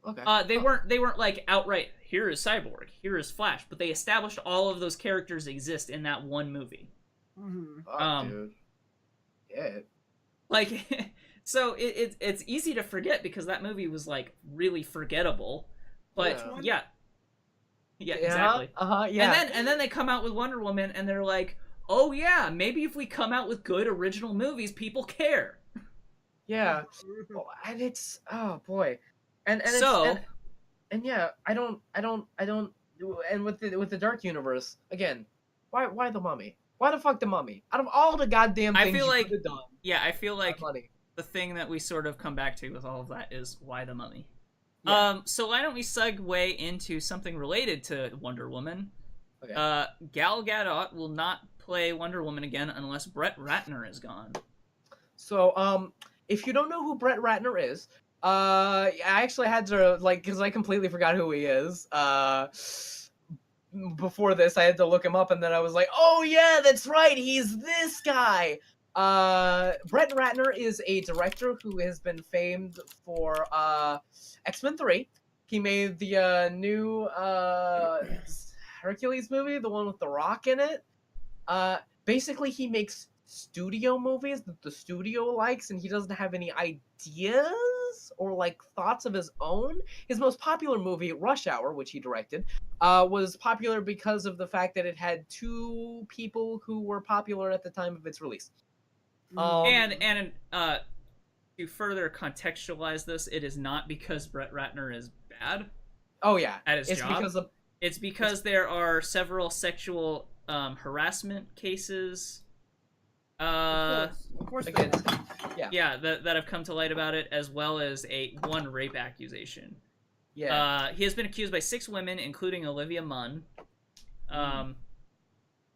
Okay. They weren't like outright. Here is Cyborg. Here is Flash. But they established all of those characters exist in that one movie. Fuck, dude. Yeah. Like, so it's easy to forget because that movie was like really forgettable. But yeah, exactly. Yeah. And then they come out with Wonder Woman and they're like, oh yeah, maybe if we come out with good original movies, people care. Yeah. And it's boy. And so and yeah, I don't and with the Dark Universe, again, why the Mummy? Why the fuck the Mummy? Out of all the goddamn things I feel like you could have done. Yeah, I feel like money. The thing that we sort of come back to with all of that is why the Mummy. Yeah. So why don't we segue into something related to Wonder Woman? Okay. Gal Gadot will not play Wonder Woman again unless Brett Ratner is gone. So, if you don't know who Brett Ratner is, I actually had to, because I completely forgot who he is. Before this, I had to look him up, and then I was like, oh yeah, that's right, he's this guy! Brett Ratner is a director who has been famed for, X-Men 3. He made the, new, Hercules movie, the one with The Rock in it. Basically, he makes studio movies that the studio likes, and he doesn't have any ideas or thoughts of his own. His most popular movie, Rush Hour, which he directed, was popular because of the fact that it had two people who were popular at the time of its release. And to further contextualize this, it is not because Brett Ratner is bad. Oh yeah, at his job. It's because there are several sexual harassment cases. Of course again, that have come to light about it, as well as one rape accusation. Yeah. He has been accused by 6 women, including Olivia Munn.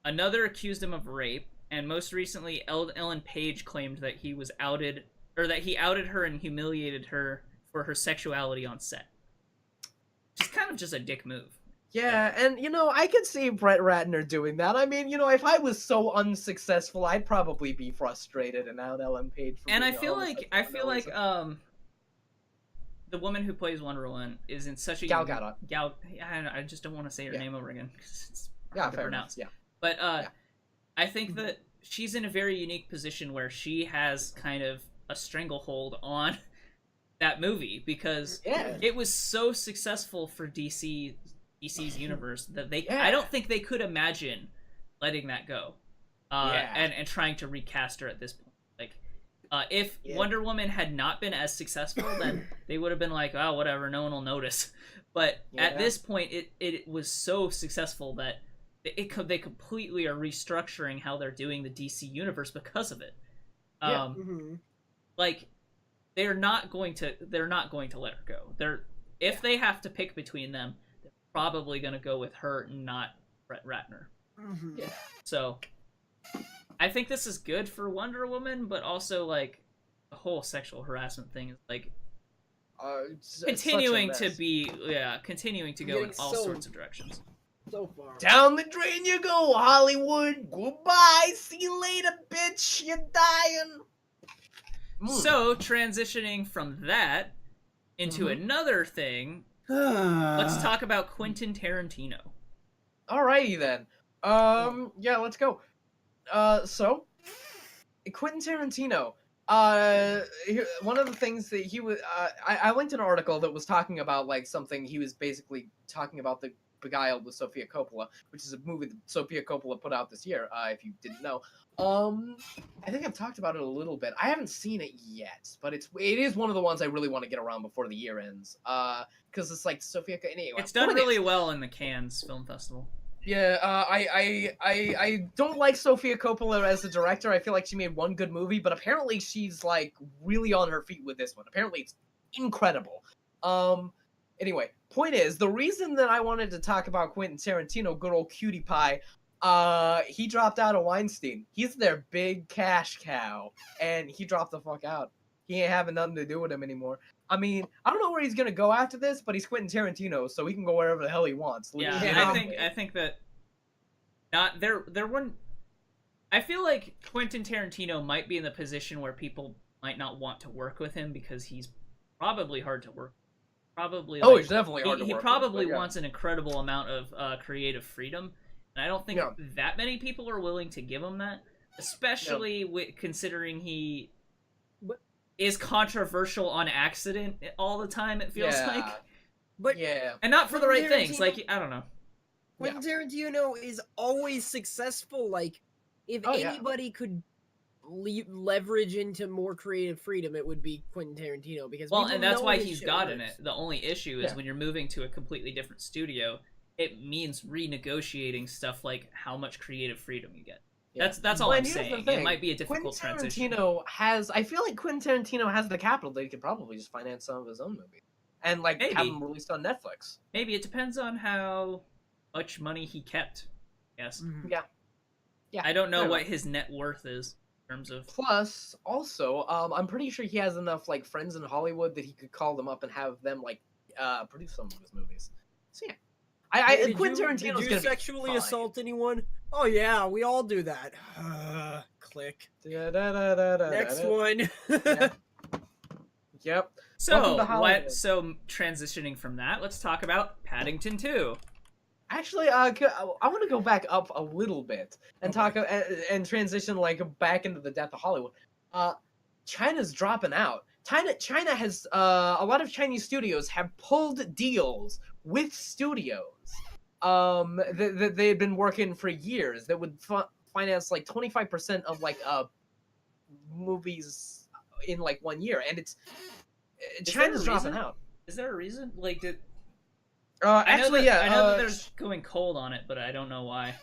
Another accused him of rape, and most recently, Ellen Page claimed that he outed her and humiliated her for her sexuality on set. Which is kind of just a dick move. Yeah, and I could see Brett Ratner doing that. I mean, if I was so unsuccessful, I'd probably be frustrated and out Ellen Page. And I feel like the woman who plays Wonder Woman is in such a Gal Gadot. I just don't want to say her name over again because it's hard to fair pronounce. Enough. But I think that she's in a very unique position where she has kind of a stranglehold on that movie because it was so successful for DC's universe that I don't think they could imagine letting that go and trying to recast her at this point. If Wonder Woman had not been as successful, then they would have been like, oh, whatever, no one will notice. But at this point, it was so successful that they completely are restructuring how they're doing the DC universe because of it. Yeah. Like they're not going to let her go. If they have to pick between them, they're probably going to go with her and not Brett Ratner. Yeah. So I think this is good for Wonder Woman, but also like the whole sexual harassment thing is like continuing to go in all sorts of directions. So far. Down the drain you go, Hollywood. Goodbye. See you later, bitch. You're dying. So, transitioning from that into another thing, let's talk about Quentin Tarantino. Alrighty then. Yeah, let's go. So, Quentin Tarantino. One of the things that he was, I linked an article that was talking about like something he was basically talking about the Beguiled with Sofia Coppola, which is a movie that Sofia Coppola put out this year, if you didn't know. I think I've talked about it a little bit. I haven't seen it yet, but it is one of the ones I really want to get around before the year ends. Because it's like Sofia. Anyway, it's done really well in the Cannes Film Festival. Yeah, I don't like Sofia Coppola as a director. I feel like she made one good movie, but apparently she's like really on her feet with this one. Apparently it's incredible. Anyway, point is, the reason that I wanted to talk about Quentin Tarantino, good old cutie pie, he dropped out of Weinstein. He's their big cash cow, and he dropped the fuck out. He ain't having nothing to do with him anymore. I mean, I don't know where he's gonna go after this, but he's Quentin Tarantino, so he can go wherever the hell he wants. Yeah, I think that there weren't. I feel like Quentin Tarantino might be in the position where people might not want to work with him because he's probably hard to work. Probably. He's definitely hard to work with. He probably wants an incredible amount of creative freedom, and I don't think that many people are willing to give him that, especially considering he is controversial on accident all the time. It feels like, but and not for the right things. Like I don't know. Quentin Tarantino is always successful. Like if anybody could leverage into more creative freedom, it would be Quentin Tarantino, because and that's why he's gotten it. The only issue is when you're moving to a completely different studio, it means renegotiating stuff like how much creative freedom you get. That's all I'm saying. It might be a difficult transition. I feel like Quentin Tarantino has the capital that he could probably just finance some of his own movies and like have them released on Netflix. Maybe it depends on how much money he kept. Yes. Yeah. I don't know what his net worth is. Of... Plus, also, I'm pretty sure he has enough like friends in Hollywood that he could call them up and have them like produce some of his movies. So yeah, Quentin Tarantino's gonna sexually assault anyone? Oh yeah, we all do that. Click. Next one. Yep. So transitioning from that, let's talk about Paddington 2. Actually, I want to go back up a little bit and talk and transition like back into the death of Hollywood. China's dropping out. China has a lot of Chinese studios have pulled deals with studios that they had been working for years that would finance like 25% of like movies in like 1 year, and China's dropping out. Is there a reason? Like did. I know that they're going cold on it, but I don't know why.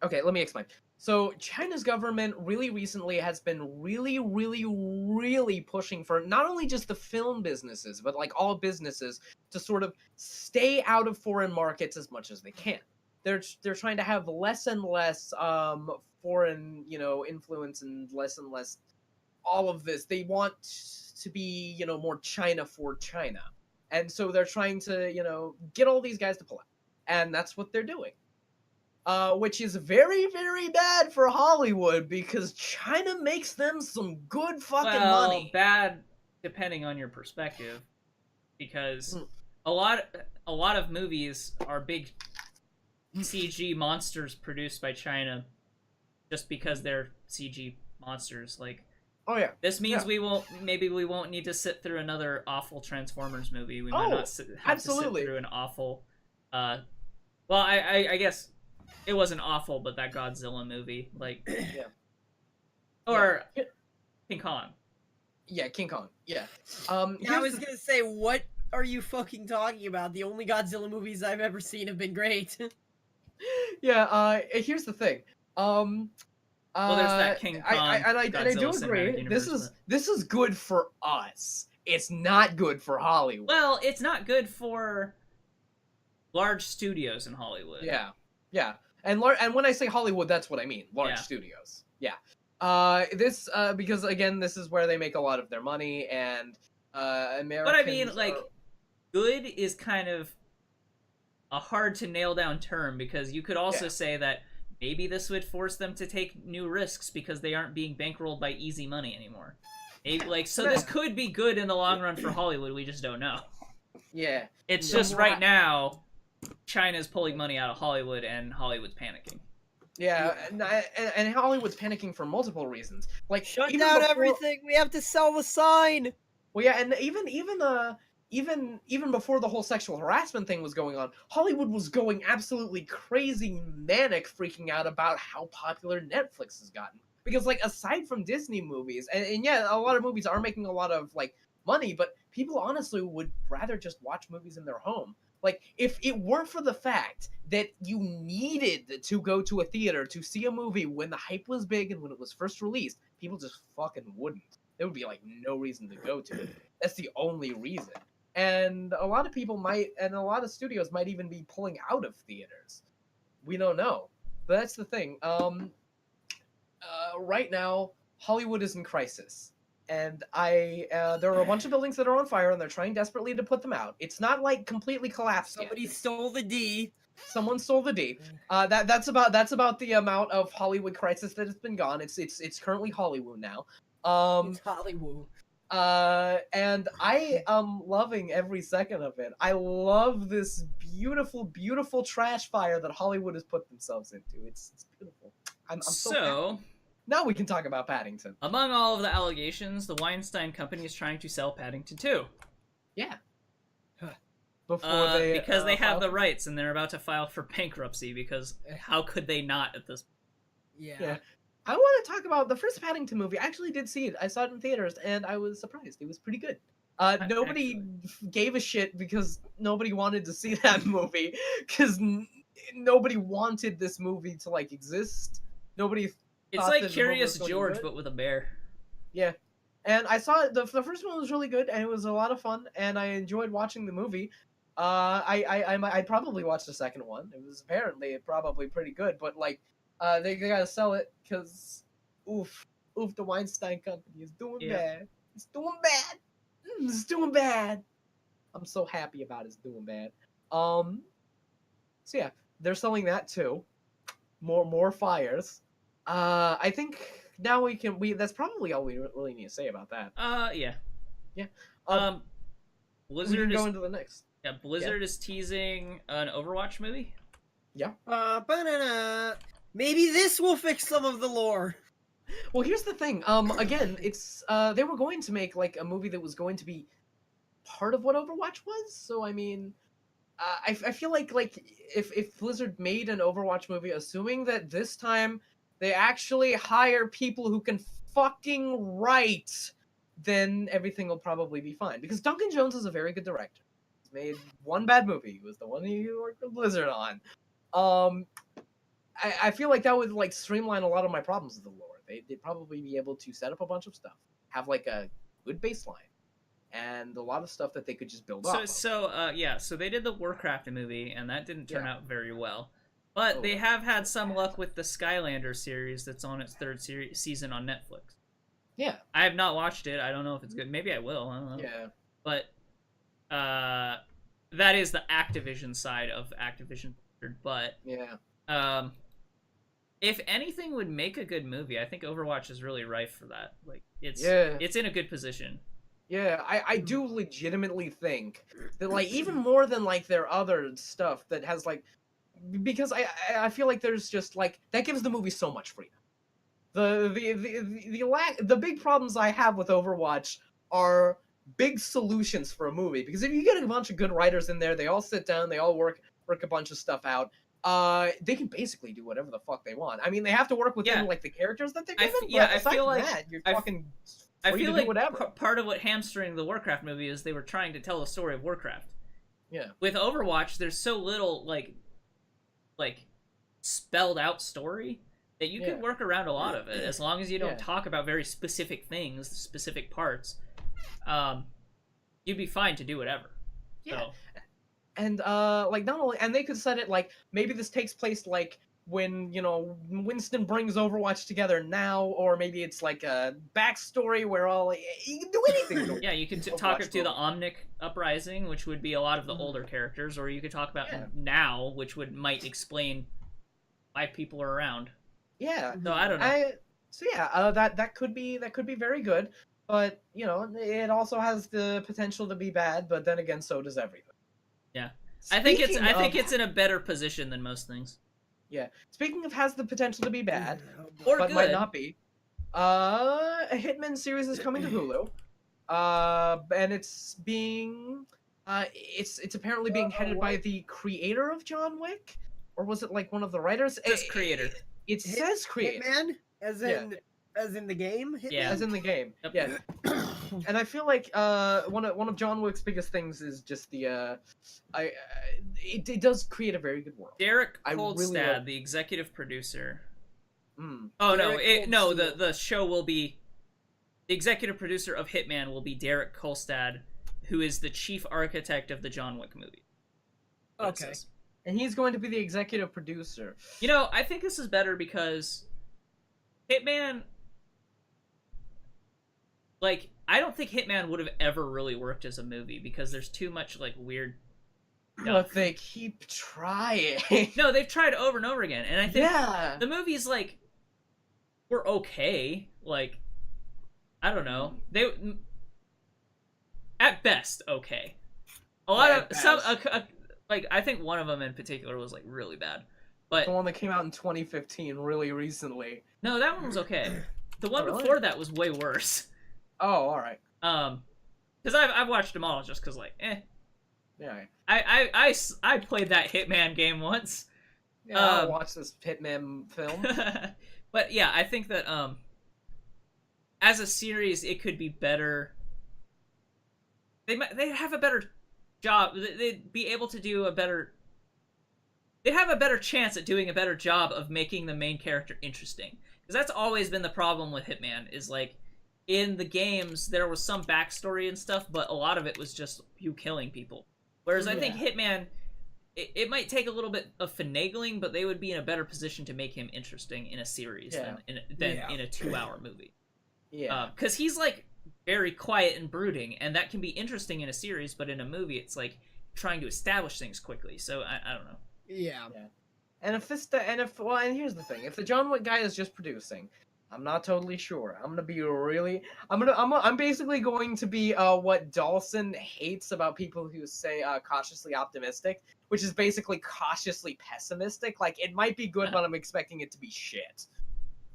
Okay, let me explain. So China's government really recently has been really pushing for not only just the film businesses, but like all businesses to sort of stay out of foreign markets as much as they can. They're trying to have less and less foreign, influence and less all of this. They want to be, more China for China. And so they're trying to, get all these guys to pull out. And that's what they're doing. Which is very, very bad for Hollywood because China makes them some good fucking money. Bad depending on your perspective. Because a lot of movies are big CG monsters produced by China just because they're CG monsters. Like, oh yeah, this means we won't need to sit through another awful Transformers movie. We might not have to sit through an awful well, I guess it wasn't awful, but that Godzilla movie, like or King Kong. Yeah, King Kong. Yeah. I was gonna say, what are you fucking talking about? The only Godzilla movies I've ever seen have been great. Yeah. Here's the thing. Well, there's that King Kong And I do Godzilla cinematic agree. This universe. is good for us. It's not good for Hollywood. Well, it's not good for large studios in Hollywood. Yeah. And when I say Hollywood, that's what I mean. Large studios. Yeah. This because again, this is where they make a lot of their money, and Americans. But I mean, like, good is kind of a hard to nail down term, because you could also say that maybe this would force them to take new risks because they aren't being bankrolled by easy money anymore. Maybe, like, so this could be good in the long run for Hollywood. We just don't know. Yeah. It's just right now, China's pulling money out of Hollywood, and Hollywood's panicking. Yeah, and Hollywood's panicking for multiple reasons. Like, shut down everything. We have to sell the sign. Well, yeah, and even before the whole sexual harassment thing was going on, Hollywood was going absolutely crazy, manic, freaking out about how popular Netflix has gotten. Because, like, aside from Disney movies, and yeah, a lot of movies are making a lot of, like, money, but people honestly would rather just watch movies in their home. Like, if it weren't for the fact that you needed to go to a theater to see a movie when the hype was big and when it was first released, people just fucking wouldn't. There would be, like, no reason to go to it. That's the only reason. And a lot of people might, and a lot of studios might even be pulling out of theaters. We don't know. But that's the thing. Right now, Hollywood is in crisis. And there are a bunch of buildings that are on fire, and they're trying desperately to put them out. It's not, like, completely collapsed Somebody yet. stole the D. Someone stole the D. That's about the amount of Hollywood crisis that has been gone. It's currently Hollywood now. It's Hollywood. And I am loving every second of it. I love this beautiful, beautiful trash fire that Hollywood has put themselves into. It's beautiful. I'm so happy. Now we can talk about Paddington. Among all of the allegations, the Weinstein Company is trying to sell Paddington 2. Yeah. Because they have the rights, and they're about to file for bankruptcy, because how could they not at this point? Yeah. I want to talk about the first Paddington movie. I actually did see it. I saw it in theaters, and I was surprised. It was pretty good. Nobody gave a shit because nobody wanted to see that movie, because nobody wanted this movie to, like, exist. Nobody. It's like Curious George, but with a bear. Yeah. And I saw it. The first one was really good, and it was a lot of fun, and I enjoyed watching the movie. I probably watched the second one. It was apparently probably pretty good, but, like, they gotta sell it because, the Weinstein Company is doing bad. It's doing bad. It's doing bad. I'm so happy about it's doing bad. So yeah, they're selling that too. More fires. I think now that's probably all we really need to say about that. Yeah. Yeah. Blizzard is going to the next. Yeah, Blizzard is teasing an Overwatch movie. Yeah. Maybe this will fix some of the lore. Well, here's the thing. Again, it's they were going to make, like, a movie that was going to be part of what Overwatch was. So I mean, I feel like if Blizzard made an Overwatch movie, assuming that this time they actually hire people who can fucking write, then everything will probably be fine. Because Duncan Jones is a very good director. He's made one bad movie. It was the one he worked with Blizzard on. I feel like that would, like, streamline a lot of my problems with the lore. They'd probably be able to set up a bunch of stuff, have, like, a good baseline, and a lot of stuff that they could just build off of. So they did the Warcraft movie, and that didn't turn out very well. But they have had some luck with the Skylander series that's on its third season on Netflix. Yeah. I have not watched it. I don't know if it's good. Maybe I will. I don't know. Yeah. But that is the Activision side of Activision. But yeah. If anything would make a good movie, I think Overwatch is really rife for that. Like, it's in a good position. Yeah, I do legitimately think that, like, even more than, like, their other stuff that has, like, because I feel like there's just, like, that gives the movie so much freedom. The big problems I have with Overwatch are big solutions for a movie, because if you get a bunch of good writers in there, they all sit down, they all work a bunch of stuff out, they can basically do whatever the fuck they want. I mean, they have to work within like the characters that they're given. I feel like that, you're fucking I feel like whatever. Part of what hamstring the Warcraft movie is they were trying to tell the story of Warcraft. Yeah. With Overwatch, there's so little like spelled out story, that you can work around a lot of it as long as you don't talk about very specific things, specific parts. You'd be fine to do whatever. Yeah. So. And like not only, and they could set it like maybe this takes place like when, you know, Winston brings Overwatch together now, or maybe it's like a backstory where all you can do anything. Yeah, you could talk to the Omnic Uprising, which would be a lot of the older characters, or you could talk about now, which might explain why people are around. Yeah. So I don't know. That could be very good, but you know, it also has the potential to be bad. But then again, so does everything. Yeah, I think it's in a better position than most things. Yeah. Speaking of has the potential to be bad, or but good. might not be. A Hitman series is coming to Hulu. And it's being it's apparently being headed by the creator of John Wick, or was it like one of the writers? It creator. It says creator. Hitman, as in the game. Hitman? Yeah, as in the game. Yep. Yeah. And I feel like one of John Wick's biggest things is just the it does create a very good world. Derek Kolstad, the executive producer. Oh the show will be the executive producer of Hitman will be Derek Kolstad, who is the chief architect of the John Wick movie. Okay. And he's going to be the executive producer. You know, I think this is better because Hitman, like, I don't think Hitman would have ever really worked as a movie because there's too much, like, weird stuff. But they keep trying. No, they've tried over and over again. And I think the movies, like, were okay. Like, I don't know. They, at best, okay. A lot of, like, I think one of them in particular was, like, really bad. But the one that came out in 2015, really recently. No, that one was okay. The one really? before that was way worse. Oh, all right. Because I've watched them all just because, like, Yeah. I played that Hitman game once. Yeah, I'll watch this Hitman film. But yeah, I think that as a series, it could be better. They'd have a better job. They'd be able to do a better. They'd have a better chance at doing a better job of making the main character interesting. Because that's always been the problem with Hitman, is like, in the games, there was some backstory and stuff, but a lot of it was just you killing people. Whereas I think Hitman, it might take a little bit of finagling, but they would be in a better position to make him interesting in a series than in a 2-hour movie. Yeah. Because he's, like, very quiet and brooding, and that can be interesting in a series, but in a movie, it's like trying to establish things quickly. So I don't know. Yeah. And and here's the thing: if the John Wick guy is just producing, I'm not totally sure. I'm basically going to be what Dalsson hates about people who say cautiously optimistic, which is basically cautiously pessimistic. Like, it might be good, but I'm expecting it to be shit.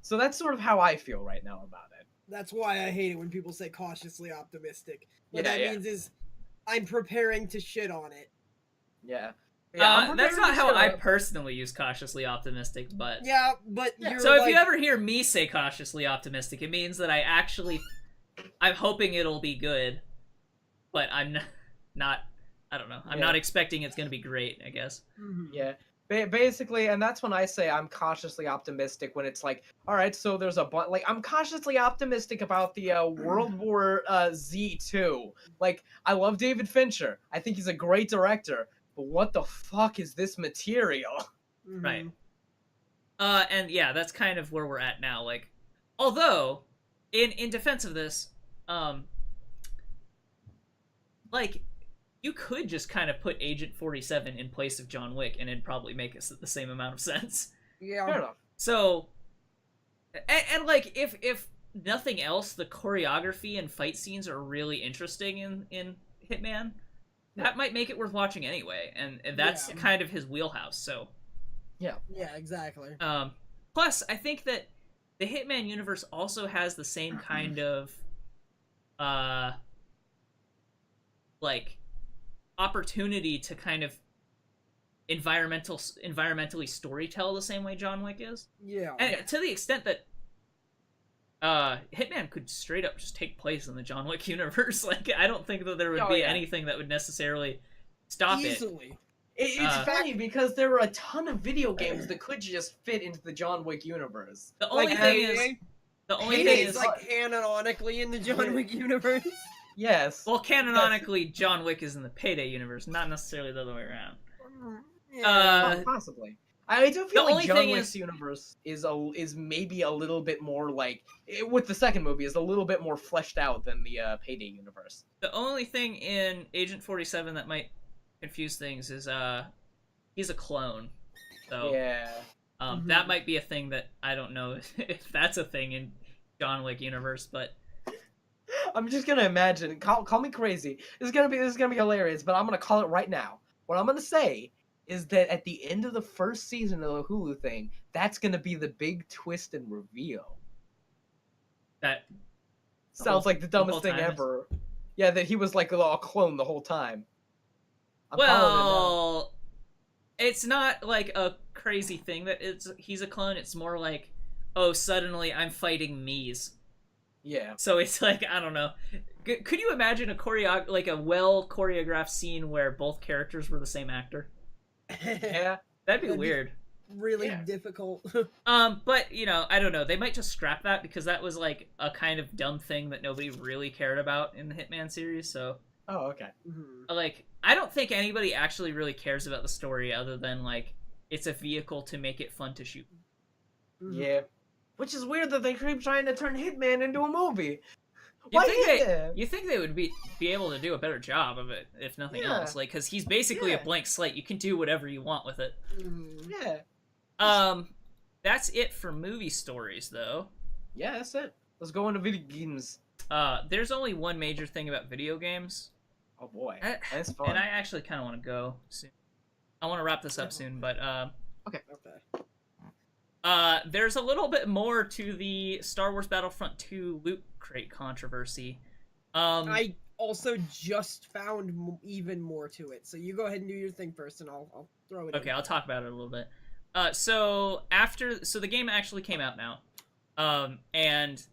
So that's sort of how I feel right now about it. That's why I hate it when people say cautiously optimistic. What Yeah, that means is I'm preparing to shit on it. Yeah. That's not how I personally use cautiously optimistic, but... Yeah, but you're So if you ever hear me say cautiously optimistic, it means that I'm hoping it'll be good, but I'm not I don't know. I'm not expecting it's going to be great, I guess. Yeah. Basically, and that's when I say I'm cautiously optimistic, when it's like, all right, so there's I'm cautiously optimistic about the World War Z 2. Like, I love David Fincher. I think he's a great director. But what the fuck is this material? Right. And yeah, that's kind of where we're at now. Like, although, in defense of this, like, you could just kind of put Agent 47 in place of John Wick, and it'd probably make us the same amount of sense. Yeah. Fair enough. So, and like, if nothing else, the choreography and fight scenes are really interesting in Hitman. That might make it worth watching anyway, and that's kind of his wheelhouse, so... Yeah, exactly. Plus, I think that the Hitman universe also has the same kind of, like, opportunity to kind of environmentally storytell the same way John Wick is. Yeah. And to the extent that Hitman could straight up just take place in the John Wick universe. Like, I don't think that there would be anything that would necessarily stop it. It's funny because there are a ton of video games that could just fit into the John Wick universe. The only Like thing Payday? is, the only Payday thing is is, like canonically in the John Wick universe. Yes. well, canonically, John Wick is in the Payday universe, not necessarily the other way around. Possibly. I do feel the like only John thing Wick's is- universe is maybe a little bit more like with the second movie is a little bit more fleshed out than the Payday universe. The only thing in Agent 47 that might confuse things is he's a clone. So Yeah. that might be a thing that I don't know if that's a thing in John Wick universe, but I'm just gonna imagine. Call me crazy. This is gonna be hilarious, but I'm gonna call it right now. What I'm gonna say is that at the end of the first season of the Hulu thing, that's gonna be the big twist and reveal. that Sounds like the dumbest thing time is- ever. Yeah, that he was like a clone the whole time. I'm calling it now. well, it's not like a crazy thing that he's a clone. It's more like, oh, suddenly I'm fighting Mies. Yeah. So it's like, I don't know. Could you imagine a well choreographed scene where both characters were the same actor? Yeah. That'd be That'd be- weird. Really Yeah. difficult. But I don't know. They might just scrap that because that was like a kind of dumb thing that nobody really cared about in the Hitman series. So, Oh, okay. like, I don't think anybody actually really cares about the story other than like it's a vehicle to make it fun to shoot. Yeah. Which is weird that they keep trying to turn Hitman into a movie. You Why think is that? You think they would be able to do a better job of it if nothing Yeah. else? Like, because he's basically a Yeah. blank slate. You can do whatever you want with it. Yeah. That's it for movie stories, though. Yeah, that's it. Let's go into video games. There's only one major thing about video games. Oh boy, I- that's fun. And I actually kind of want to go soon. I want to wrap this up soon, but Okay. there's a little bit more to the Star Wars Battlefront 2 loot crate controversy. I also just found even more to it. So you go ahead and do your thing first, and I'll throw it. Okay, in. I'll talk about it a little bit. So the game actually came out now, and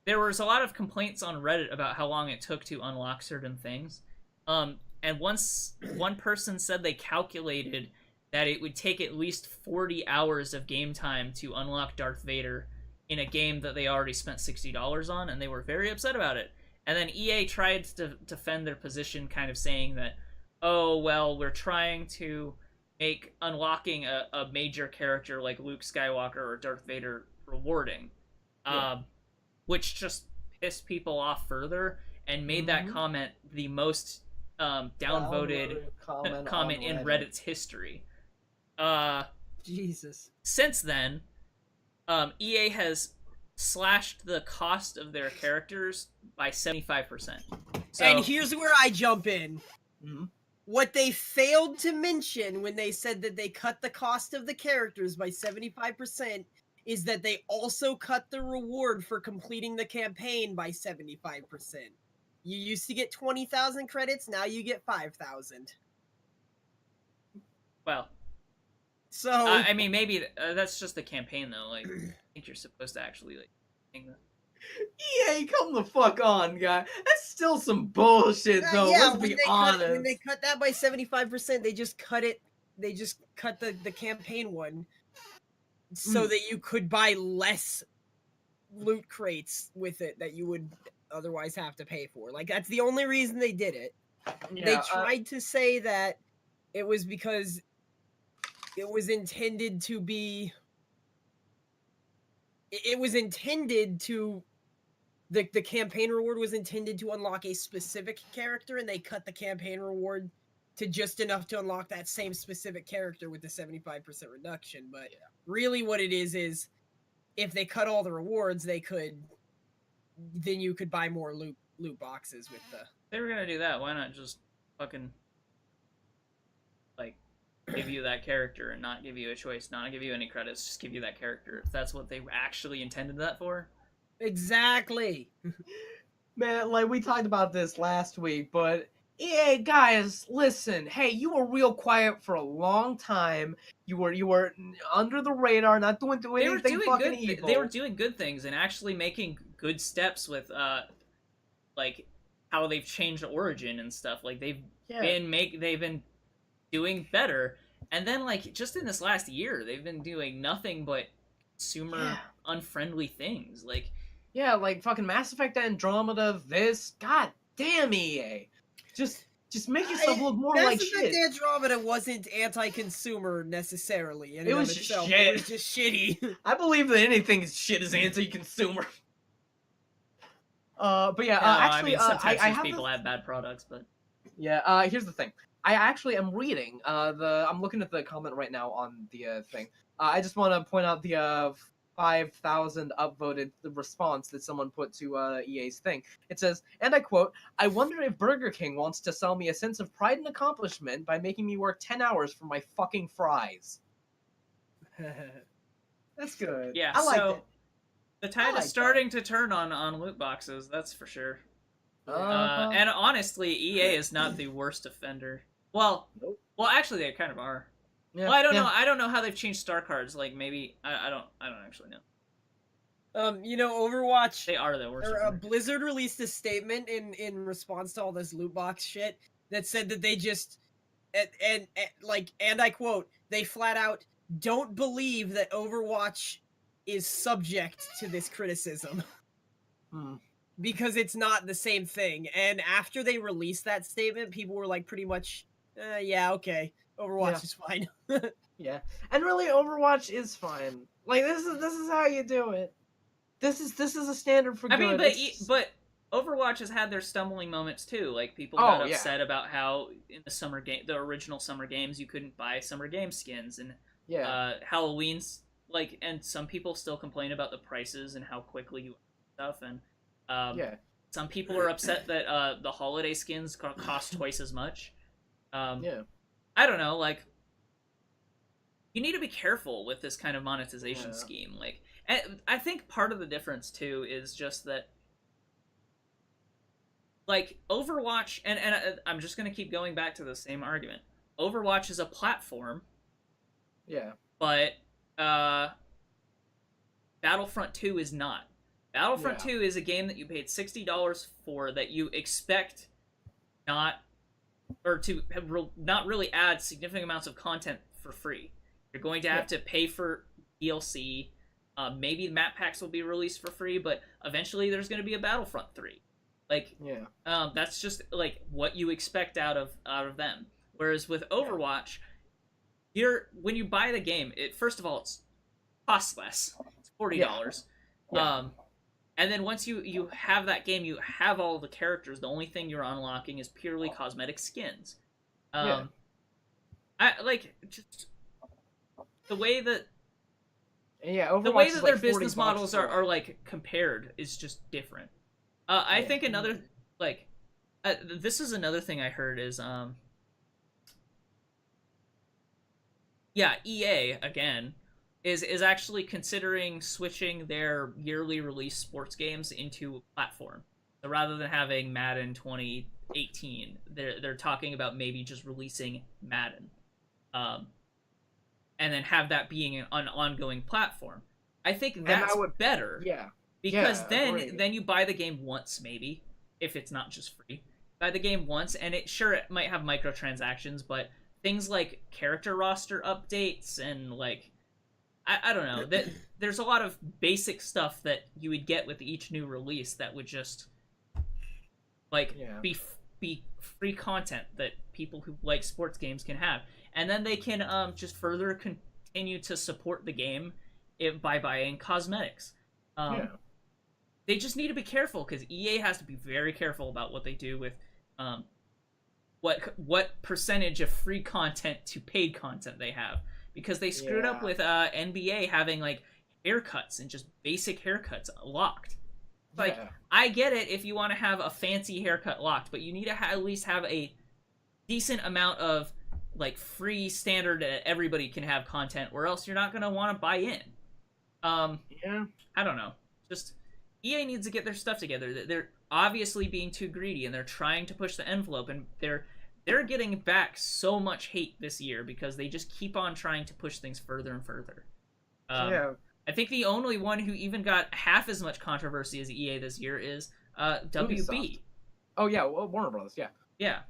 there was a lot of complaints on Reddit about how long it took to unlock certain things. And once one person said they calculated that it would take at least 40 hours of game time to unlock Darth Vader in a game that they already spent $60 on, and they were very upset about it. And then EA tried to defend their position, kind of saying that, oh, well, we're trying to make unlocking a major character like Luke Skywalker or Darth Vader rewarding. Which just pissed people off further and made that comment the most downvoted comment in Reddit's history. Jesus. Since then, EA has slashed the cost of their characters by 75%. So, And here's where I jump in. Mhm. What they failed to mention when they said that they cut the cost of the characters by 75% is that they also cut the reward for completing the campaign by 75%. You used to get 20,000 credits, now you get 5,000. well, So I mean, maybe that's just the campaign, though. Like, I think you're supposed to actually, like, think that. EA, come the fuck on, guy. That's still some bullshit, though. Let's be honest. when they cut that by 75%, they just cut it. They just cut the campaign one so that you could buy less loot crates with it that you would otherwise have to pay for. Like, that's the only reason they did it. They tried to say that it was because it was intended to be. It was intended to. The campaign reward was intended to unlock a specific character, and they cut the campaign reward to just enough to unlock that same specific character with the 75% reduction. But really what it is if they cut all the rewards, then you could buy more loot boxes with the... They were gonna do that. Why not just fucking, like, give you that character and not give you a choice, not give you any credits, just give you that character if that's what they actually intended that for? Exactly. Man, like, we talked about this last week, but EA, guys, listen. Hey, you were real quiet for a long time. You were under the radar, not doing anything fucking evil. They were doing good things and actually making good steps with, like, how they've changed Origin and stuff. Like, they've been doing better. And then, like, just in this last year, they've been doing nothing but consumer unfriendly things. Like, yeah, like fucking Mass Effect Andromeda, this. God damn, EA. Just make yourself look more like shit. Mass Effect Andromeda wasn't anti-consumer necessarily. It was just itself. shit. It was just shitty. I believe that anything is shit is anti-consumer. But yeah, actually, sometimes I have people have bad products, but yeah. Here's the thing. I actually am reading I'm looking at the comment right now on the thing. I just want to point out the 5,000 upvoted response that someone put to EA's thing. It says, and I quote, "I wonder if Burger King wants to sell me a sense of pride and accomplishment by making me work 10 hours for my fucking fries." That's good. yeah, I liked so it. the tide is starting to turn on loot boxes, that's for sure. Uh-huh. And honestly, EA is not the worst offender. Well, Nope. well, actually, they kind of are. Yeah, Well, I don't yeah. know. I don't know how they've changed star cards. Like, maybe I don't actually know. Overwatch. They are the worst. Blizzard released a statement in response to all this loot box shit that said that they just and I quote, they flat out don't believe that Overwatch is subject to this criticism. Because it's not the same thing. And after they released that statement, people were like pretty much, yeah, okay, Overwatch is fine. Yeah, and really, Overwatch is fine. Like this is how you do it. This is a standard for good. I mean, but Overwatch has had their stumbling moments too. Like, people got upset about how in the original summer games, you couldn't buy summer game skins, and Halloween's like, and some people still complain about the prices and how quickly you stuff, and some people are upset that the holiday skins cost twice as much. I don't know, like, you need to be careful with this kind of monetization scheme. Like, and I think part of the difference too is just that, like, Overwatch, and I'm just gonna keep going back to the same argument. Overwatch is a platform, but Battlefront 2 is not. Battlefront 2 is a game that you paid $60 for, that you expect not really add significant amounts of content for free. You're going to have to pay for DLC. Maybe map packs will be released for free, but eventually there's going to be a Battlefront 3. Like, that's just like what you expect out of them. Whereas with Overwatch, when you buy the game, first of all, it costs less. It's $40. And then once you have that game, you have all the characters. The only thing you're unlocking is purely cosmetic skins. I like just the way that their business models are like compared is just different. I think another this is another thing I heard is EA again is actually considering switching their yearly release sports games into a platform. So rather than having Madden 2018, they're talking about maybe just releasing Madden, and then have that being an ongoing platform. I think that's better. Because then you buy the game once, maybe, if it's not just free. Buy the game once, and it might have microtransactions, but things like character roster updates and, like, I don't know, that there's a lot of basic stuff that you would get with each new release that would just be free content that people who like sports games can have, and then they can just further continue to support the game by buying cosmetics. They just need to be careful, because EA has to be very careful about what they do with what percentage of free content to paid content they have. Because they screwed up with NBA having, like, haircuts and just basic haircuts locked. Like, I get it if you want to have a fancy haircut locked, but you need to at least have a decent amount of, like, free standard everybody can have content, or else you're not going to want to buy in. I don't know. Just, EA needs to get their stuff together. They're obviously being too greedy, and they're trying to push the envelope, and they're getting back so much hate this year because they just keep on trying to push things further and further. I think the only one who even got half as much controversy as EA this year is WB. Oh yeah, Warner Brothers. Yeah.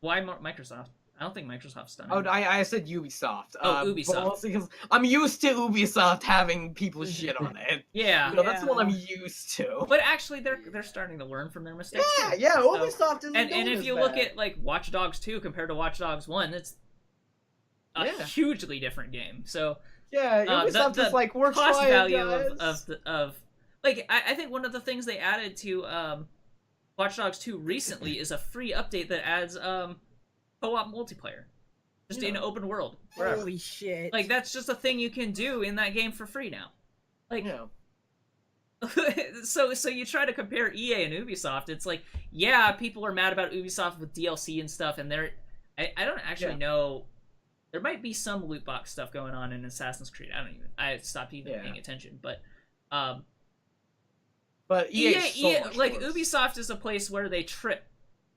Why Microsoft? I don't think Microsoft's done it. Oh, I said Ubisoft. Ubisoft. But mostly because I'm used to Ubisoft having people shit on it. Yeah. You know, that's the one I'm Yeah. used to. But actually, they're starting to learn from their mistakes. Yeah, too. yeah, So- Ubisoft isn't and doing if as you look bad. at like Watch Dogs 2 compared to Watch Dogs 1, it's a Yeah. hugely different game. So Yeah, Ubisoft the is like, we're cost trying, value guys. of like I think one of the things they added to Watch Dogs 2 recently is a free update that adds co-op multiplayer, just in open world. Holy shit! Like that's just a thing you can do in that game for free now. Like Yeah. so you try to compare EA and Ubisoft. It's like, yeah, people are mad about Ubisoft with DLC and stuff, and I don't actually know. There might be some loot box stuff going on in Assassin's Creed. I stopped even paying attention, but EA is so much like worse. Ubisoft is a place where they trip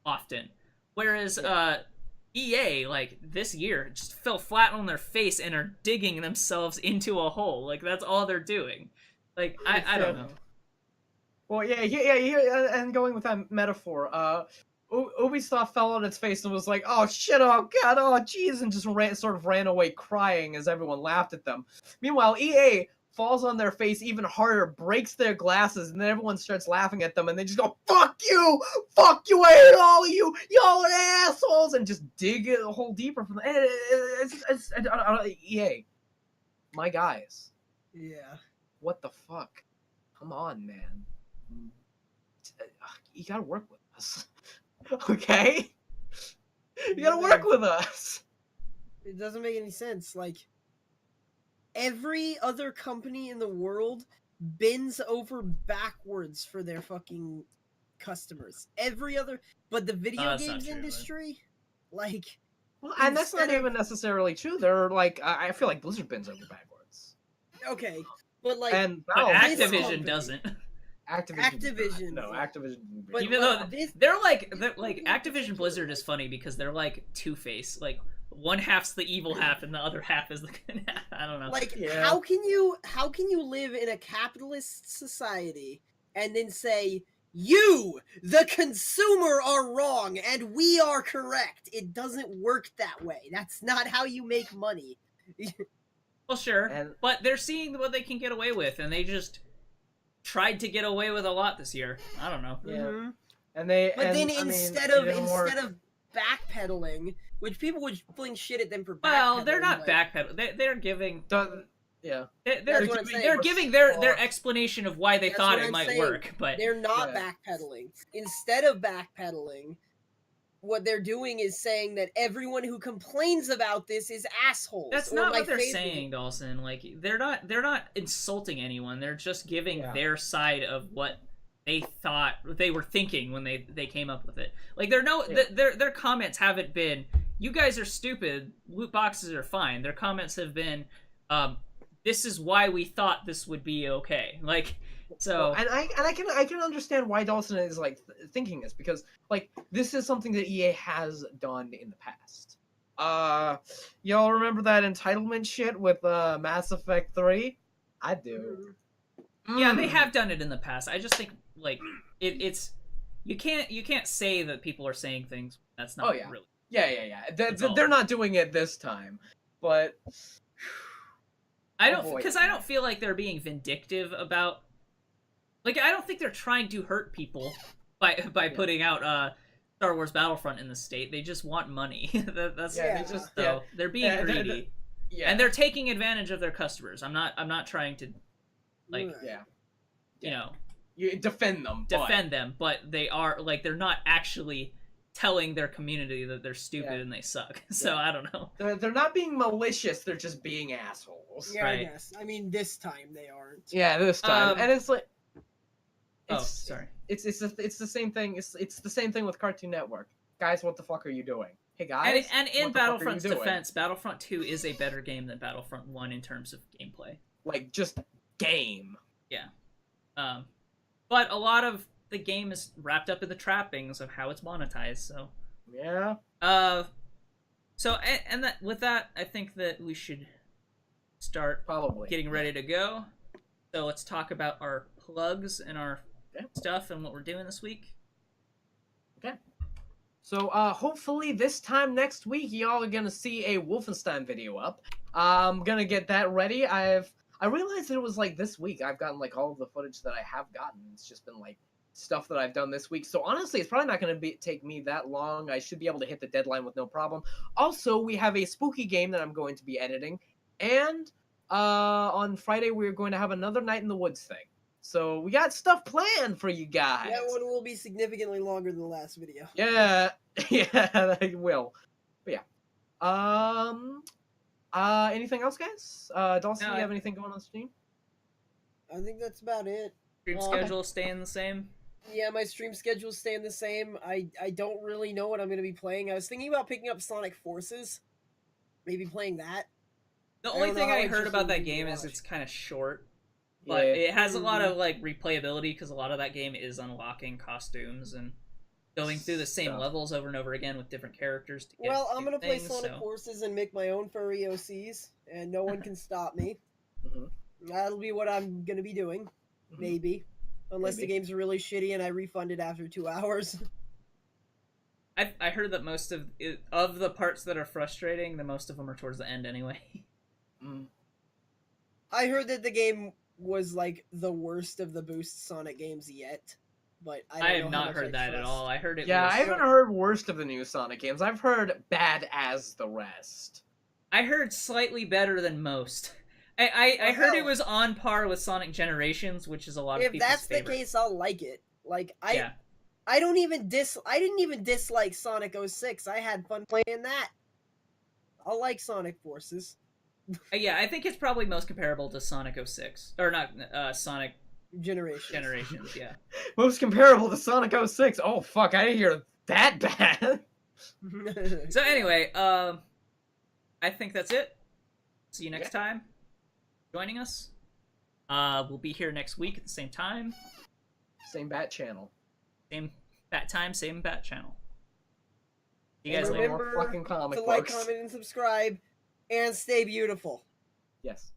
often, whereas EA, like this year, just fell flat on their face and are digging themselves into a hole. Like that's all they're doing. Like I don't know. Well, yeah, and going with that metaphor, Ubisoft fell on its face and was like, "Oh shit! Oh god! Oh jeez!" and just ran away crying as everyone laughed at them. Meanwhile, EA falls on their face even harder, breaks their glasses, and then everyone starts laughing at them, and they just go, "Fuck you! Fuck you! I hate all of you! Y'all are assholes!" and just dig a hole deeper from EA. My guys, Yeah. what the fuck? Come on, man. You gotta work with us. Okay? You gotta work with us. It doesn't make any sense. Like, every other company in the world bends over backwards for their fucking customers. Every other, but the video That's not games true, industry, like, Well, and that's not Instead of- even necessarily true. They're like, I feel like Blizzard bends over backwards. okay, but like, And But Valve, this Activision company- doesn't. Activision, No, yeah. Activision. But- Even though this- they're like Activision Blizzard is funny because they're like Two-Face. Like one half's the evil half and the other half is the good half. I don't know. like, Yeah. how can you live in a capitalist society and then say you, the consumer, are wrong and we are correct? It doesn't work that way. That's not how you make money. Well, sure, And- but they're seeing what they can get away with, and they just tried to get away with a lot this year. I don't know. Yeah. Mhm. And they. But and, then I mean, instead it of didn't work. backpedaling, which people would fling shit at them for backpedaling. Well, they're not but backpedaling. They're giving. Yeah. They're That's what I'm saying. they're giving their explanation of why they That's thought what it I'm might saying. work, but They're not Yeah. backpedaling. Instead of backpedaling, what they're doing is saying that everyone who complains about this is assholes. that's or not my what they're favorite- saying, Dalsson. Like they're not insulting anyone. They're just giving Yeah. their side of what they thought they were thinking when they came up with it. Like their comments haven't been, "You guys are stupid. Loot boxes are fine." Their comments have been, "This is why we thought this would be okay." Like so. And I can understand why Dalsson is like thinking this, because like this is something that EA has done in the past. Y'all remember that entitlement shit with Mass Effect 3? I do. Yeah, they Mm. have done it in the past. I just think like it's you can't say that people are saying things that's not Oh, yeah. really. Yeah. That's all. They're not doing it this time, but I Oh, don't boy. because I don't feel like they're being vindictive about. Like I don't think they're trying to hurt people by putting out Star Wars Battlefront in the state. They just want money. That's yeah, Yeah. they just so they're being Yeah, greedy yeah, and they're taking advantage of their customers. I'm not trying to like Right. yeah. you know You defend them, but- defend them, but they are like they're not actually telling their community that they're stupid Yeah. and they suck. So I don't know. They're not being malicious. They're just being assholes. Yeah, Right. I guess. I mean, this time they aren't. Yeah, this time, and it's like, Oh, it's sorry. it's the same thing. It's the same thing with Cartoon Network. Guys, what the fuck are you doing? Hey guys, And in what the fuck are you Battlefront's doing? defense, Battlefront 2 is a better game than Battlefront 1 in terms of gameplay. Like just game. But a lot of the game is wrapped up in the trappings of how it's monetized. So, Yeah. with that, I think that we should start Probably. getting ready to go. So let's talk about our plugs and our Yeah. stuff and what we're doing this week. Okay. So hopefully this time next week, y'all are gonna see a Wolfenstein video up. I'm gonna get that ready. I realized it was like this week I've gotten like all of the footage that I have gotten. It's just been like stuff that I've done this week. So honestly, it's probably not gonna take me that long. I should be able to hit the deadline with no problem. Also, we have a spooky game that I'm going to be editing, and on Friday we're going to have another Night in the Woods thing. So we got stuff planned for you guys. That one will be significantly longer than the last video. Yeah, yeah, it will. But yeah. Anything else, guys? Dalsson, do you have anything going on stream? I think that's about it. Stream schedule staying the same? Yeah, my stream schedule's staying the same. I don't really know what I'm going to be playing. I was thinking about picking up Sonic Forces. Maybe playing that. The only thing I heard about that game is it's kind of short. But Yeah. it has a lot of like replayability because a lot of that game is unlocking costumes and going through the same levels over and over again with different characters. To get Well, I'm going to play things, Sonic so. Forces and make my own furry OCs, and no one can stop me. Mhm. That'll be what I'm going to be doing. Mhm. Maybe. Unless Maybe. the game's really shitty and I refund it after 2 hours. I heard that most of the parts that are frustrating, the most of them are towards the end anyway. Mm. I heard that the game was like the worst of the Boost Sonic games yet, but I don't I know have how not much heard that at trust. all. I heard it. Yeah, was, I haven't heard worst of the new Sonic games. I've heard bad as the rest. I heard slightly better than most. I heard it was on par with Sonic Generations, which is a lot of If people's that's favorite. the case, I'll like it. Like Yeah. I didn't even dislike Sonic 06. I had fun playing that. I'll like Sonic Forces. Yeah, I think it's probably most comparable to Sonic 06. Or not, Sonic Generations. yeah. Most comparable to Sonic 06. Oh, fuck, I didn't hear that bad. So anyway, I think that's it. See you next time. Joining us. We'll be here next week at the same time. Same bat channel. Same bat time, same bat channel. See you And guys later. remember More fucking comic to like, books. comment, and subscribe, and stay beautiful. Yes.